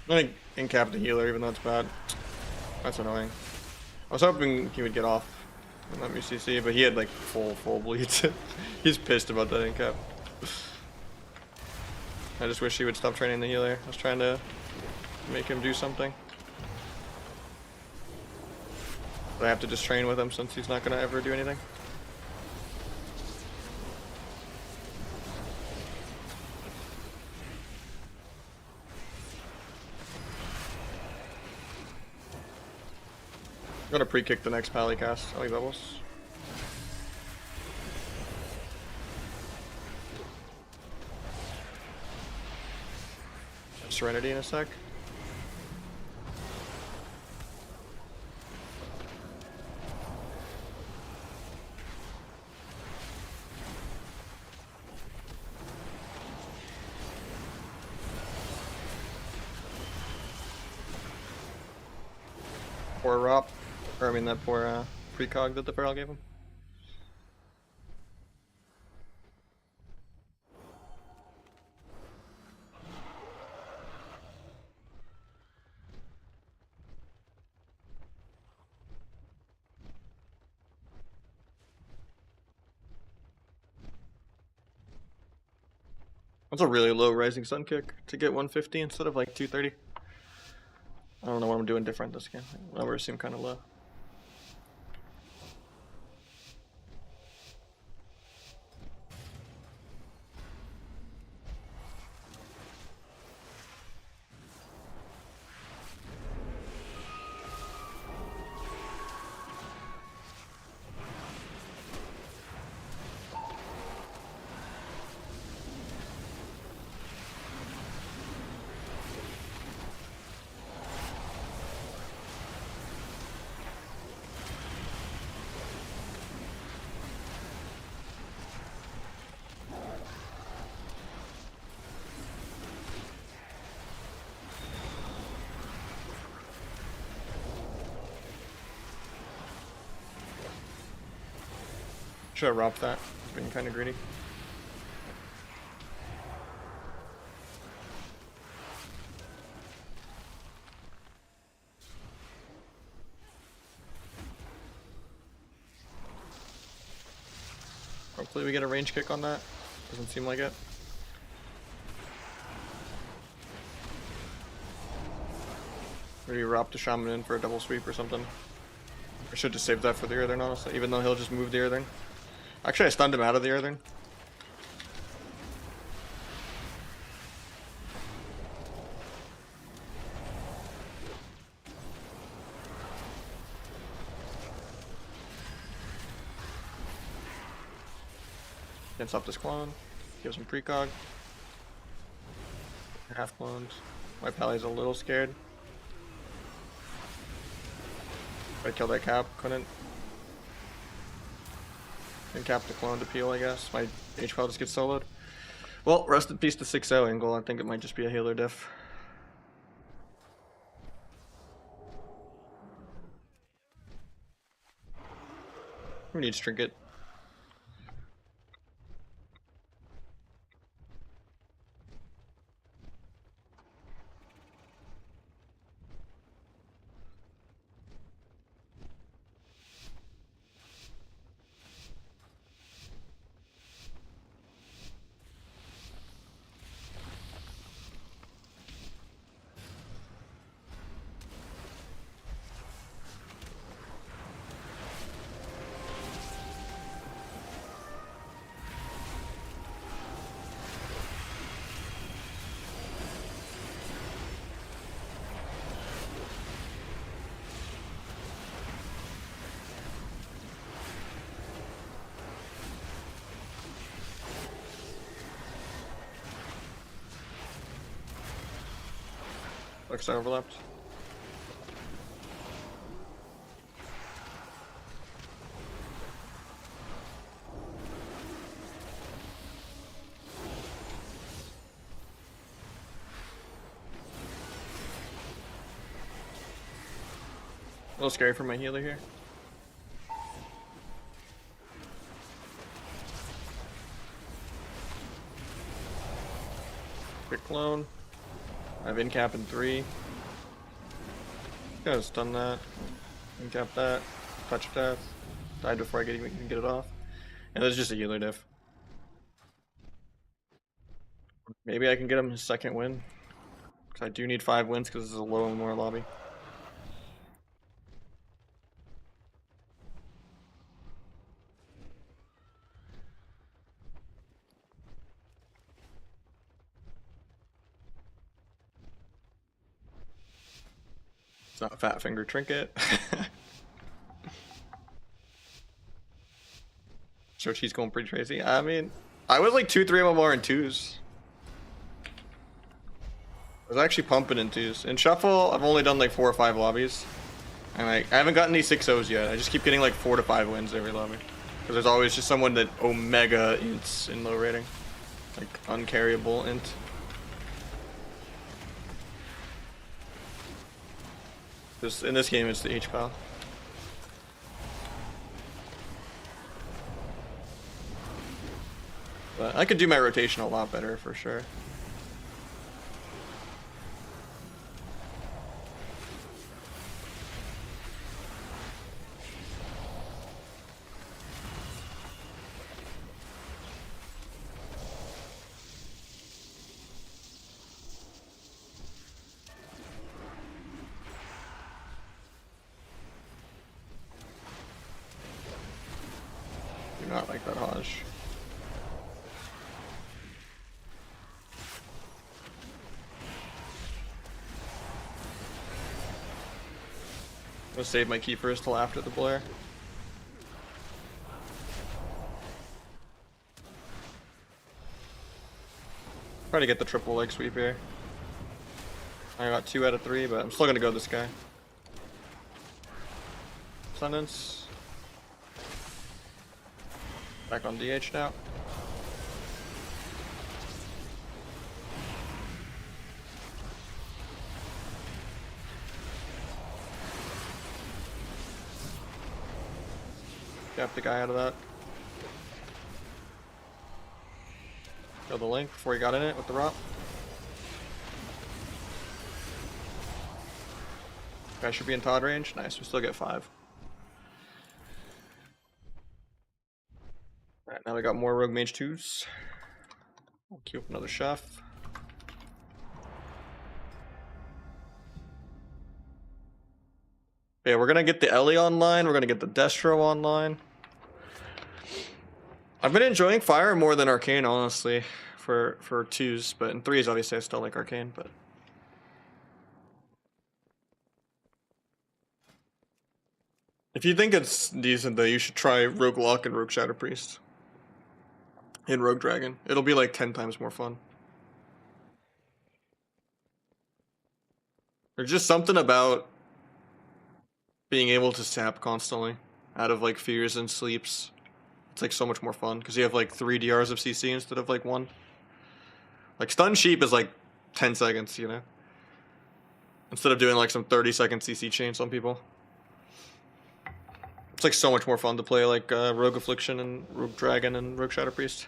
I think in-cap the healer, even though it's bad. That's annoying. I was hoping he would get off and let me CC, but he had like full bleeds. He's pissed about that in-cap. I just wish he would stop training the healer. I was trying to make him do something. But I have to just train with him since he's not gonna ever do anything. I'm gonna pre-kick the next Pally cast. I like bubbles. Serenity in a sec. Poor Rop. Or I mean that poor precog that the Feral gave him. That's a really low Rising Sun kick to get 150 instead of like 230. I don't know what I'm doing different this game. Numbers seem kind of low. Should have robbed that. Being kind of greedy. Hopefully we get a range kick on that. Doesn't seem like it. Maybe Rop the Shaman in for a double sweep or something. I should just save that for the Earthern, honestly, even though he'll just move the Earthern. Actually, I stunned him out of the Earthern. Can't stop this clone. Gives him precog. Half clones. My pally's a little scared. I killed that cap, couldn't. And cap the clone to peel, I guess. My HP just gets soloed. Well, rest in peace to 6-0 angle. I think it might just be a healer diff. Who needs trinket? Looks overlapped. A little scary for my healer here. Quick clone. I have incap in 3. Gotta stun that. Incap that. Touch death. Died before I even get it off. And that's just a healer diff. Maybe I can get him his second win. Because I do need 5 wins because this is a low and more lobby. It's not a fat finger trinket. So she's going pretty crazy. I mean, I was like 2-3 MMR in 2s. I was actually pumping in 2s. In Shuffle, I've only done like 4 or 5 lobbies. And like, I haven't gotten any 6-0s yet. I just keep getting like 4 to 5 wins every lobby. Because there's always just someone that omega ints in low rating. Like, uncarryable int. In this game, it's the H-Pal. But I could do my rotation a lot better, for sure. Do not like that Nahj. I'm gonna save my keepers till after the Blair. Try to get the triple leg sweep here. I got 2 out of 3, but I'm still gonna go this guy. Sentence. Back on DH now. Gap the guy out of that. Kill the link before he got in it with the rot. Guy should be in Todd range. Nice, we still get 5. Alright, now we got more Rogue Mage 2s. We'll queue up another chef. Yeah, we're gonna get the Ellie online, we're gonna get the Destro online. I've been enjoying Fire more than Arcane, honestly, for 2s, but in 3s, obviously, I still like Arcane, but... If you think it's decent, though, you should try Rogue Lock and Rogue Shadow Priest. In Rogue Dragon. It'll be like 10 times more fun. There's just something about being able to sap constantly out of like fears and sleeps. It's like so much more fun because you have like 3 DRs of CC instead of like 1. Like Stun Sheep is like 10 seconds, you know? Instead of doing like some 30-second CC chains on people. It's like so much more fun to play like Rogue Affliction and Rogue Dragon and Rogue Shadow Priest.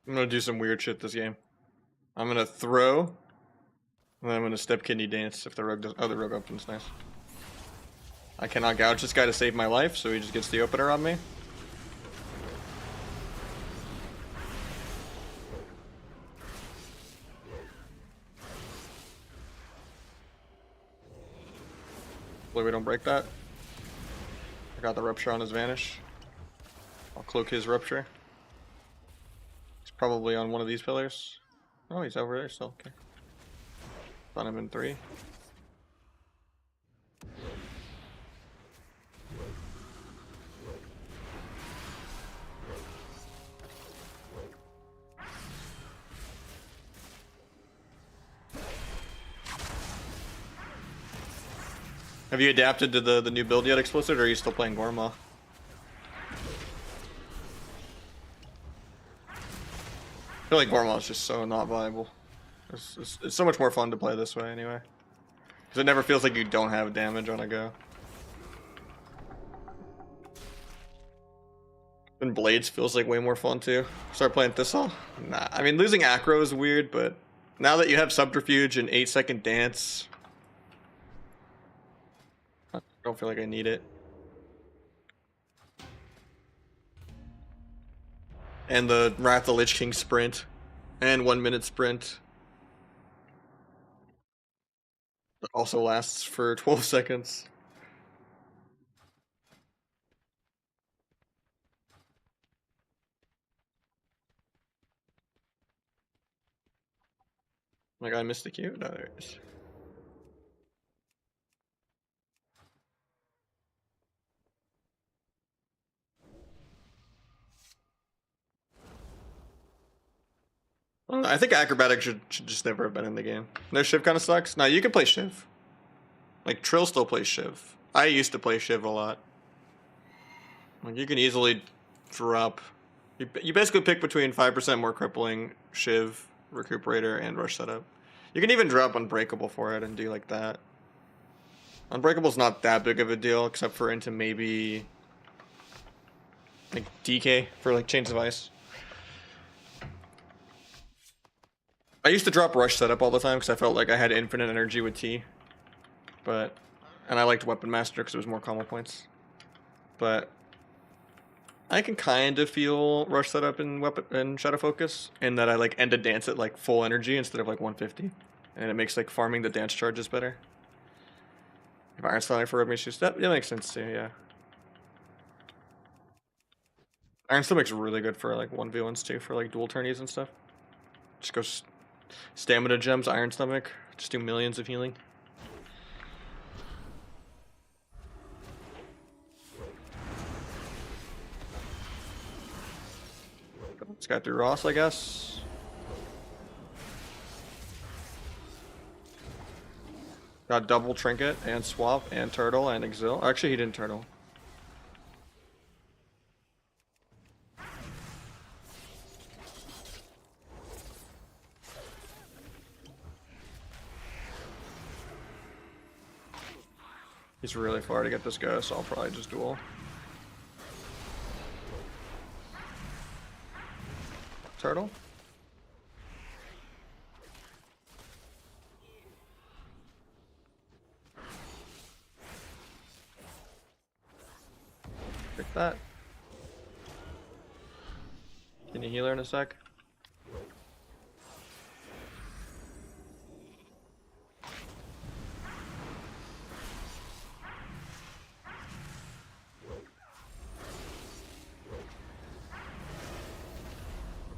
I'm gonna do some weird shit this game. I'm gonna throw, and then I'm gonna step kidney dance if the rogue does. Oh, the rogue opens, nice. I cannot gouge this guy to save my life, so he just gets the opener on me. Hopefully we don't break that. I got the rupture on his vanish. I'll cloak his rupture. He's probably on one of these pillars. Oh, he's over there still. Okay. Found him in 3. Have you adapted to the new build yet, Explicit, or are you still playing Gorma? I feel like Gorma is just so not viable. It's so much more fun to play this way anyway. Because it never feels like you don't have damage on a go. And Blades feels like way more fun too. Start playing Thistle? Nah, I mean losing Acro is weird, but now that you have Subterfuge and 8-second Dance, I don't feel like I need it. And the Wrath of the Lich King sprint. And 1-minute sprint. That also lasts for 12 seconds. Like I missed the queue? No, there it is. I think Acrobatic should just never have been in the game. No, Shiv kind of sucks. Now you can play Shiv. Like Trill still plays Shiv. I used to play Shiv a lot. Like you can easily drop. You basically pick between 5% more crippling, Shiv, Recuperator, and Rush Setup. You can even drop Unbreakable for it and do like that. Unbreakable's not that big of a deal, except for into maybe like DK for like Chains of Ice. I used to drop Rush Setup all the time because I felt like I had infinite energy with T. And I liked Weapon Master because it was more combo points. But I can kind of feel Rush Setup in Shadow Focus, in that I like end a dance at like full energy instead of like 150. And it makes like farming the dance charges better. If Iron Stomach for Rogue Mage Step, it makes sense too, yeah. Iron Stomach's really good for like 1v1s too, for like dual turnies and stuff. Just go Stamina Gems, Iron Stomach, just do millions of healing. This guy through Ross, I guess. Got double trinket and swap and turtle and exil. Actually, he didn't turtle. He's really far to get this guy, so I'll probably just duel. Turtle? Pick that. Can you heal her in a sec?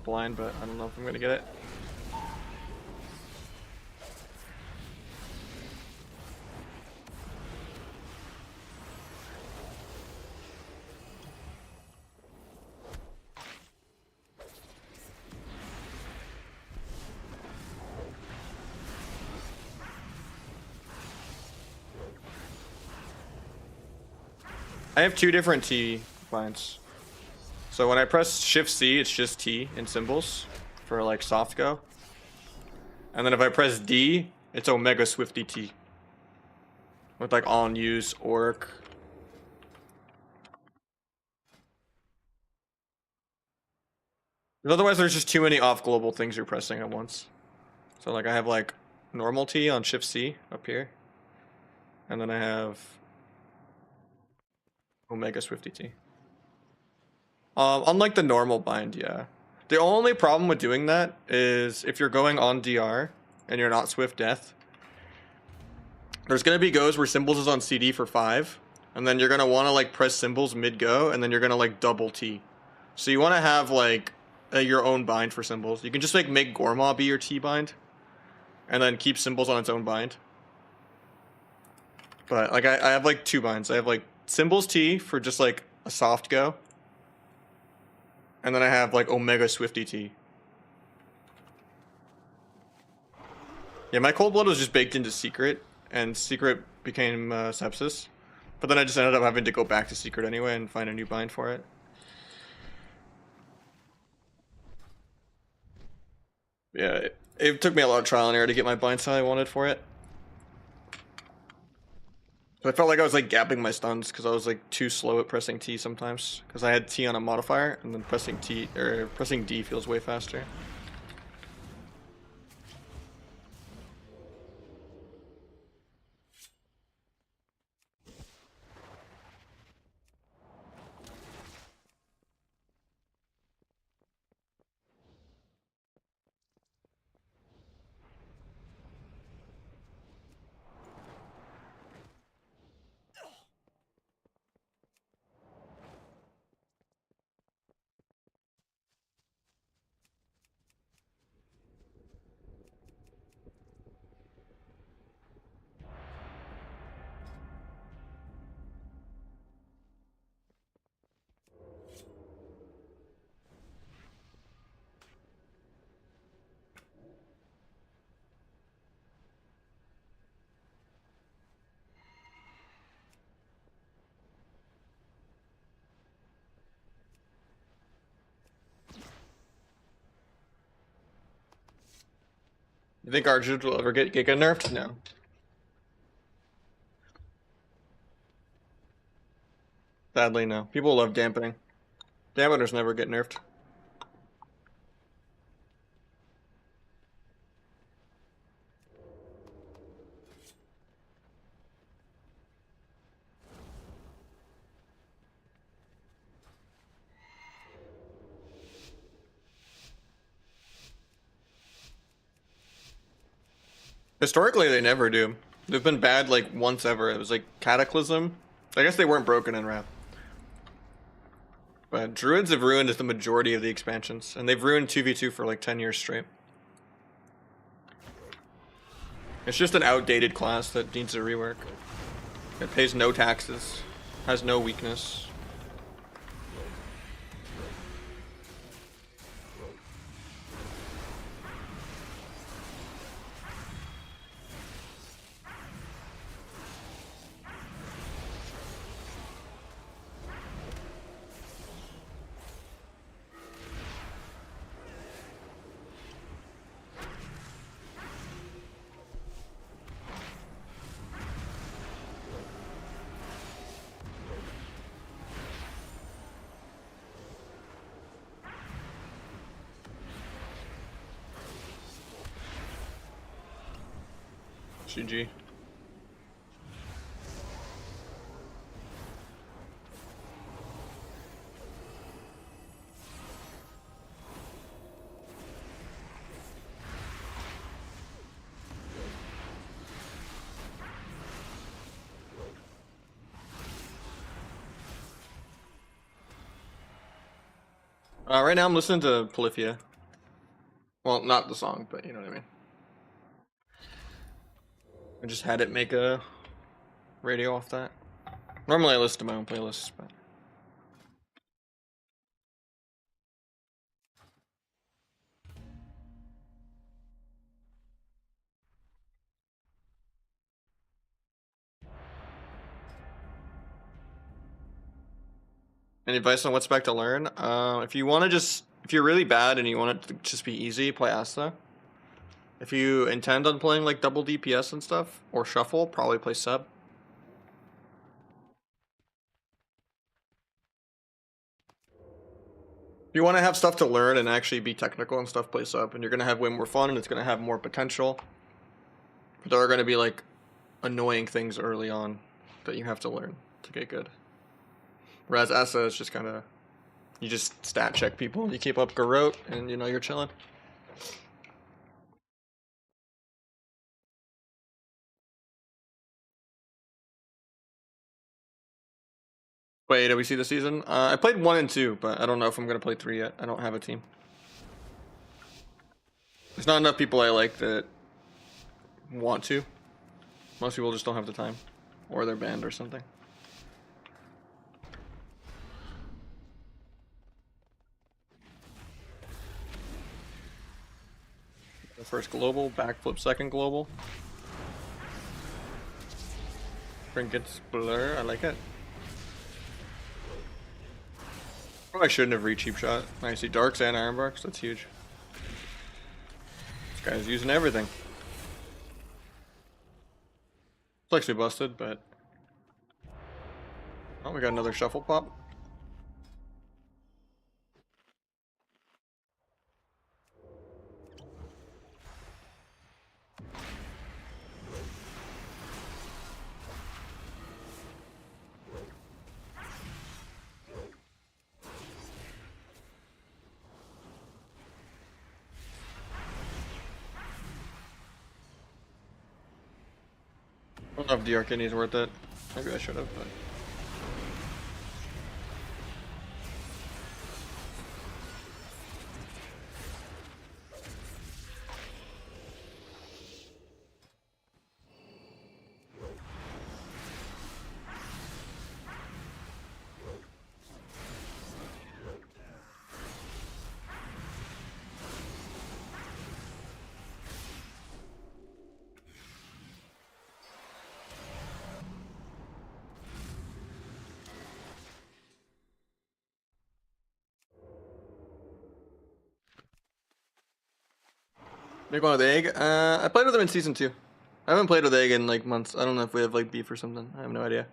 Blind, but I don't know if I'm gonna get it. I have two different T binds. So when I press Shift C, it's just T in symbols for like soft go. And then if I press D, it's Omega Swifty T. With like on use orc. Otherwise there's just too many off global things you're pressing at once. So like I have like normal T on Shift C up here. And then I have Omega Swifty T. Unlike the normal bind, yeah. The only problem with doing that is if you're going on DR and you're not Swift Death, there's gonna be goes where symbols is on CD for 5, and then you're gonna wanna like press symbols mid-go, and then you're gonna like double T. So you wanna have like your own bind for symbols. You can just like make Gormaw be your T bind, and then keep symbols on its own bind. But like I have like two binds. I have like symbols T for just like a soft go. And then I have like Omega Swifty T. Yeah, my Cold Blood was just baked into Secret, and Secret became Sepsis. But then I just ended up having to go back to Secret anyway and find a new bind for it. Yeah, it took me a lot of trial and error to get my binds how I wanted for it. So I felt like I was like gapping my stuns because I was like too slow at pressing T sometimes. Because I had T on a modifier, and then pressing T or pressing D feels way faster. You think Arjun will ever get Giga nerfed? No. Sadly, no. People love dampening. Dampeners never get nerfed. Historically, they never do. They've been bad like once ever. It was like Cataclysm. I guess they weren't broken in Wrath. But Druids have ruined the majority of the expansions, and they've ruined 2v2 for like 10 years straight. It's just an outdated class that needs a rework. It pays no taxes, has no weakness. GG. Right now I'm listening to Polyphia. Well, not the song, but you know what I mean. I just had it make a radio off that. Normally I listen to my own playlists, but... Any advice on what's back to learn? If you want to if you're really bad and you want it to just be easy, play Asta. If you intend on playing like double DPS and stuff, or shuffle, probably play sub. If you want to have stuff to learn and actually be technical and stuff, play sub, and you're gonna have way more fun and it's gonna have more potential. But there are gonna be like annoying things early on that you have to learn to get good. Whereas Asa is just kind of, you just stat check people, you keep up Garrote, and you know you're chilling. Wait, did we see the season? I played 1 and 2, but I don't know if I'm gonna play 3 yet. I don't have a team. There's not enough people I like that want to. Most people just don't have the time, or they're banned or something. The first global, backflip second global. Trinkets blur, I like it. Oh, I shouldn't have reached cheap shot. I see darks and ironbarks, that's huge. This guy's using everything. It's actually busted, but... Oh, we got another shuffle pop. I don't know if the Arcane is worth it. Maybe I should have, but... Big one with Egg. I played with him in season 2. I haven't played with Egg in like months. I don't know if we have like beef or something. I have no idea.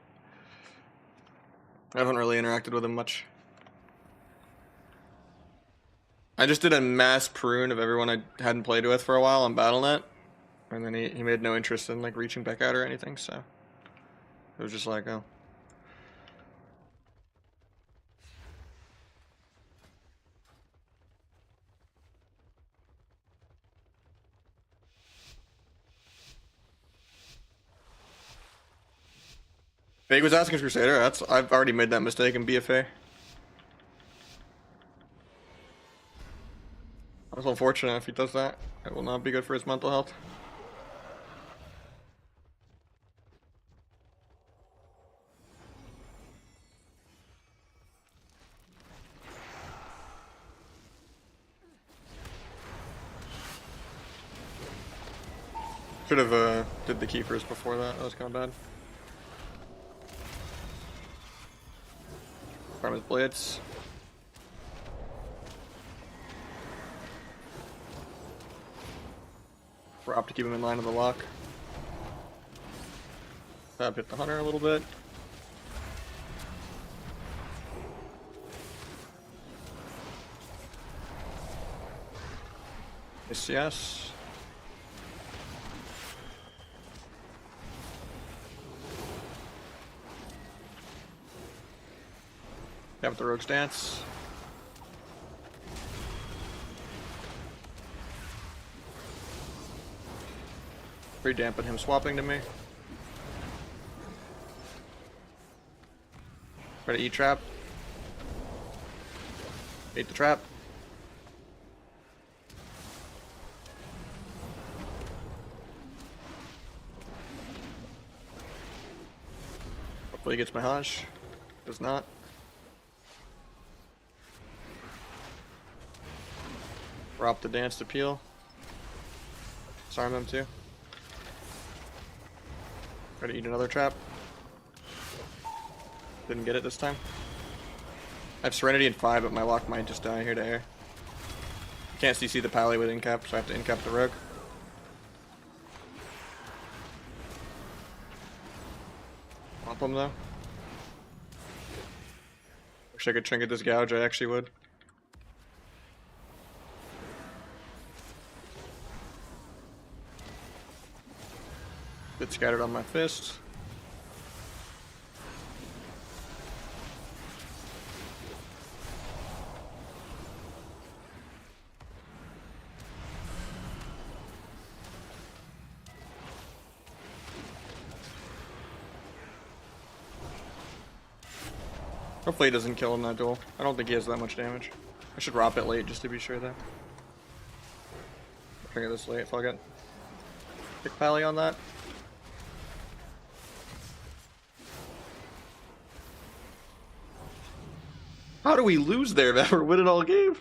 I haven't really interacted with him much. I just did a mass prune of everyone I hadn't played with for a while on BattleNet. And then he made no interest in like reaching back out or anything, so... It was just like, oh. Fake was asking Crusader. I've already made that mistake in BFA. That's unfortunate if he does that. It will not be good for his mental health. Should have did the keepers before that. That was kind of bad. Farm his blades. Drop to keep him in line of the lock. Hit the hunter a little bit. Yes. Have the rogue's dance. Pre-dampen him swapping to me. Try to eat trap. Ate the trap. Hopefully he gets my Nahj. Does not. Drop the dance to peel. Disarm him too. Try to eat another trap. Didn't get it this time. I have Serenity in 5, but my lock might just die here to air. Can't CC the pally with incap, so I have to incap the rogue. Pop him though. Wish I could trinket this gouge, I actually would. Bit scattered on my fist. Hopefully he doesn't kill him that duel. I don't think he has that much damage. I should ROP it late just to be sure though. I'll trigger this late, fuck it. Pick pally on that. How do we lose there, man? We're winning all game.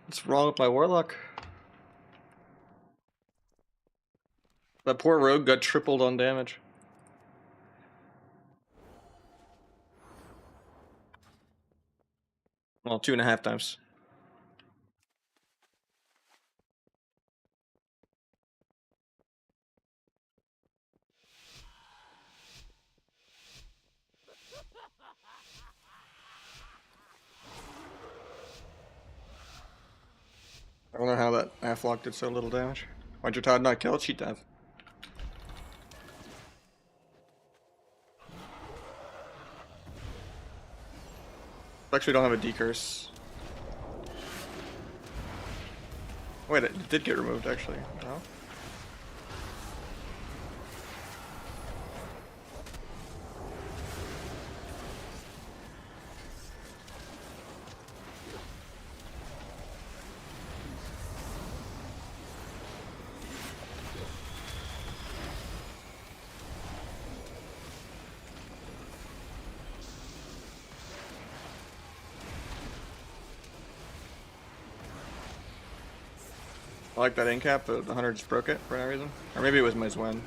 What's wrong with my warlock? That poor rogue got tripled on damage. Well, 2.5 times. I don't know how that half-lock did so little damage. Why'd your Todd not kill it? Cheat death. Actually don't have a decurse. Wait, it did get removed actually. No? I like that incap, but the hunter just broke it for no reason. Or maybe it was my Zwen.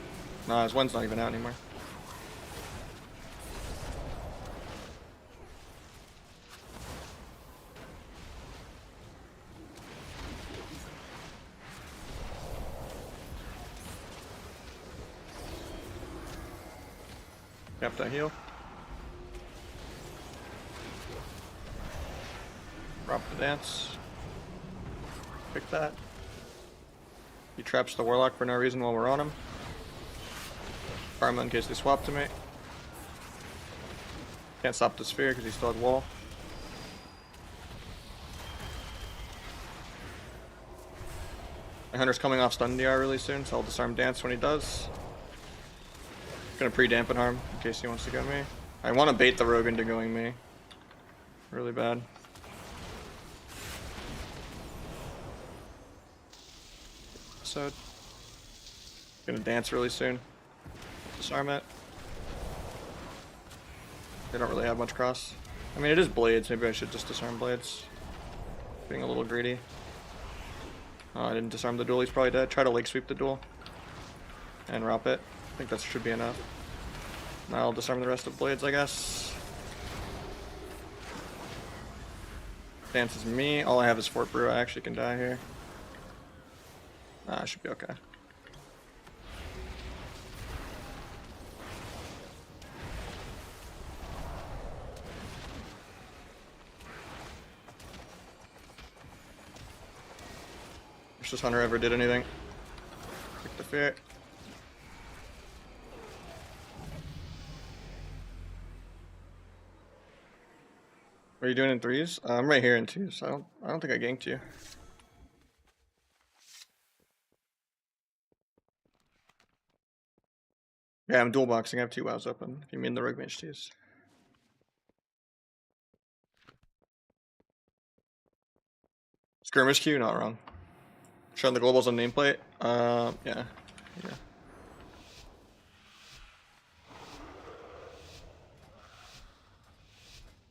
Nah, Zwen's not even out anymore. Cap that heal. Drop the dance. Pick that. He traps the warlock for no reason while we're on him. Karma in case they swap to me. Can't stop the sphere because he still had wall. My hunter's coming off stun DR really soon, so I'll disarm dance when he does. Gonna pre-dampen harm in case he wants to go me. I want to bait the rogue into going me. Really bad. So gonna dance really soon. Disarm it. They don't really have much cross. I mean, it is blades. Maybe I should just disarm blades. Being a little greedy. Oh, I didn't disarm the duel. He's probably dead. Try to leg sweep the duel and ROP it. I think that should be enough. Now I'll disarm the rest of blades, I guess. Dance is me. All I have is Fort Brew. I actually can die here. I should be okay. Wish this hunter ever did anything. Pick the fear. What are you doing in threes? I'm right here in twos, so I don't think I ganked you. Yeah, I'm dual boxing. I have 2 wows open. If you mean the rogue mage twos. Skirmish queue, not wrong. Showing the globals on nameplate. Yeah.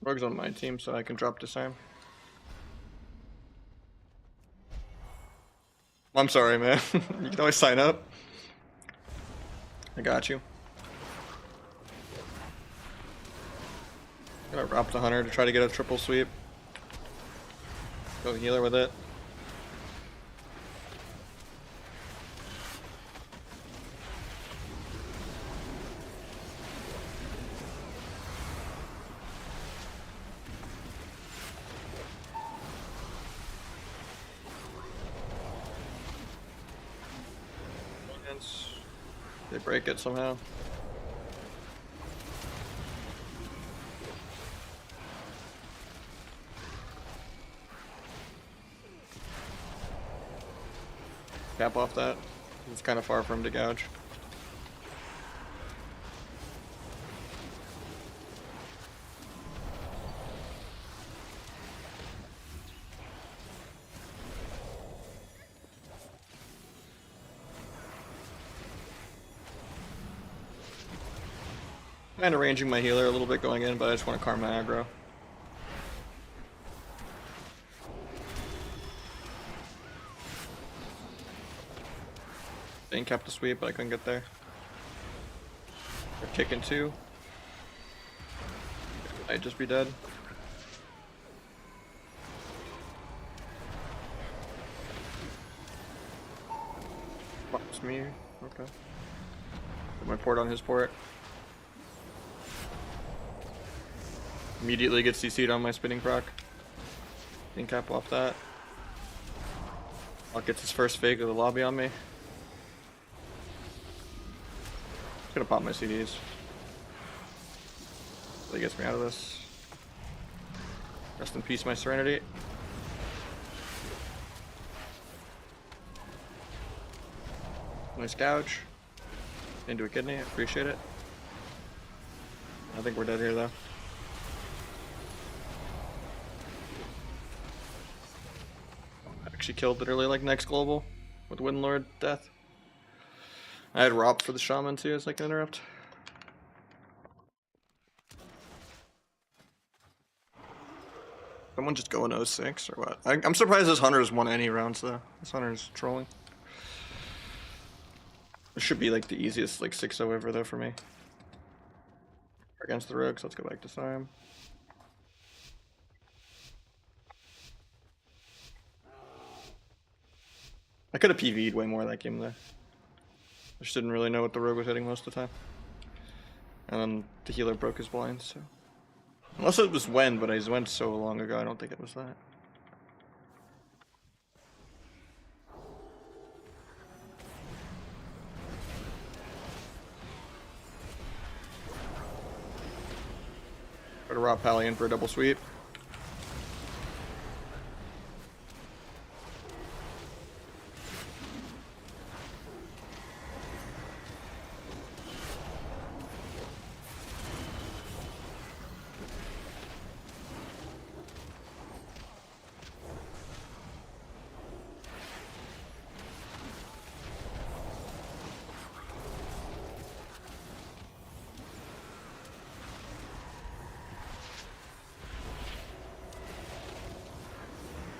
Rogue's on my team, so I can drop disarm. I'm sorry, man. You can always sign up. I got you. Gonna rob the hunter to try to get a triple sweep. Go healer with it. They break it somehow. Cap off that. It's kind of far for him to gouge. Kind of ranging my healer a little bit going in, but I just want to calm my aggro. Didn't cap the sweep, but I couldn't get there. They're kicking 2. I'd just be dead. It's me. Okay. Put my port on his port. Immediately gets CC'd on my spinning proc. Didn't cap off that. I'll get his first fake of the lobby on me. Just gonna pop my CDs. So he gets me out of this. Rest in peace, my serenity. Nice gouge. Into a kidney, appreciate it. I think we're dead here though. Actually killed literally like next global with Windlord death. I had Rop for the shaman too, as I can interrupt. Someone just go in 06 or what? I'm surprised this Hunter's won any rounds though. This Hunter's trolling. This should be like the easiest like 6-0 ever though for me. Against the Rogues, let's go back to Sarm. I could have PV'd way more that game though. I just didn't really know what the Rogue was hitting most of the time. And then the healer broke his blind, so. Unless it was Wen, but I went so long ago, I don't think it was that. Go to Rob Pally in for a double sweep.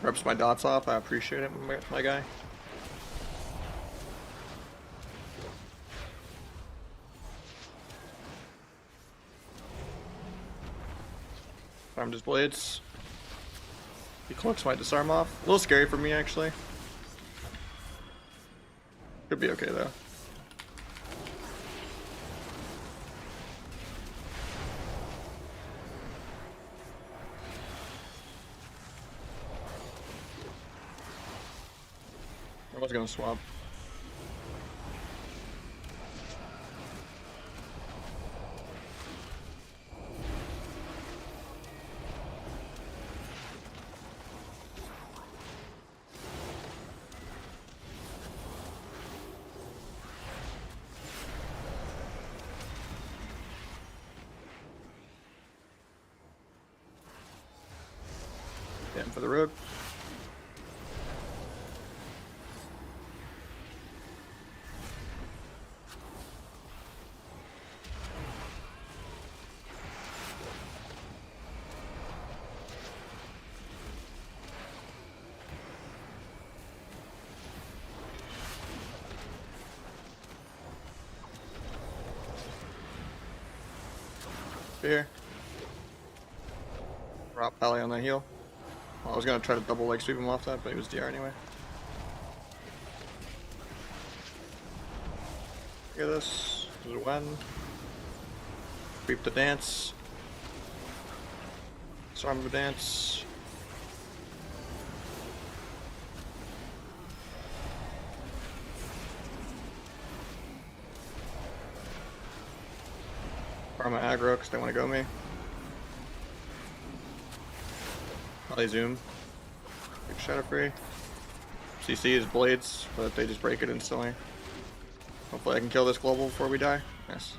Reps my dots off, I appreciate it, my guy. Farmed his blades. He cloaks my disarm off. A little scary for me actually. Could be okay though. I was gonna swap. Damn for the rogue. Here. Drop Pally on that heal. Well, I was gonna try to double leg sweep him off that, but he was DR anyway. Look at this. This is one. Sweep the dance. Disarm the dance. Farm my aggro because they want to go me. Probably zoom. Big shadow free. CC is blades, but they just break it instantly. Hopefully I can kill this global before we die. Yes.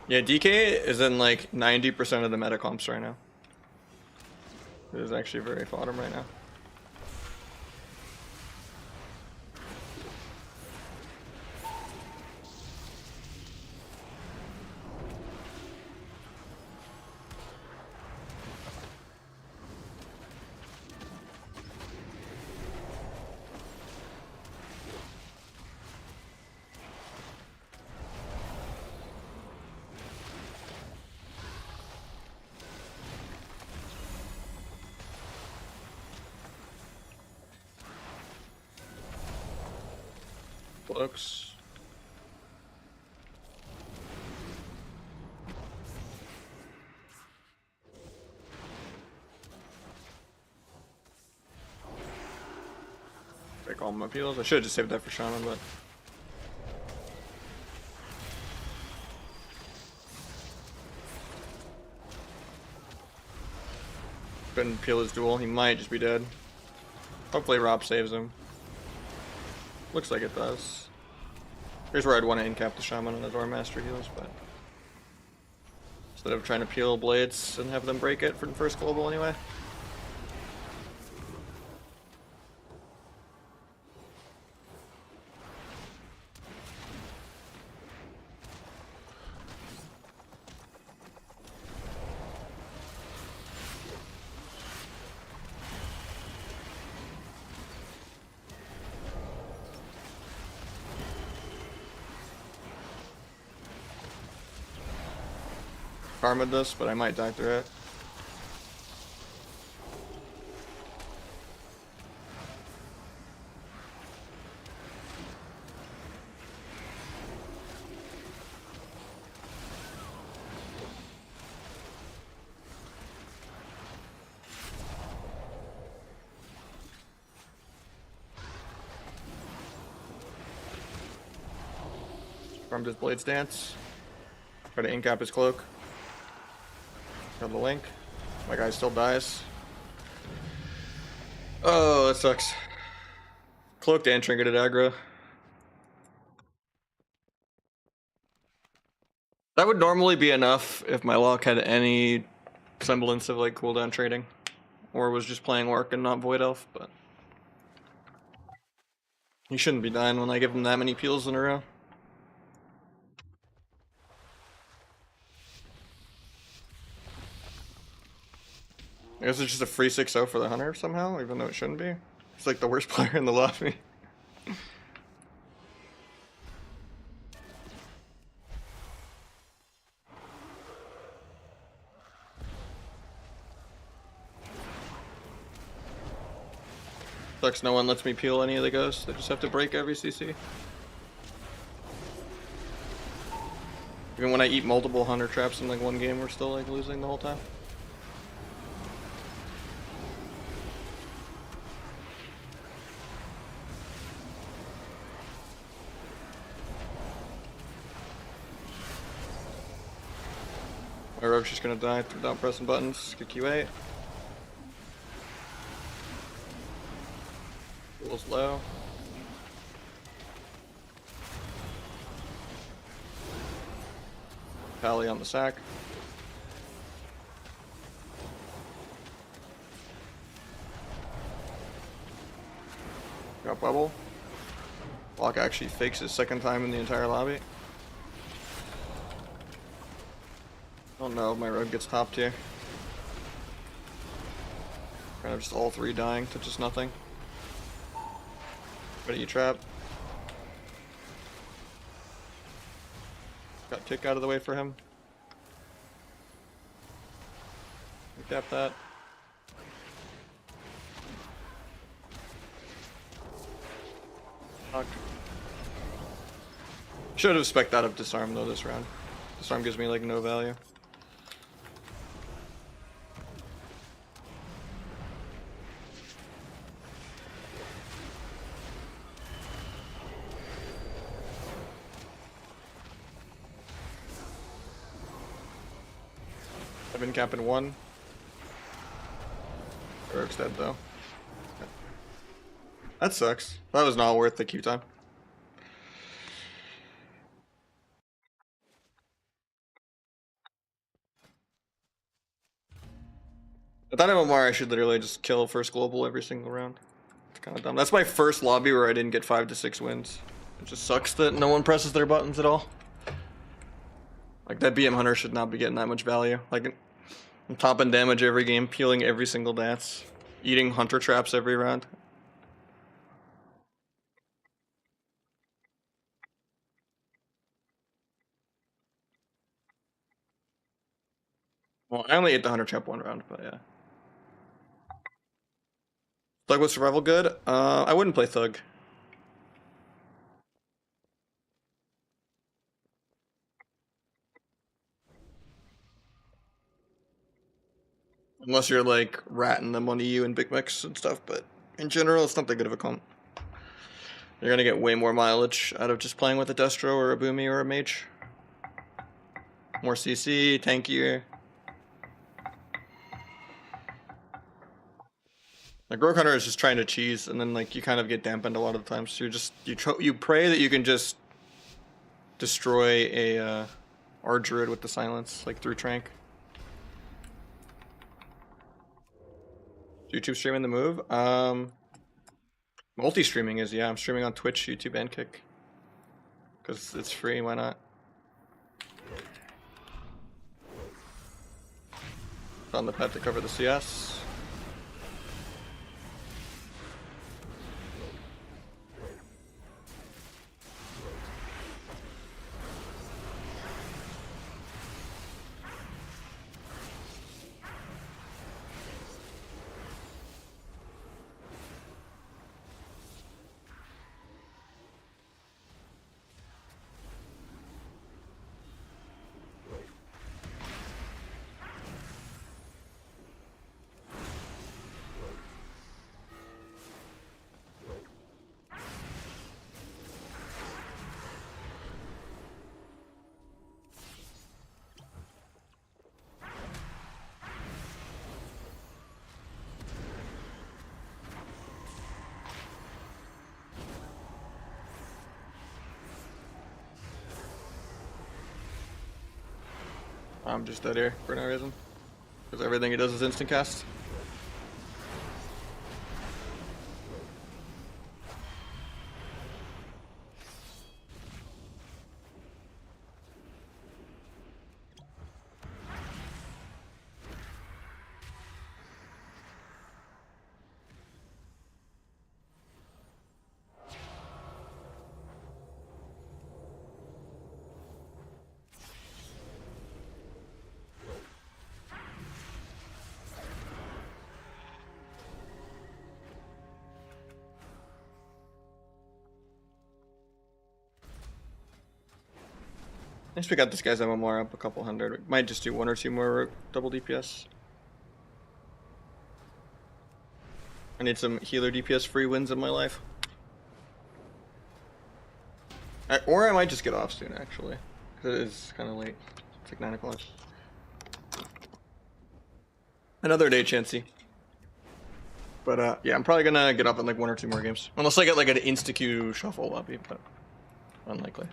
Yeah, DK is in like 90% of the meta comps right now. It is actually very bottom right now. Looks. Break all my appeals. I should have just saved that for Shaman, but. Couldn't peel his duel. He might just be dead. Hopefully Rob saves him. Looks like it does. Here's where I'd want to incap the Shaman and the Door Master heals, but instead of trying to peel blades and have them break it for the first global anyway. Karma'd this, but I might die through it. Farmed his Blades Dance. Try to incap his cloak. Got the link. My guy still dies. Oh, that sucks. Cloaked and trinketed aggro. That would normally be enough if my lock had any semblance of like cooldown trading. Or was just playing Orc and not Void Elf, but he shouldn't be dying when I give him that many peels in a row. I guess it's just a free 6-0 for the Hunter somehow, even though it shouldn't be. He's like the worst player in the lobby. Sucks no one lets me peel any of the ghosts. They just have to break every CC. Even when I eat multiple hunter traps in like one game, we're still like losing the whole time. My rogue's just gonna die without pressing buttons. Good Q8. Fool's low. Pally on the sack. Got bubble. Block actually fakes his second time in the entire lobby. Oh no, my rogue gets topped here. Kind of just all three dying to just nothing. Ready, you trap. Got tick out of the way for him. Tap that. Fuck. Should have spec'd out of disarm though this round. Disarm gives me like no value. I've been capping one. Rogue's dead though. That sucks. That was not worth the Q time. I thought MMR I should literally just kill first global every single round. It's kind of dumb. That's my first lobby where I didn't get 5 to 6 wins. It just sucks that no one presses their buttons at all. Like that BM Hunter should not be getting that much value. Like I'm topping damage every game, peeling every single dance, eating hunter traps every round. Well, I only ate the hunter trap one round, but yeah. Thug with survival good? I wouldn't play Thug. Unless you're like ratting them on EU and Big Mix and stuff, but in general, it's not that good of a comp. You're gonna get way more mileage out of just playing with a Destro or a Boomy or a Mage. More CC, tankier. Like Rogue Hunter is just trying to cheese, and then like you kind of get dampened a lot of the times. So you pray that you can just destroy a R Druid with the silence, like through Trank. YouTube streaming the move? Multi-streaming is, yeah. I'm streaming on Twitch, YouTube, and Kick. Because it's free, why not? Found the pet to cover the CS. I'm just dead here for no reason. Because everything he does is instant cast. At least we got this guy's MMR up a couple hundred. We might just do 1 or 2 more double DPS. I need some healer DPS free wins in my life. Or I might just get off soon, actually. Because it is kind of late. It's like 9 o'clock. Another day, Chansey. But yeah, I'm probably gonna get up in like 1 or 2 more games. Unless I get like an insta-queue shuffle lobby, but unlikely.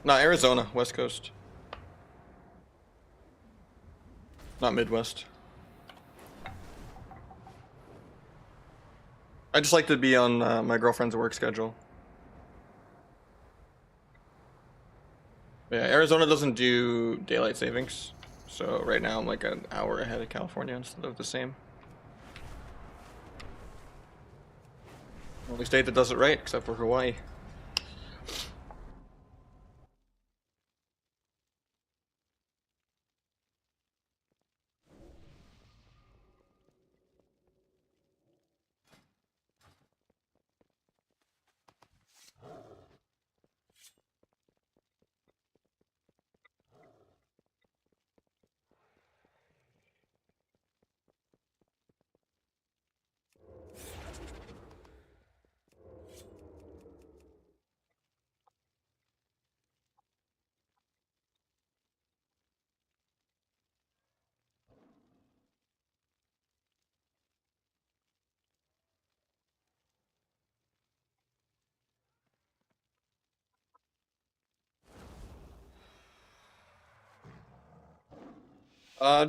Nah, Arizona, West Coast. Not Midwest. I just like to be on my girlfriend's work schedule. Yeah, Arizona doesn't do daylight savings. So right now I'm like an hour ahead of California instead of the same. Only state that does it right, except for Hawaii.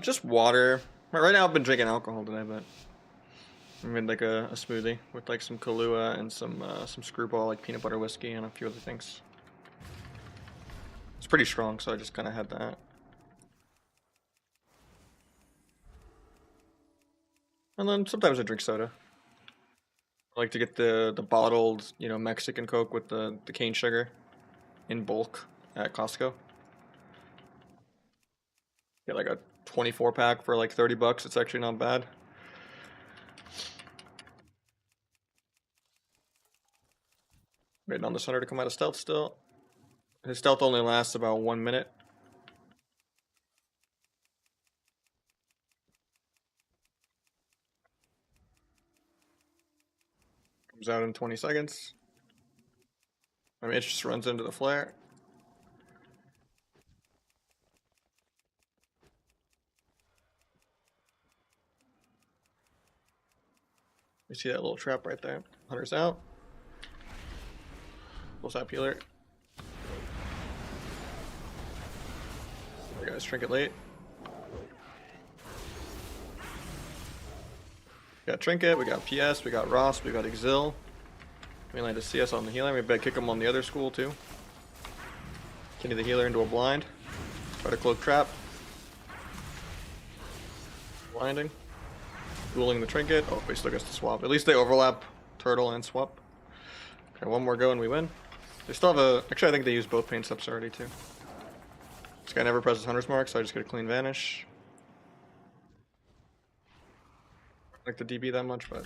Just water. Right now I've been drinking alcohol today, but I made like a smoothie with like some Kahlua and some screwball, like peanut butter whiskey and a few other things. It's pretty strong, so I just kind of had that. And then sometimes I drink soda. I like to get the bottled, you know, Mexican Coke with the cane sugar in bulk at Costco. Get like a 24 pack for like 30 bucks. It's actually not bad. Waiting on this hunter to come out of stealth still. His stealth only lasts about 1 minute. Comes out in 20 seconds. I mean, it just runs into the flare. You see that little trap right there? Hunter's out. Full sap healer. You guys trinket late. We got trinket, we got PS, we got Ross, we got Exil. We land a CS on the healer. We better kick him on the other school too. Kenny the healer into a blind. Try to cloak trap. Blinding. Dueling the trinket. Oh, he still gets to swap. At least they overlap turtle and swap. Okay, one more go and we win. They still have a... Actually, I think they use both paint steps already too. This guy never presses Hunter's Mark, so I just get a clean vanish. I don't like the DB that much, but...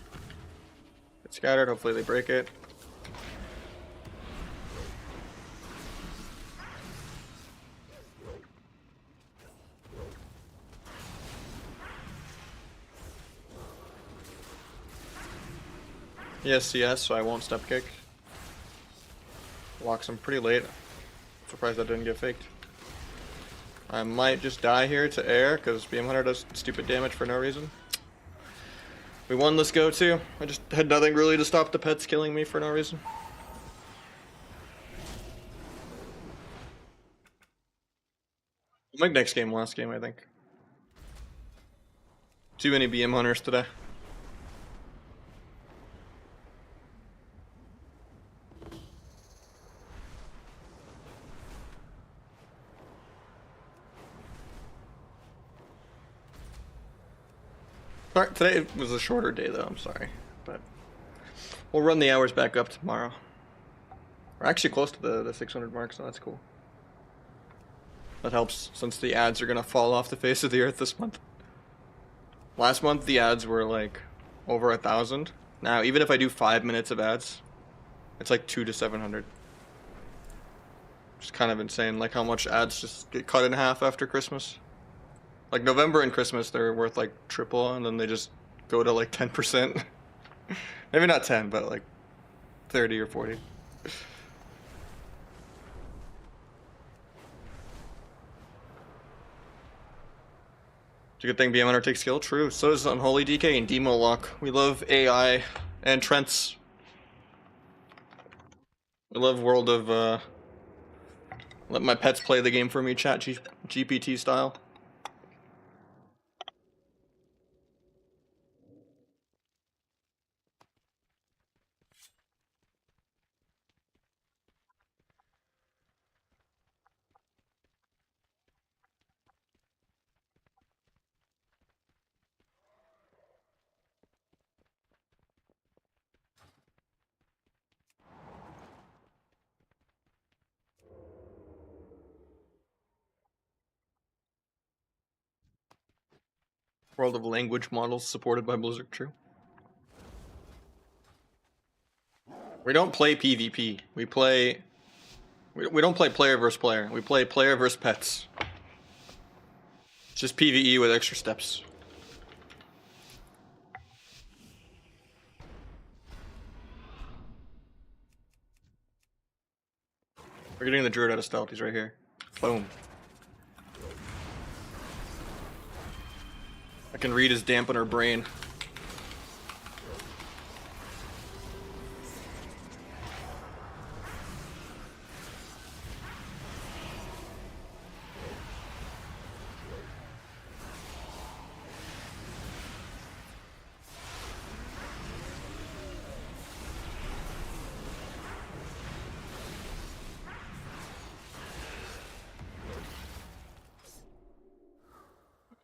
It's scattered. Hopefully they break it. He has CS, so I won't step kick. Locks him pretty late. Surprised that didn't get faked. I might just die here to air, because BM Hunter does stupid damage for no reason. We won this go too. I just had nothing really to stop the pets killing me for no reason. We'll make next game last game, I think. Too many BM Hunters today. Sorry, today was a shorter day though, I'm sorry. But we'll run the hours back up tomorrow. We're actually close to the 600 mark, so that's cool. That helps since the ads are gonna fall off the face of the earth this month. Last month the ads were like over 1,000. Now even if I do 5 minutes of ads, it's like 200 to 700. It's kind of insane, like how much ads just get cut in half after Christmas. Like November and Christmas, they're worth like triple, and then they just go to like 10%. Maybe not 10, but like 30 or 40. It's a good thing BM Hunter takes skill. True. So does Unholy DK and Demo Lock. We love AI and Trents. We love World of let my pets play the game for me, GPT style. World of language models supported by Blizzard. True. We don't play PvP. We don't play player versus player. We play player versus pets. It's just PvE with extra steps. We're getting the druid out of stealth. He's right here. Boom. I can read his dampener brain.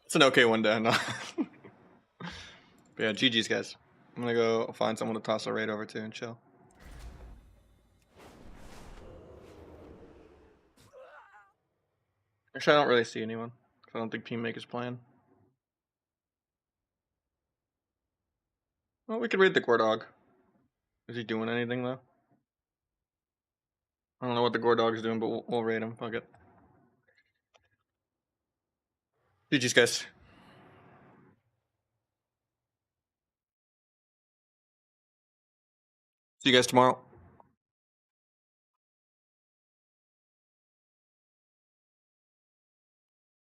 It's an okay one down. No. But yeah, GG's guys. I'm gonna go find someone to toss a raid over to and chill. Actually, I don't really see anyone. I don't think Team Make is playing. Well, we could raid the Gordog. Is he doing anything though? I don't know what the Gordog is doing, but we'll raid him. Fuck it. GG's guys. See you guys tomorrow.